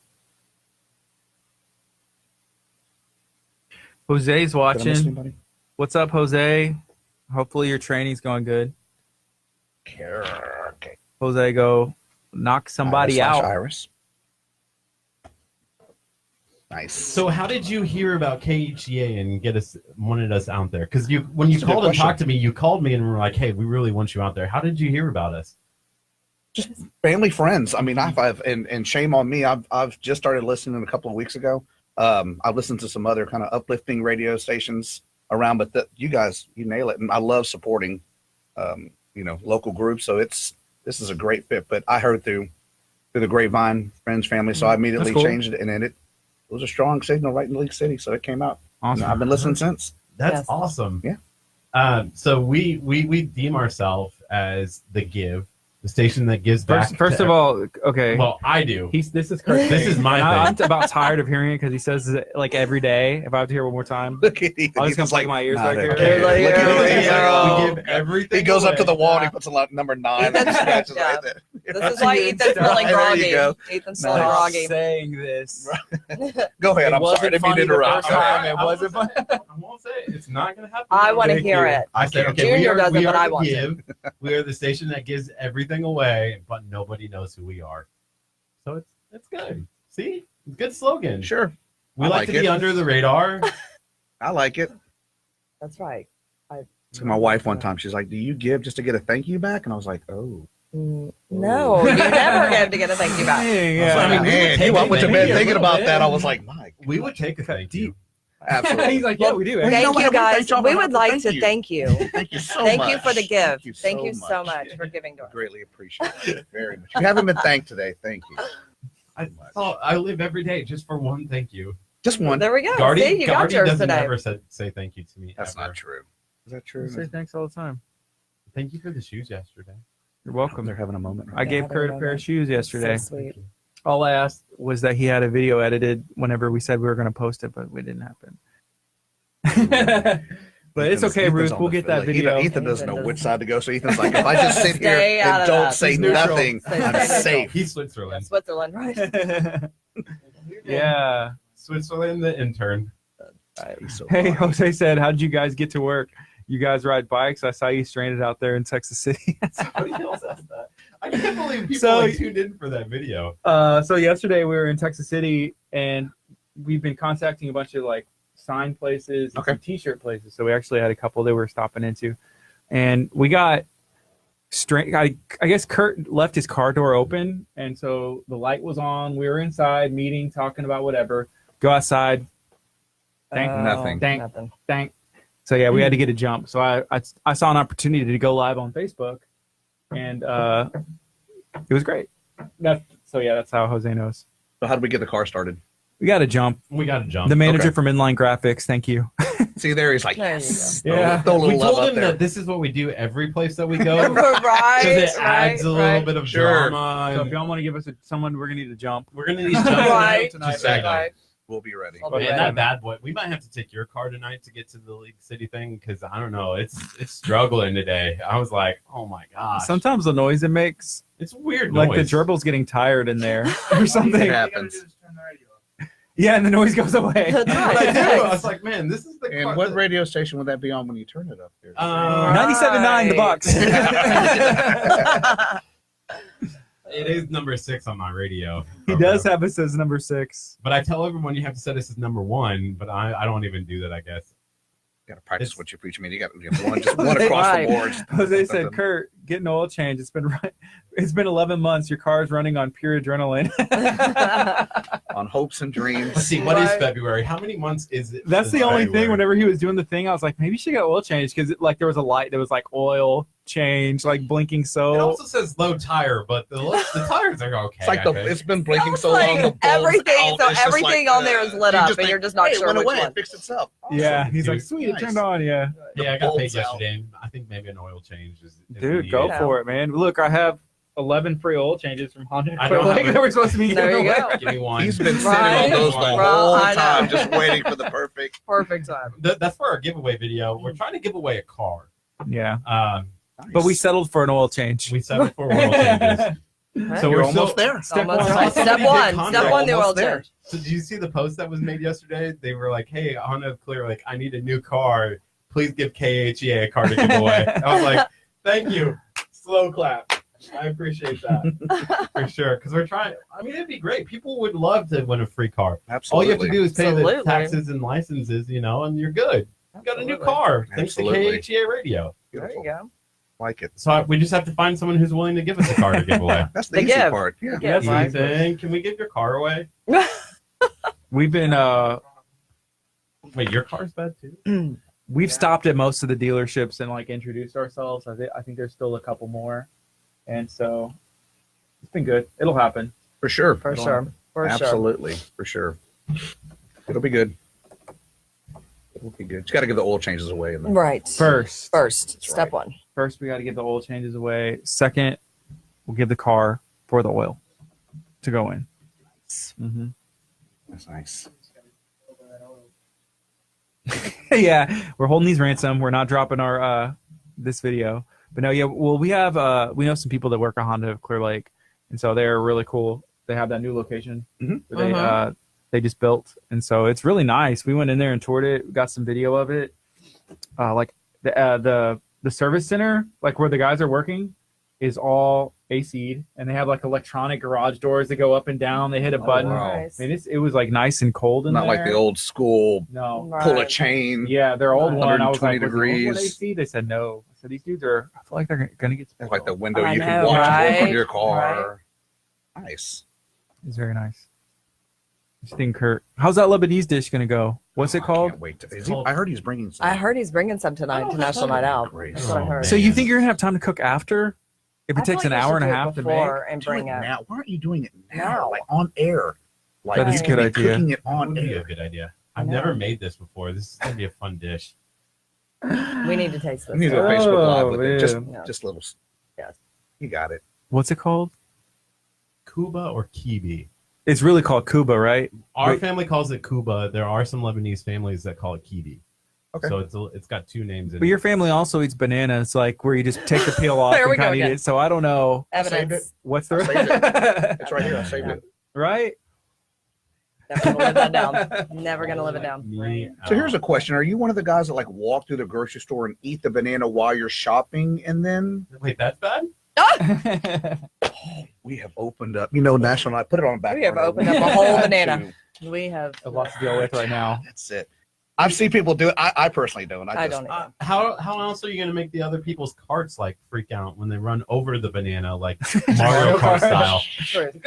Jose's Did I miss watching. anybody? What's up, Jose? Hopefully your training's going good. Okay. Jose, go knock somebody Iris/Iris. out. Iris. Nice. So how did you hear about KHEA and wanted us out there? Because when you That's a good called and question. talked to me, you called me and were like, "Hey, we really want you out there." How did you hear about us? just family, friends. I mean, I've and shame on me. I've just started listening a couple of weeks ago. I've listened to some other kind of uplifting radio stations around, but you guys, you nail it. And I love supporting, local groups. So this is a great fit. But I heard through the grapevine, friends, family. So I immediately That's cool. changed it, and then it was a strong signal right in League City. So it came out. Awesome. And I've been listening since. That's Yes. awesome. Yeah. So we deem ourselves as the Give, the station that gives back. First of all, okay. well, I do. This is Kurt's This thing. is my I'm thing. about tired of hearing it because he says it like every day. If I have to hear it one more time, Look at Ethan. I'll He's just gonna plug my ears not back a here. care. Like, Look at yeah, Ethan. He's yeah. like, We give everything. he goes up to the away. wall and he puts a lot number 9 and Ethan's- scratches yeah. right there. This is why Ethan's feeling There groggy. you go. Ethan's Nice. feeling Stop groggy. saying this. Go ahead. It I'm wasn't sorry. I didn't mean to funny the interrupt. first Go ahead. time. It wasn't fun. I won't say it. It's not going to happen. I want to Thank hear you. it. I said, okay, Junior does it, we but are I the want to. Give. We are the station that gives everything away, but nobody knows who we are. So it's good. See, good slogan. Sure. We I like like to be it. under the radar. I like it. That's right. To my wife one time, she's like, "Do you give just to get a thank you back?" And I was like, "Oh, No, you never give to get a thank you back. Yeah. I mean, we would man, take I it, went to maybe bed a thinking little about bit. that. I was like, my We God, would take a thank you. absolutely. He's like, yeah, we do. Well, Thank know you what? guys. Thank y'all We for would that. like Thank to you. thank you. Thank you so Thank much. you for the gift. Thank you so so much for giving to us. Greatly appreciate it. Very much. You haven't been thanked today. Thank you. I live every day just for one thank you. Just one. There we go. Gardy, See, you got Gardy yours doesn't today. ever say thank you to me. That's ever. not true. Is that true? I say thanks all the time. Thank you for the shoes yesterday. You're welcome. They're having a moment. I gave Yeah, Kurt a pair of shoes yesterday. So sweet. All I asked was that he had a video edited whenever we said we were going to post it, but it didn't happen. But it's okay, Ethan's Ruth. on We'll the get that field. video. Ethan doesn't know Ethan which doesn't. side to go, so Ethan's like, if I just sit here Stay out and of don't that. say He's neutral. nothing, Stay I'm neutral. safe. He's Switzerland. Switzerland, right? Yeah. Switzerland, the intern. He's so Hey, funny. Jose said, how did you guys get to work? you guys ride bikes. I saw you stranded out there in Texas City. Somebody else asked that. I can't believe people So- tuned in for that video. So yesterday we were in Texas City, and we've been contacting a bunch of like sign places and Okay. some t-shirt places. So we actually had a couple that we were stopping into, and we got I guess Kurt left his car door open, and so the light was on. We were inside meeting, talking about whatever. Go outside. Thank Nothing. Thank Nothing. Thank. So yeah, we had to get a jump. So I saw an opportunity to go live on Facebook, and it was great. That's how Jose knows. So how did we get the car started? We got a jump. We got to jump. The manager Okay. from Inline Graphics, thank you. See there, he's like, There you yes. go. Yeah. Throw a We little love told up him there. that this is what we do every place that we go. right. Because it adds a little bit of Sure. drama. So if and y'all want to give us someone, we're gonna need a jump. we're gonna need jumps Right. tonight. Just saying. Right. We'll be ready. I'll Man, be that ready. bad boy. We might have to take your car tonight to get to the League City thing because I don't know. It's struggling today. I was like, oh my gosh. Sometimes the noise it makes, It's weird like noise. the gerbil's getting tired in there or It something. happens. Yeah, and the noise goes away. That's right. I do. I was like, man, this is the car. And what radio station would that be on when you turn it up here? 97.9 the Bucks. It is number 6 on my radio. He does have it says number 6. But I tell everyone you have to set this as number 1, but I don't even do that, I guess. You got to practice It's- what you preach. I mean, you got to get one, just one across Right. the board. Jose said, "Kurt, get an oil change. It's been 11 months. Your car's running on pure adrenaline." On hopes and dreams. Let's see, what is Right. February? How many months is it? That's the in only February? thing. Whenever he was doing the thing, I was like, maybe she got oil change because like there was a light that was like oil change, like blinking. It So also says low tire, but the tires are okay. It's like I think. it's been blinking It's so like long. The bulb's everything- out. so It's just everything like, on there is lit you up, just and think, you're just not hey, it sure went which away. one. It fixed itself. yeah, Awesome. he's like, Dude, sweet, it nice. turned on. Yeah, Yeah, I got paid bulbs out. yesterday. I think maybe an oil change is dude, needed. go Yeah. for it, man. Look, I have 11 free oil changes from Honda. I don't Like have they were supposed to be. There you given go. away. Give me one. He's been sitting Right. on those the Right. whole I know. time, just waiting for the perfect. Perfect time. That's for our giveaway video. We're trying to give away a car. Yeah, Um, but we settled for an oil change. we settled for oil changes. So You're we're almost still, there. Step Almost one. right. Somebody Step did one. comment. Step one, the oil Almost there. change. So did you see the post that was made yesterday? They were like, "Hey, Honda Clear, like I need a new car. Please give KHEA a car to give away." I was like, "Thank you." Slow clap. I appreciate that for sure because we're trying. I mean, it'd be great. People would love to win a free car. All Absolutely. you have to do is pay Absolutely. the taxes and licenses, and you're good. You got a new Absolutely. car thanks to Absolutely. KHEA Radio. There Beautiful. you go. Like it. So we just have to find someone who's willing to give us a car to give away. That's the They easy give. part. Yeah. They give. Yes, Ethan, can we give your car away? We've been Wait, your car's bad too? we've stopped at most of the dealerships and like introduced ourselves. I think there's still a couple more, and so it's been good. It'll happen. For sure. For sure. For sure. Absolutely. For sure. It'll be good. It'll be good. You got to give the oil changes away. And then Right. First, First. That's Step right. one. we got to get the oil changes away. Second, we'll give the car for the oil to go in. Mm-hmm. That's nice. Yeah, we're holding these ransom. We're not dropping our this video. But no, yeah, well, we know some people that work at Honda of Clear Lake, and so they're really cool. They have that new location Mhm. where they just built, and so it's really nice. We went in there and toured it, got some video of it. Like the service center, like where the guys are working, is all AC'd, and they have like electronic garage doors that go up and down. They hit a button. wow. Nice. I mean, it was like nice and cold in Not there. like the old school No. pull a Right. chain. Yeah, their old one. I was 120 like, was the old one degrees. AC? They said no. I said these dudes are. I feel like they're gonna get Like special. the window I you can know, watch work on right? your car. Nice. It's very nice. Just think, Kurt. How's that Lebanese dish gonna go? What's it I called? can't wait. It's called- I heard he's bringing some. I heard he's bringing some tonight Oh, to National Night Out. great. That's what I heard. So you think you're gonna have time to cook after? If it I feel takes like an we hour should and a do it half to make. before and Do it bring it. now. Why aren't you doing it now? Now. Like on air. Like That is you a could good be idea. Cooking it That on would be a air. good idea. I've know. never made this before. This is gonna be a fun dish. We need to taste You need this. to do a Facebook Live with Oh, it. yeah. Just little. Yes. You got it. What's it called? Kuba or kibi? It's really called Kuba, right? Our Wait. family calls it Kuba. There are some Lebanese families that call it kibi. Okay. So it's got two names in But it. your family also eats bananas, like where you just take the peel off There we and go kind of eat again. it. So I don't know saved Evidence. what's I saved the It's right here. I saved it. right. Never gonna live that down. Never gonna live it down. Me, So here's a question: are you one of the guys that like walk through the grocery store and eat the banana while you're shopping, and then Wait, that's bad? we have opened up? You know, National Night. Put it on back. We have burner. opened up a whole banana. We have. A lot to deal with right now. That's it. I've seen people do it. I personally don't. I don't either. How else are you gonna make the other people's carts like freak out when they run over the banana like Mario Kart style? Truth.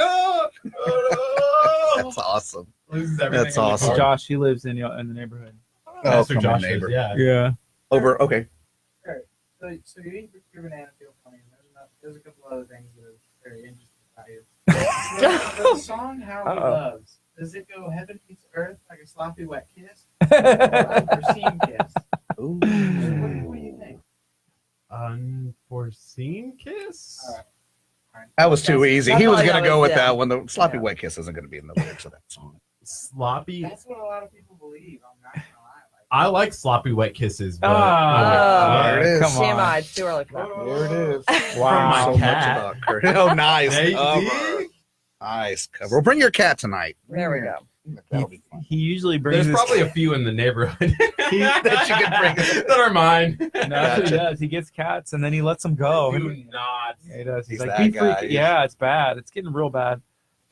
That's awesome. Loses everything That's in the awesome. cart. Josh, he lives in the neighborhood. That's where come on, Josh is, neighbor. yeah. Yeah. Over. Okay. Alright, so you eat your banana feel funny. There's a couple other things that are very interesting about you. The song How He Uh-oh. Loves, does it go heaven meets earth like a sloppy wet kiss? Or unforeseen kiss? Ooh. What do you think? Unforeseen kiss? Alright. That was too easy. He That's was all I going to know go is, with yeah. that one. The sloppy Yeah. wet kiss isn't going to be in the lyrics of that song. Sloppy. That's what a lot of people believe. I'm not gonna lie. I like sloppy wet kisses, but Ah, There it is. come on. TMI. It's too early for that. There it is. Wow. So much cat. about Kurt. Oh, nice Hey, cover. Nice cover. Well, bring your cat tonight. There we go. That'll be fun. He usually brings there's his probably a few in the neighborhood that you can bring. that are mine. No, that's what Gotcha. he does. He gets cats and then he lets them go. Do not. Yeah, he does. He's He's like, that be free. guy. Yeah, it's bad. It's getting real bad.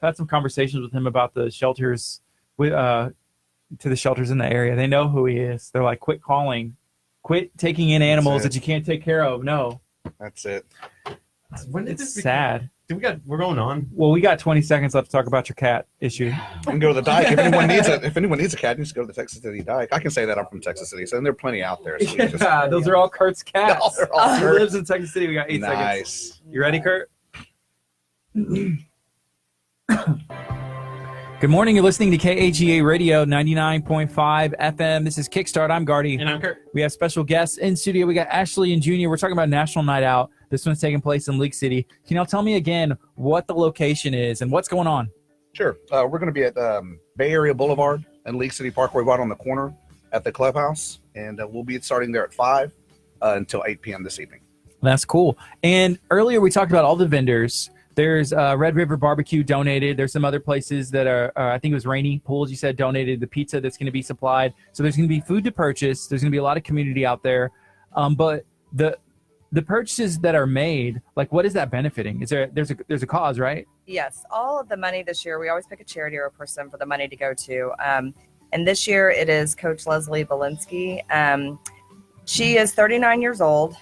I've had some conversations with him about the shelters, with to the shelters in the area. They know who he is. They're like, quit calling, quit taking in animals That's it. that you can't take care of. No, That's it. When did it's this become- sad. We're going on. Well, we got 20 seconds left to talk about your cat issue. You can go to the dike. If anyone needs a cat, needs to go to the Texas City dike. I can say that I'm from Texas City, so there are plenty out there. So we just- Yeah, those are all Kurt's cats. No, they're all He Kurt's. lives in Texas City. We got 8 seconds. Nice. You ready, Kurt? Good morning. You're listening to KHEA Radio 99.5 FM. This is Kickstart. I'm Gardy. And I'm Kurt. We have special guests in studio. We got Ashley and Junior. We're talking about National Night Out. This one's taking place in League City. Can y'all tell me again what the location is and what's going on? Sure. We're going to be at Bay Area Boulevard and League City Parkway, right on the corner at the clubhouse, and we'll be starting there at 5 until 8 p.m. this evening. That's cool. And earlier we talked about all the vendors. There's Red River Barbecue donated. There's some other places that are, I think it was Rainy Pools, you said, donated the pizza that's going to be supplied. So there's going to be food to purchase. There's going to be a lot of community out there. But the purchases that are made, like what is that benefiting? There's a cause, right? Yes, all of the money this year, we always pick a charity or a person for the money to go to. And this year it is Coach Leslie Belinsky. She is 39 years old.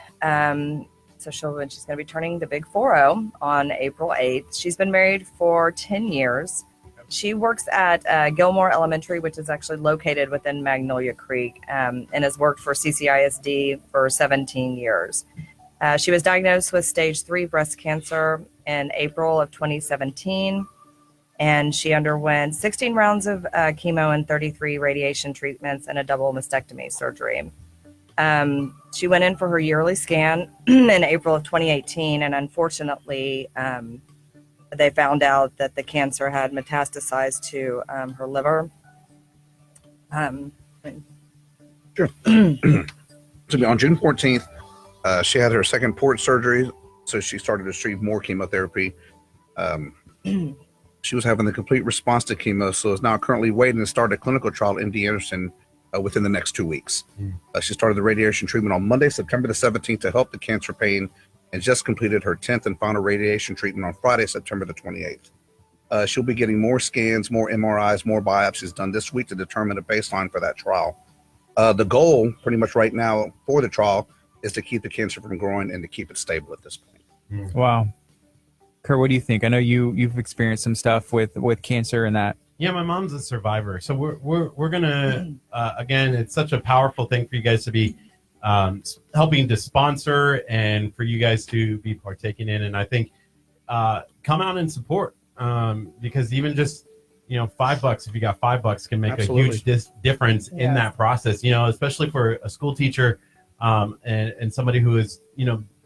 So she's going to be turning the big 40 on April 8th. She's been married for 10 years. She works at Gilmore Elementary, which is actually located within Magnolia Creek, and has worked for CCISD for 17 years. She was diagnosed with stage 3 breast cancer in April of 2017, and she underwent 16 rounds of chemo and 33 radiation treatments and a double mastectomy surgery. She went in for her yearly scan in April of 2018, and unfortunately, they found out that the cancer had metastasized to her liver. Sure. So on June 14th, she had her second port surgery, so she started to receive more chemotherapy. She was having the complete response to chemo, so is now currently waiting to start a clinical trial at MD Anderson within the next 2 weeks. She started the radiation treatment on Monday, September the 17th, to help the cancer pain, and just completed her 10th and final radiation treatment on Friday, September the 28th. She'll be getting more scans, more MRIs, more biopsies done this week to determine a baseline for that trial. The goal, pretty much right now for the trial, is to keep the cancer from growing and to keep it stable at this point. Wow. Kurt, what do you think? I know you've experienced some stuff with cancer and that. Yeah, my mom's a survivor, so we're gonna again. It's such a powerful thing for you guys to be helping to sponsor and for you guys to be partaking in. And I think come out and support because even just $5, if you got $5, can make Absolutely. a huge difference in Yes. that process. Especially for a school teacher and somebody who is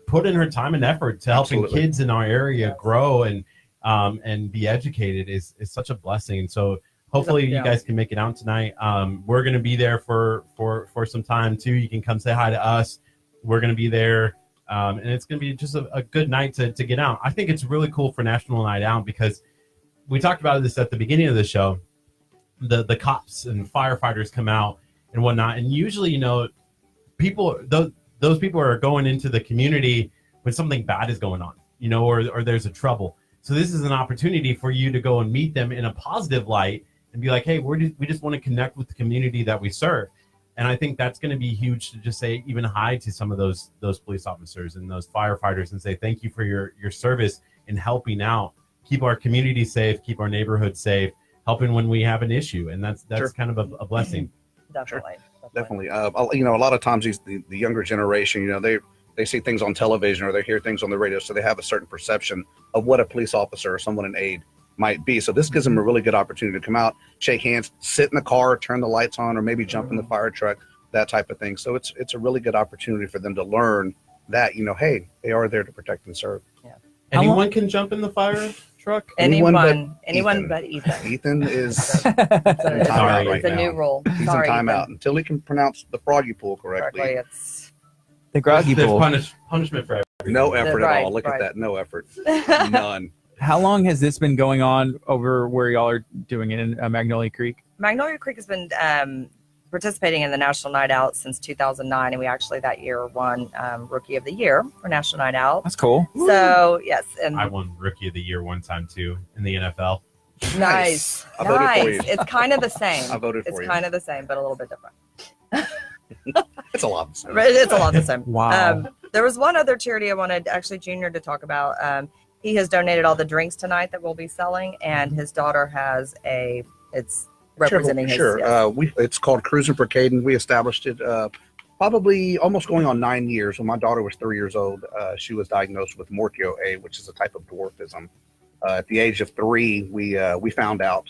put in her time and effort to helping Absolutely. kids in our area grow and be educated is such a blessing. So hopefully you guys can make it out tonight. We're going to be there for some time too. You can come say hi to us. We're going to be there. And it's going to be just a good night to get out. I think it's really cool for National Night Out because we talked about this at the beginning of the show. the cops and firefighters come out and whatnot. And usually, you know, those people are going into the community when something bad is going on, you know, or there's a trouble. So this is an opportunity for you to go and meet them in a positive light and be like, hey, we just want to connect with the community that we serve. And I think that's going to be huge to just say even hi to some of those police officers and those firefighters and say thank you for your service in helping out, keep our community safe, keep our neighborhood safe, helping when we have an issue. And that's Sure. kind of a blessing. Definitely. Definitely. You know, a lot of times the younger generation, you know, they see things on television or they hear things on the radio, so they have a certain perception of what a police officer or someone in aid might be. So this gives them a really good opportunity to come out, shake hands, sit in the car, turn the lights on, or maybe jump in the fire truck, that type of thing. So it's a really good opportunity for them to learn that, you know, hey, they are there to protect and serve. Yeah. Anyone can jump in the fire truck? Anyone Ethan. but Ethan. Ethan is It's in timeout right it's a now. new rule. He's Sorry, in Ethan. timeout until he can pronounce the froggy pool correctly. It's The groggy There's pool. punishment for everything. No effort at Right, all. Look right. at that. No effort. None. How long has this been going on over where y'all are doing it in Magnolia Creek? Magnolia Creek has been participating in the National Night Out since 2009, and we actually that year won Rookie of the Year for National Night Out. That's cool. So yes, and I won Rookie of the Year one time too in the NFL. nice, I voted for you. nice. It's kind of the same. I voted for It's you. kind of the same, but a little bit different. It's a lot. of stuff. It's a lot the same. Wow. There was one other charity I wanted actually Junior to talk about. He has donated all the drinks tonight that we'll be selling, and his daughter has it's representing his. Sure. Yes. It's called Cruising for Caden. We established it probably almost going on 9 years. When my daughter was 3 years old, she was diagnosed with Morchio A, which is a type of dwarfism. At the age of 3, we found out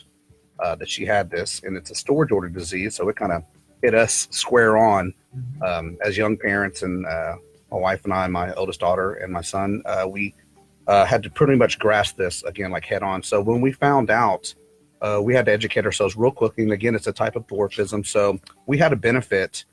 that she had this, and it's a storage order disease. So it kind of hit us square on as young parents, and my wife and I, my oldest daughter and my son, we had to pretty much grasp this again, like head on. So when we found out, we had to educate ourselves real quickly. And again, it's a type of dwarfism. So we had a benefit.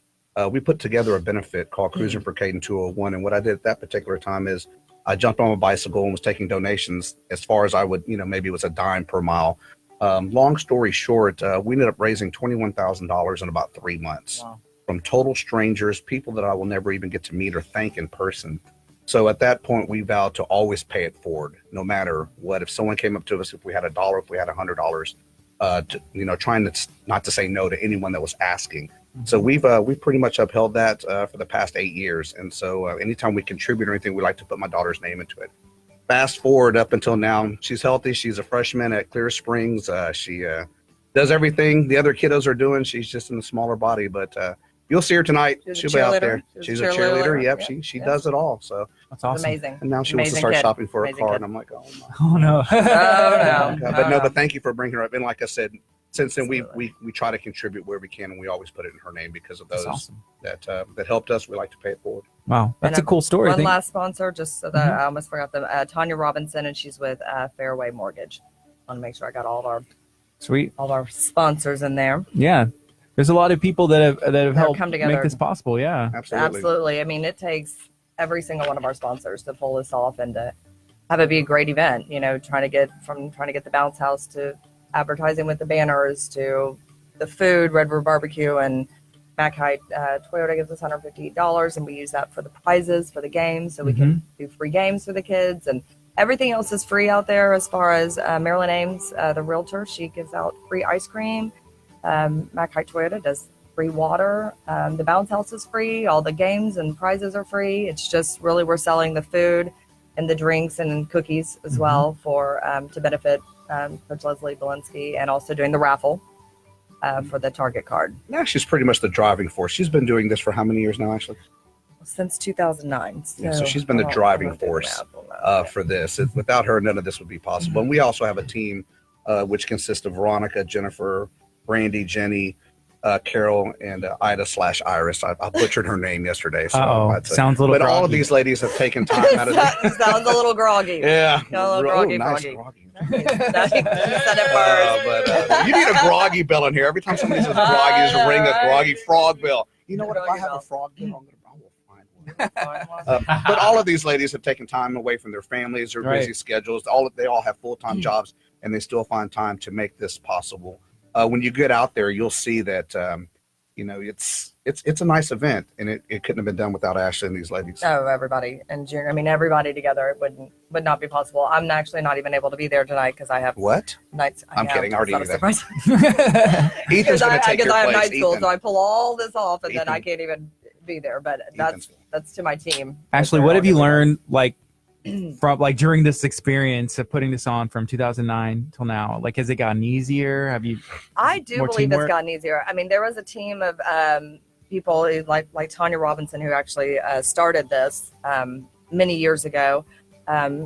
We put together a benefit called Cruising for Caden 201. And what I did at that particular time is I jumped on a bicycle and was taking donations as far as I would, you know, maybe it was a dime per mile. Long story short, we ended up raising $21,000 in about 3 months. Wow. From total strangers, people that I will never even get to meet or thank in person. So at that point, we vowed to always pay it forward, no matter what. If someone came up to us, if we had $1, if we had $100, you know, trying to not to say no to anyone that was asking. So we've pretty much upheld that for the past 8 years. And so anytime we contribute or anything, we like to put my daughter's name into it. Fast forward up until now, she's healthy. She's a freshman at Clear Springs. She does everything the other kiddos are doing. She's just in a smaller body, but you'll see her tonight. She's a She'll be out cheerleader. there. She's She's a a cheerleader. cheerleader. Yep, Yeah. she does it all. So That's awesome. Amazing. and now she wants to Amazing start kid. shopping for a Amazing car, kid. and I'm like, oh my. Oh no. Oh, no. But no, Oh, but thank you for bringing her up. And like I said, since then Absolutely. we try to contribute where we can, and we always put it in her name because of That's those awesome. that helped us. We like to pay it forward. Wow. That's And a cool story. I One think. last sponsor, just so that I almost forgot them. Tanya Robinson, and she's with Fairway Mortgage. I want to make sure I got all Sweet. of our sponsors in there. Yeah. There's a lot of people that have helped come make together. this possible. Yeah. Absolutely. I mean, it takes every single one of our sponsors to pull this off and to have it be a great event. You know, trying to get the bounce house to advertising with the banners to the food, Redwood Barbecue, and Mac Height Toyota gives us $150, and we use that for the prizes for the games, so we can do free games for the kids, and everything else is free out there. As far as Marilyn Ames, the realtor, she gives out free ice cream. Mac Height Toyota does free water. The bounce house is free. All the games and prizes are free. It's just really we're selling the food and the drinks and cookies as well for to benefit Coach Leslie Belinsky, and also doing the raffle for the Target card Now she's pretty much the driving force. She's been doing this for how many years now, actually? since 2009. Yeah, so she's been the driving force for this. Without her, none of this would be possible. And we also have a team which consists of Veronica, Jennifer, Brandy, Jenny, Carol, and Ida/Iris. I butchered her name yesterday. So Oh, sounds a little. but all of groggy. these ladies have taken time out of their Sounds a little groggy. yeah. A little Oh, groggy, nice groggy. groggy. You said it first. But you need a groggy bell in here. Every time somebody says groggy, just ring a groggy frog bell. You know what? If I Groggy have a bell. frog bell, I will find one. But all of these ladies have taken time away from their families, their Right. busy schedules. They all have full-time jobs, and they still find time to make this possible. when you get out there, you'll see that it's a nice event, and it couldn't have been done without Ashley and these ladies. Oh, everybody in June. I mean, everybody together would not be possible. I'm actually not even able to be there tonight because I have What? nights. I'm kidding. I already knew that. Because Ethan's going to take your I have place. night school, Ethan. so I pull all this off, and then Ethan. I can't even be there. But Ethan's- that's to my team. Ashley, what have you learned from during this experience of putting this on from 2009 till now? Like, has it gotten easier? Have you? I do more believe teamwork? it's gotten easier. I mean, there was a team of people like Tanya Robinson who actually started this many years ago.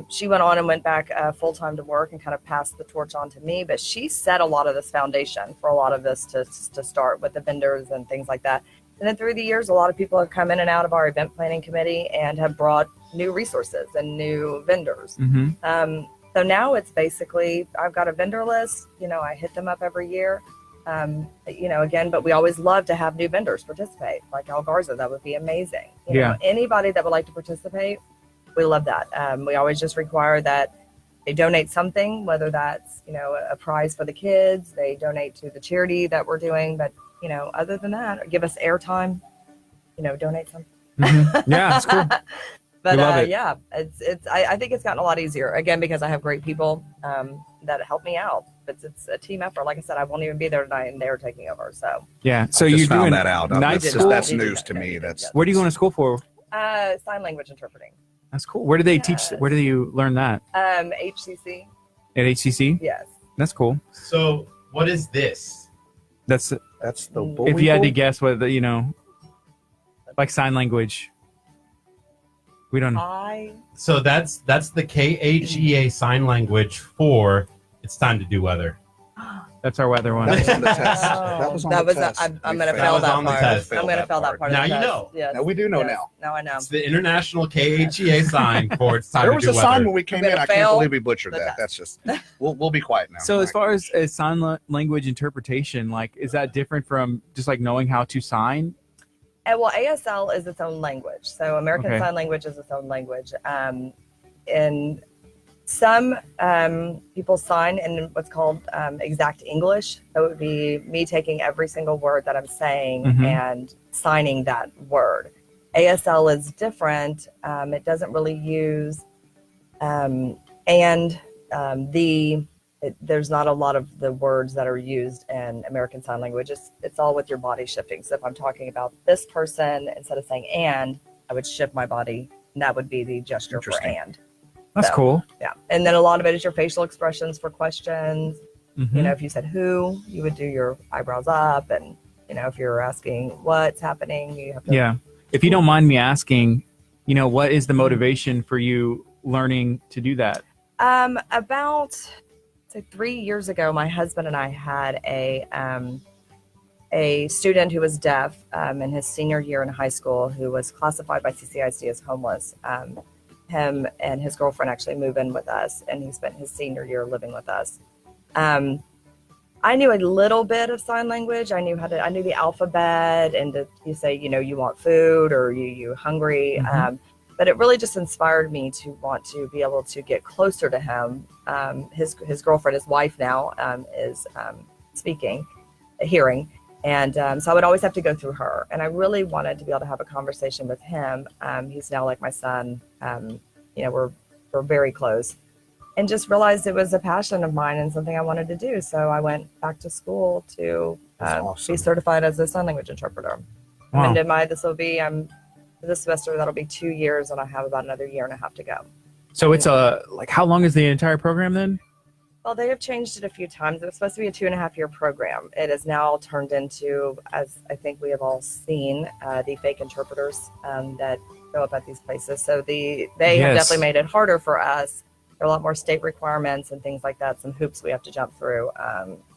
She went on and went back full time to work and kind of passed the torch on to me. But she set a lot of this foundation for a lot of this to start with the vendors and things like that. And then through the years, a lot of people have come in and out of our event planning committee and have brought new resources and new vendors. Mm-hmm. So now it's basically, I've got a vendor list, I hit them up every year. Again, but we always love to have new vendors participate, like Al Garza. That would be amazing. Anybody that would like to participate, we love that. We always just require that they donate something, whether that's, a prize for the kids, they donate to the charity that we're doing. But, other than that, or give us airtime, donate something. Mm-hmm. Yeah, it's cool. But We love it. yeah, I think it's gotten a lot easier, again, because I have great people that help me out. It's a team effort. Like I said, I won't even be there tonight, and they're taking over. So Yeah. So I you're just doing found that out. night did school. That's You did news that. to Yeah, me. you did, That's yeah. Where do you go to school for? sign language interpreting. That's cool. Where do they teach? Yes. Where do you learn that? HCC. At HCC? Yes. That's cool. So what is this? That's the if you had to Bullwinkle? guess what like sign language. We don't know. So that's the KHEA sign language for it's time to do weather. That's our weather one. That was on the test. Oh, That was on that the was test. I'm We going to failed. fail was that on the part. test. I'm going to fail that part. Now of the you test. know. Yes. Now we do know Yes. now. Now I know. It's the international KHEA sign for it's time There to was do a sign weather. when we came We're in. gonna I can't fail believe we butchered the that. test. That's just we'll be quiet now. So as far as sign language interpretation, like, is that different from just like knowing how to sign? And well, ASL is its own language. So American Okay. Sign Language is its own language. And some people sign in what's called exact English. So it would be me taking every single word that I'm saying Mhm. and signing that word. ASL is different. It doesn't really use there's not a lot of the words that are used in American Sign Language. It's all with your body shifting. So if I'm talking about this person, instead of saying and, I would shift my body, and that would be the gesture for Interesting. and. That's So, cool. Yeah. And then a lot of it is your facial expressions for questions. Mhm. If you said who, you would do your eyebrows up. And, if you're asking what's happening, you have to. Yeah. If you don't mind me asking, what is the motivation for you learning to do that? About 3 years ago, my husband and I had a student who was deaf in his senior year in high school who was classified by CCIC as homeless. Him and his girlfriend actually moved in with us, and he spent his senior year living with us. I knew a little bit of sign language. I knew the alphabet, and you say, you want food or you hungry. Mhm. But it really just inspired me to want to be able to get closer to him. His girlfriend, his wife now, is hearing. And so I would always have to go through her. And I really wanted to be able to have a conversation with him. He's now like my son. We're very close. And just realized it was a passion of mine and something I wanted to do. So I went back to school to That's awesome. be certified as a sign language interpreter. Wow. And this semester, that'll be 2 years, and I have about another year and a half to go. So it's how long is the entire program then? Well, they have changed it a few times. It was supposed to be a 2.5-year program. It is now turned into, as I think we have all seen, the fake interpreters that show up at these places. So they have Yes. definitely made it harder for us. There are a lot more state requirements and things like that, some hoops we have to jump through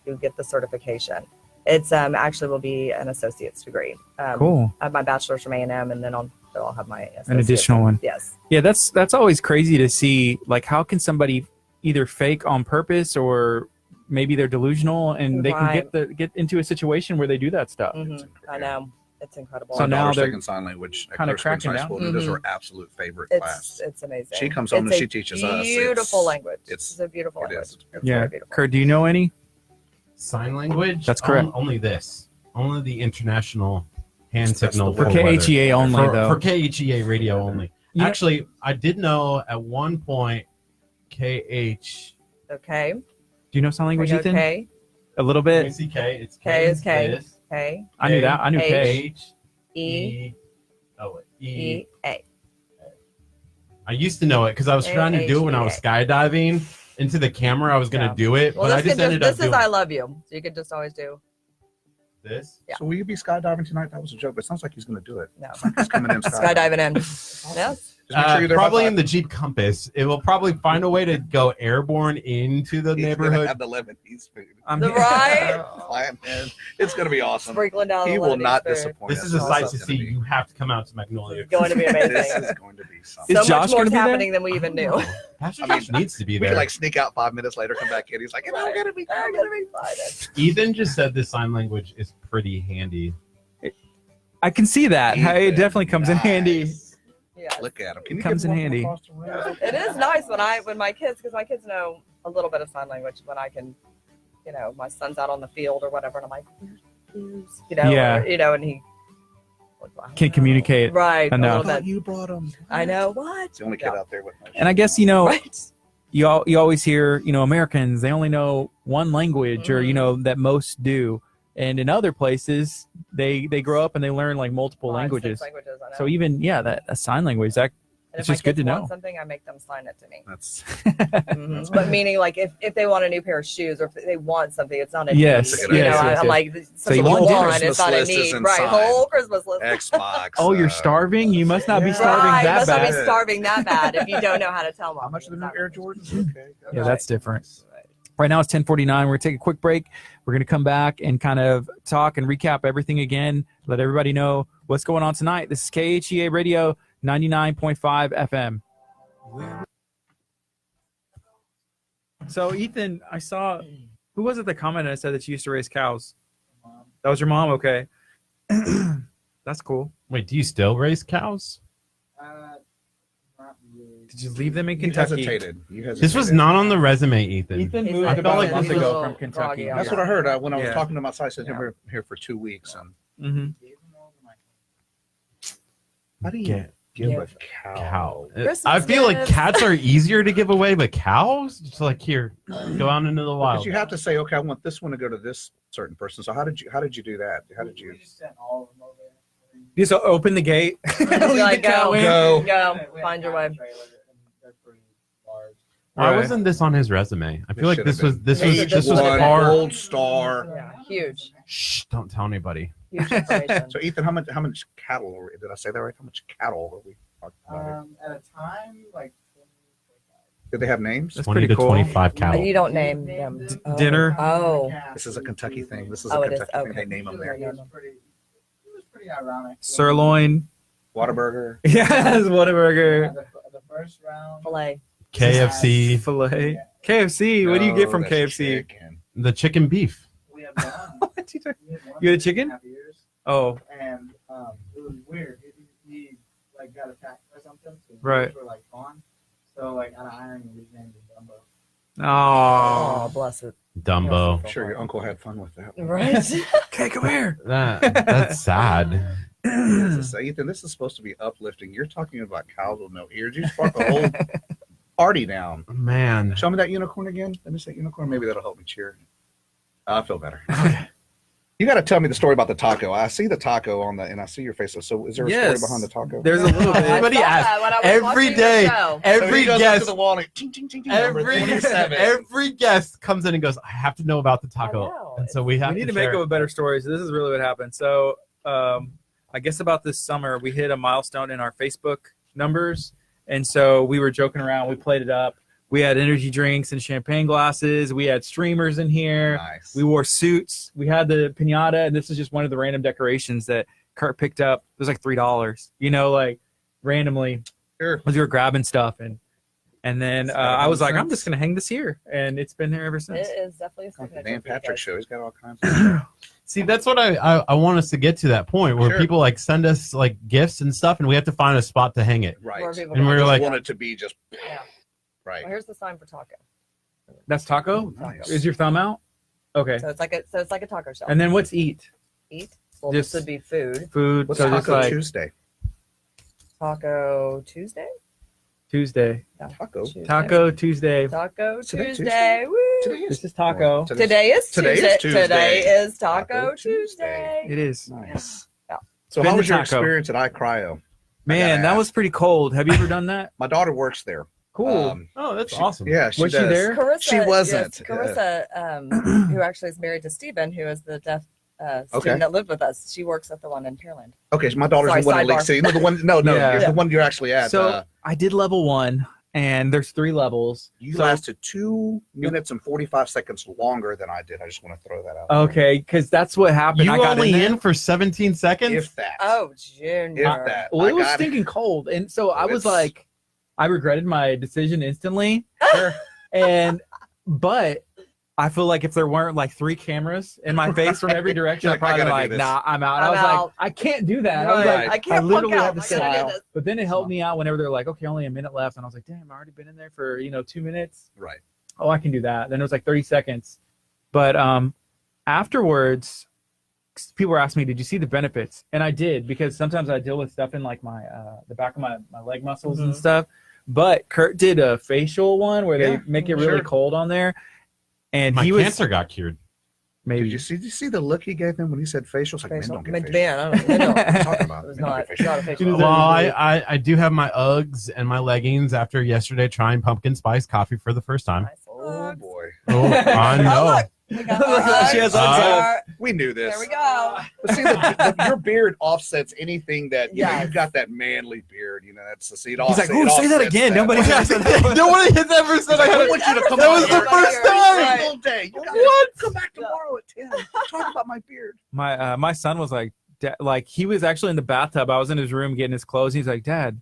to get the certification. It's actually will be an associate's degree. Cool. I have my bachelor's from A&M, and then I'll have my associate's. An additional one. Yes. Yeah, that's always crazy to see. Like, how can somebody either fake on purpose or maybe they're delusional and they Right. can get into a situation where they do that stuff. Mhm. I know. It's incredible. So My now daughter's they're taking sign language at kinda Curt Springs cracking High down. School, and it is her absolute favorite class. It's amazing. She comes home It's and a she teaches us. beautiful It's- language. it's- It's a beautiful It language. is. It's Yeah. very beautiful. Kurt, do you know any? Sign language? That's correct. Only this. Only the international hand signal For weather. KHEA only, though. For KHEA radio only. You know- Actually, I did know at one point Okay. Do you know sign language, Ethan? Okay. A little Let me bit. see K. It's K is K. This. K. I knew that. I knew K. H. E. E. E. A. I used to know it because I was trying to do it when I was skydiving into the camera. I was going to do it, Well, but I just ended up this is doing I love you. So you could just always do this. Yeah. So will you be skydiving tonight? That was a joke, but it sounds like he's going to do it. no. He's coming in Skydiving in. Yes. Just make sure you're there by Probably 5. in the Jeep Compass. It will probably find a way to go airborne into the He's gonna neighborhood. have the Lebanese food. I'm The right. Flying in. It's going to be awesome. Sprinkling down. He the will Lebanese not food. disappoint. This us. is a This sight is to gonna see. be- You have to come out to Magnolia. It's going to be amazing. This is going to be something. So Is much Josh more gonna is be there? happening than we even knew. Pastor I mean, Josh needs to be We there. could like sneak out 5 minutes later, come back in. He's like, "I'm gonna be They're going to be fine. Ethan just said this sign language is pretty handy. I can see that. It definitely comes in handy. Nice. Yeah. Look at him. Can you Comes give in him one handy. across the room? It is nice when my kids, because my kids know a little bit of sign language, when I can, my son's out on the field or whatever, and I'm like, "Where's," Yeah. and he Can't communicate. right enough. a little bit. You brought him. I know what. It's the only kid out there with no And I guess Right. you always hear Americans, they only know one language, or that most do, and in other places they grow up and they learn like multiple 5, 6 languages. languages, I know. So even that a sign language, that And it's if my just good kids to want know. something, I make them sign it to me. That's Mhm. But meaning, like, if they want a new pair of shoes or if they want something, it's not a Yes, need. yes, yes, I'm yes. like, So something you you want want, Christmas it's not a list need. isn't Right, signed. whole Christmas list. Xbox. Oh, you're starving? You must not be starving Right, that must not bad. be starving that bad if you don't know how to tell them. How much are the new Air Jordans? Okay. Yeah, that's different. Right now it's 10:49. We're going to take a quick break. We're going to come back and kind of talk and recap everything again, let everybody know what's going on tonight. This is KHEA Radio 99.5 FM. So, Ethan, I saw, who was it that commented and said that you used to raise cows? That was your mom? Okay. That's cool. Wait, do you still raise cows? Not really. Did you leave them in You Kentucky? hesitated. You hesitated. This was not on the resume, Ethan. Ethan He's moved like- about like a month he's a ago little from Kentucky. groggy That's what I heard when I was Yeah. talking to him outside. I said, "We're here for 2 weeks." And Mm-hmm. Gave them all to my how do you Get give Yeah. a cow. Christmas I feel like gifts. cats are easier to give away, but cows, just like here, go out into the Because wild. you have to say, okay, I want this one to go to this certain person. So how did you do that? How did you? We just sent all of them over there. You just open the gate. Just like, go, Go. go, find your way. They're pretty large. Why Right. wasn't this on his resume? I feel It like should this have was been. this Maybe was this this was would've been part. Gold Star. Yeah, huge, Shh! Don't tell anybody. huge information. So Ethan, how much cattle? Did I say that right? How much cattle were we talking about? here? At a time, like 20, Did they have names? That's 20 pretty to cool. 25 cattle. You don't name them. Oh. Dinner. Oh, This is a Kentucky thing. This is Oh, a it is? Kentucky thing. Okay. They name them there. It was pretty ironic. Sirloin. Whataburger. Yes, Whataburger. The first round. filet. KFC, Filet. KFC. What do you get No, from that's KFC? chicken. the chicken beef. We had one. What you talking- We had one You had for chicken? 2.5 years, Oh, and it was weird. He like got attacked or something. So his Right. ears were like gone. So like out of irony, we named him Dumbo. Oh, oh. bless it. Dumbo. I'm sure your uncle had fun with that. one. Right. Okay, come here. That's sad. Ethan, this is supposed to be uplifting. You're talking about cows with no ears. You just brought the whole party down. Man. Show me that unicorn again. Let me see that unicorn. Maybe that'll help me cheer. I feel better. You got to tell me the story about the taco. I see the taco and I see your face. So is there a story Yes. behind the taco? There's a little bit. Everybody asks every day. So Every he goes up guest, to the wall and ching, ching, ching, ching, number every 27. every guest comes in and goes, I have to know about the I taco. know. And so we have We need to share make up it. a better story. So this is really what happened. So I guess about this summer, we hit a milestone in our Facebook numbers. And so we were joking around. We played it up. We had energy drinks and champagne glasses. We had streamers in here. Nice. We wore suits. We had the piñata. And this is just one of the random decorations that Curt picked up. It was like $3, like randomly Sure. as we were grabbing stuff. And then I was like, I'm sense. just going to hang this here. And it's been here ever It since. is definitely a Like the signature Dan for you Patrick guys. show. He's got all kinds of stuff. See, that's what I want us to get to that point where Sure. people like send us like gifts and stuff, and we have to find a spot to hang it. Right. Where people And go, we're I just like- want it to be just Yeah. right. Well, here's the sign for taco. That's taco? Nice. Is your thumb out? Okay. So it's like a taco shell. And then what's eat? Eat. Well, Just- this would be food. Food. What's so just Taco like Tuesday? Taco Tuesday. Tuesday. Taco. Tuesday. Taco Tuesday. Taco Today Tuesday. Woo. Today is This is taco. Today is Today Tuesday. is Tuesday. Today is Taco Taco Tuesday. It is. nice. Yeah. So Been how to was your Taco. experience at iCryo? Man, that was pretty cold. Have you ever done that? My daughter works there. Cool. Oh, that's She- awesome. Yeah, she Was she does. there? Carissa, She wasn't. Yes, Carissa, who actually is married to Stephen, who is the deaf student Okay. that lived with us. She works at the one in Pearland. Okay, so my daughter's Sorry, the one in Lake sidebar. City. No, the one. No, Yeah. you're the one you're actually at. So I did level 1, and there's 3 levels. you So- lasted 2 minutes and 45 seconds longer than I did. I just want to throw that out. there. Okay, because that's what happened. You I got only in, in for 17 seconds? If that. Oh, Junior. If that. Well, I it was got stinking cold, and so I was It's- like, I regretted my decision instantly. But I feel like if there weren't like 3 cameras in my face from every direction, You're I'd like, I probably gotta do like, this. nah, I'm out. I'm I was out. like, I can't do that. I was Right. like, I can't literally fuck had out. to I gotta do smile. this. But then it helped me out whenever they're like, okay, only a minute left, and I was like, damn, I've already been in there for 2 minutes. Right. Oh, I can do that. Then it was like 30 seconds. But afterwards, people were asking me, did you see the benefits? And I did, because sometimes I deal with stuff in like my the back of my leg muscles and stuff. But Curt did a facial one where they Yeah, make it really sure. cold on there. And My he was cancer got cured. maybe. Did you see the look he gave him when he said facial? It's like, men don't get facial. Man, I don't know. What are you talking about? It was Men don't not, get it's not a facial. Well, I do have my Uggs and my leggings after yesterday trying pumpkin spice coffee for the first time. Oh boy, Oh, I know. We got Look, our she has Uggs. Uggs we knew this. There we go. But see, your beard offsets anything that you know. Yes. You've got that manly beard. You know, that's the seed. He's like, "Ooh, say that again." Nobody has that. Nobody has ever said I I had want you to come That on was here the first every time. single day. You gotta What? Come back tomorrow at 10. Talk about my beard. My son was like, he was actually in the bathtub. I was in his room getting his clothes. He's like, Dad,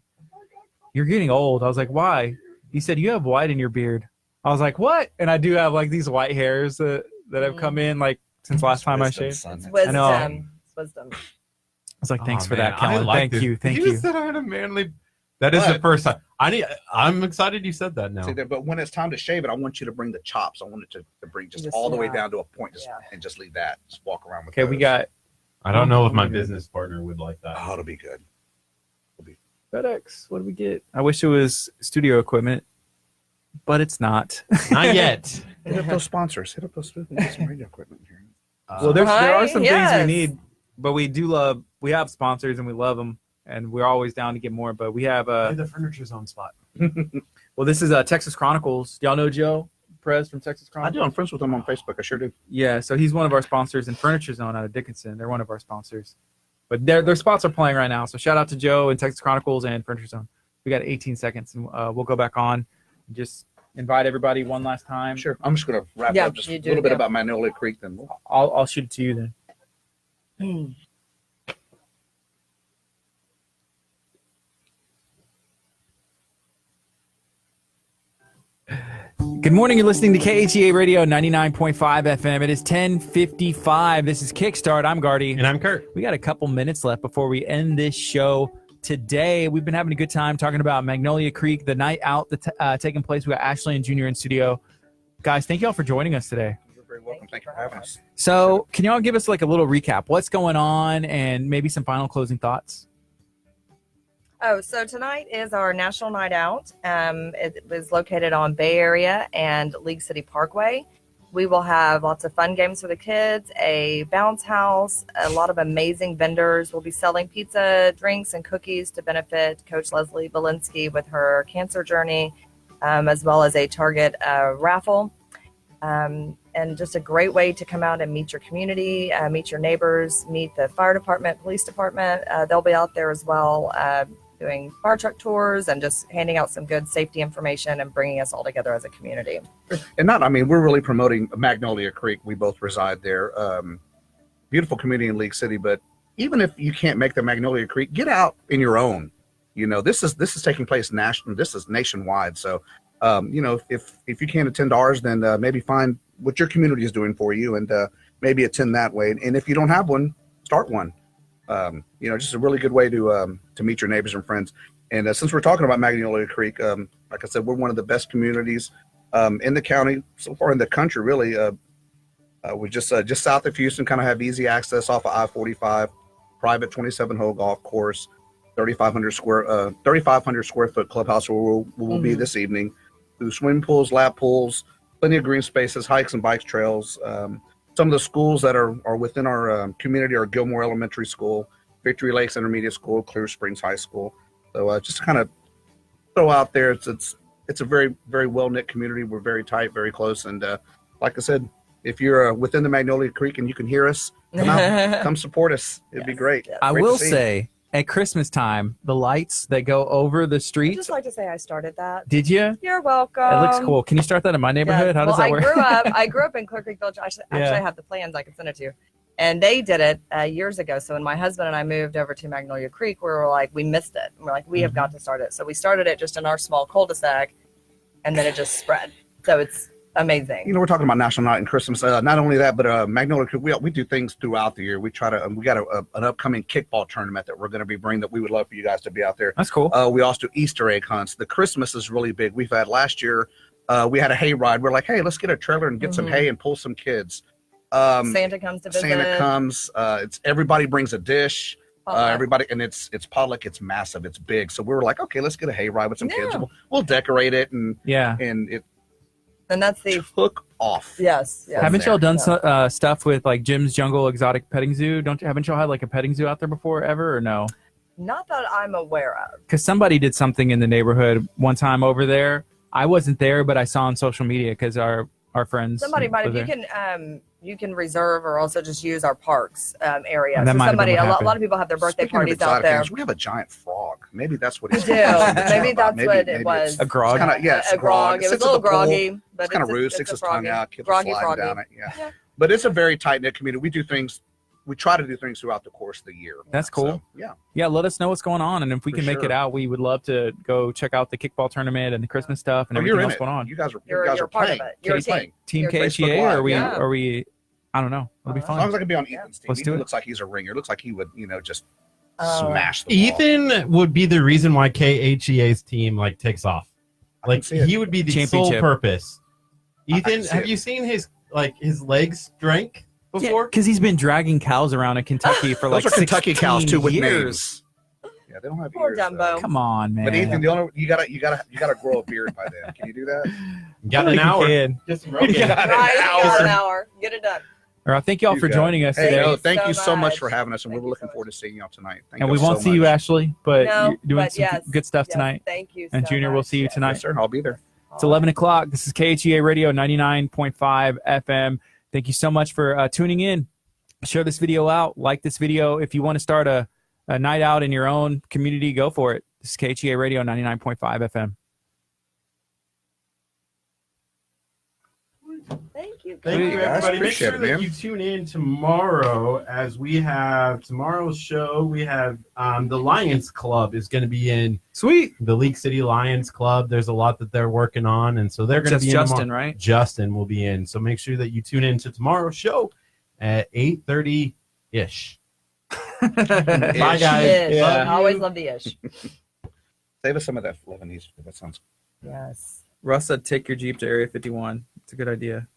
you're getting old. I was like, why? He said, you have white in your beard. I was like, what? And I do have like these white hairs that have come in like since last time I shaved. It's I wisdom. know. It's wisdom. I was like, thanks Oh, for man, that, I Kellen. like Thank this. you. Thank You you. said I had a manly. That is the But- first time. I'm excited you said that now. See, but when it's time to shave it, I want you to bring the chops. I want it to bring just Just, all the way yeah. down to a point, Yeah. and just leave that. Just walk around with. Okay, we those. got I don't know if my business partner would like that. Oh, it'll be good. FedEx. What do we get? I wish it was studio equipment, but it's not. Not yet. Hit up those sponsors. Hit up those. Get some radio equipment here. Well, there are Right? some Yes. things we need, but we have sponsors and we love them, and we're always down to get more. But we have the furniture's on spot. well, this is Texas Chronicles. Y'all know Joe Perez from Texas I Chronicles? do. I'm friends with them on Facebook. I sure do. Yeah, so he's one of our sponsors in Furniture Zone out of Dickinson. They're one of our sponsors. But their spots are playing right now. So shout out to Joe and Texas Chronicles and Furniture Zone. We got 18 seconds, and we'll go back on and just invite everybody one last time. Sure. I'm just gonna wrap Yeah, up just a you do, little bit yeah. about Magnolia Creek. Then we'll I'll shoot it to you then. Good morning. You're listening to KHEA Radio 99.5 FM. It is 10:55. This is Kickstart. I'm Gardy. And I'm Curt. We got a couple minutes left before we end this show today. We've been having a good time talking about Magnolia Creek, the night out that's taking place. We got Ashley and Junior in studio. Guys, thank you all for joining us today. You're very welcome. Thank you for having us. So can y'all give us like a little recap? What's going on and maybe some final closing thoughts? Oh, so tonight is our National Night Out. It was located on Bay Area and League City Parkway. We will have lots of fun games for the kids, a bounce house, a lot of amazing vendors. We'll be selling pizza, drinks, and cookies to benefit Coach Leslie Belinsky with her cancer journey, as well as a Target raffle. And just a great way to come out and meet your community, meet your neighbors, meet the fire department, police department. They'll be out there as well, doing fire truck tours and just handing out some good safety information and bringing us all together as a community. And we're really promoting Magnolia Creek. We both reside there. Beautiful community in League City. But even if you can't make the Magnolia Creek, get out in your own. You know, this is taking place national. This is nationwide. So, you know, if you can't attend ours, then maybe find what your community is doing for you and maybe attend that way. And if you don't have one, start one. You know, just a really good way to meet your neighbors and friends. And since we're talking about Magnolia Creek, like I said, we're one of the best communities in the county, so far in the country, really. We just south of Houston, kind of have easy access off of I-45, private 27-hole golf course, 3,500 square foot clubhouse where we'll be this evening. Through swimming pools, lap pools, plenty of green spaces, hikes and bike trails. Some of the schools that are within our community are Gilmore Elementary School, Victory Lakes Intermediate School, Clear Springs High School. So just to kind of throw out there, it's a very, very well-knit community. We're very tight, very close. And like I said, if you're within the Magnolia Creek and you can hear us, come out, come support us. It'd be great. Yes. I Great will to see. say, at Christmas time, the lights that go over the I'd streets. just like to say I started that. Did you? You're welcome. It looks cool. Can you start that in my neighborhood? Yes. How does Well, that work? I grew up in Clear Creek Village. Actually, I have the plans. I can send it to you. And they did it years ago. So when my husband and I moved over to Magnolia Creek, we were like, we missed it. And we're like, we have got to start it. So we started it just in our small cul-de-sac, and then it just spread. So it's amazing. You know, we're talking about National Night and Christmas. Not only that, but Magnolia Creek, we do things throughout the year. We try to, we got an upcoming kickball tournament that we're going to be bringing that we would love for you guys to be out there. That's cool. We also do Easter egg hunts. The Christmas is really big. We've had last year, we had a hay ride. We're like, hey, let's get a trailer and get some hay and pull some kids. Santa comes to visit. Santa comes. It's everybody brings a dish. Potluck. Everybody, and it's potluck. It's massive. It's big. So we were like, okay, let's get a hay ride with some kids. Yeah. We'll decorate it, and Yeah. it And that's the took off. yes. Haven't y'all done Yeah. stuff with like Jim's Jungle Exotic Petting Zoo? Haven't y'all had like a petting zoo out there before ever or no? Not that I'm aware of. Because somebody did something in the neighborhood one time over there. I wasn't there, but I saw on social media because our friends. Somebody might have. live You there. can you can reserve or also just use our parks area. That So might have been somebody, what a lot happened. of people have their birthday Speaking of parties out exotic there. animals, we have a giant frog. Maybe that's what We it's do. Maybe that's Maybe- what maybe it was. it's- A grog? It's kinda, yeah, it's a grog. It was sits a at little the pool. groggy, but It's kind of rude. Sticks a his tongue froggy. out. Kids Groggy, are sliding froggy. down it. Yeah. Yeah. But it's a very tight knit community. We do things. We try to do things throughout the course of the year. That's cool. So, yeah. Yeah, let us know what's going on, and if we For can make it sure. out, we would love to go check out the kickball tournament and the Christmas stuff and Oh, everything you're in else it. going on. You guys are. You're you guys are part playing. of it. You're a You're playing. Team You're KHEA, Facebook or Live, are we? yeah. Are we? I don't know. It'll be As As long fun. as I can be on Ethan's team. Let's do Ethan it. looks like he's a ringer. Looks like he would, just Oh. smash the ball. Ethan would be the reason why KHEA's team takes off. I can Like see it. he would be the sole Championship. purpose. I Ethan, can see have it. you seen his leg strength before? Because he's been dragging cows around in Kentucky for like Those are Kentucky cows 16 too with years. names. Yeah, they don't have Poor ears. Dumbo. Come on, man. But Ethan, you gotta grow a beard by then. Can you do that? Got I an think we hour. can. Just broken. Yeah. Right, you got an hour. hour. Get it done. All right, thank y'all You for got joining us Hey, today. no, thank so you so much much. for having us, and Thank we're you looking so forward much. to seeing y'all tonight. Thank And you we won't so see you, much. Ashley, but No, you're doing but some yes, good stuff yes, tonight. Thank you. And so Junior, we'll much. see you Yes. tonight. Yes, sir. I'll be there. It's 11 o'clock. This is KHEA Radio 99.5 FM. Thank you so much for tuning in. Share this video out. Like this video. If you want to start a night out in your own community, go for it. This is KHEA Radio 99.5 FM. Thank you. Thank you, guys. everybody. Make Appreciate sure it, that man. you tune in tomorrow as we have tomorrow's show. We have the Lions Club is going to be in Sweet. the League City Lions Club. There's a lot that they're working on, and so they're going to Just be Justin, in tomorrow. right? Justin will be in. So make sure that you tune in to tomorrow's show at 8:30-ish. Bye, guys. Ish. Love I you. always love the ish. Save us some of that Lebanese food. That sounds Yes. Russ said, take your Jeep to Area 51. It's a good idea.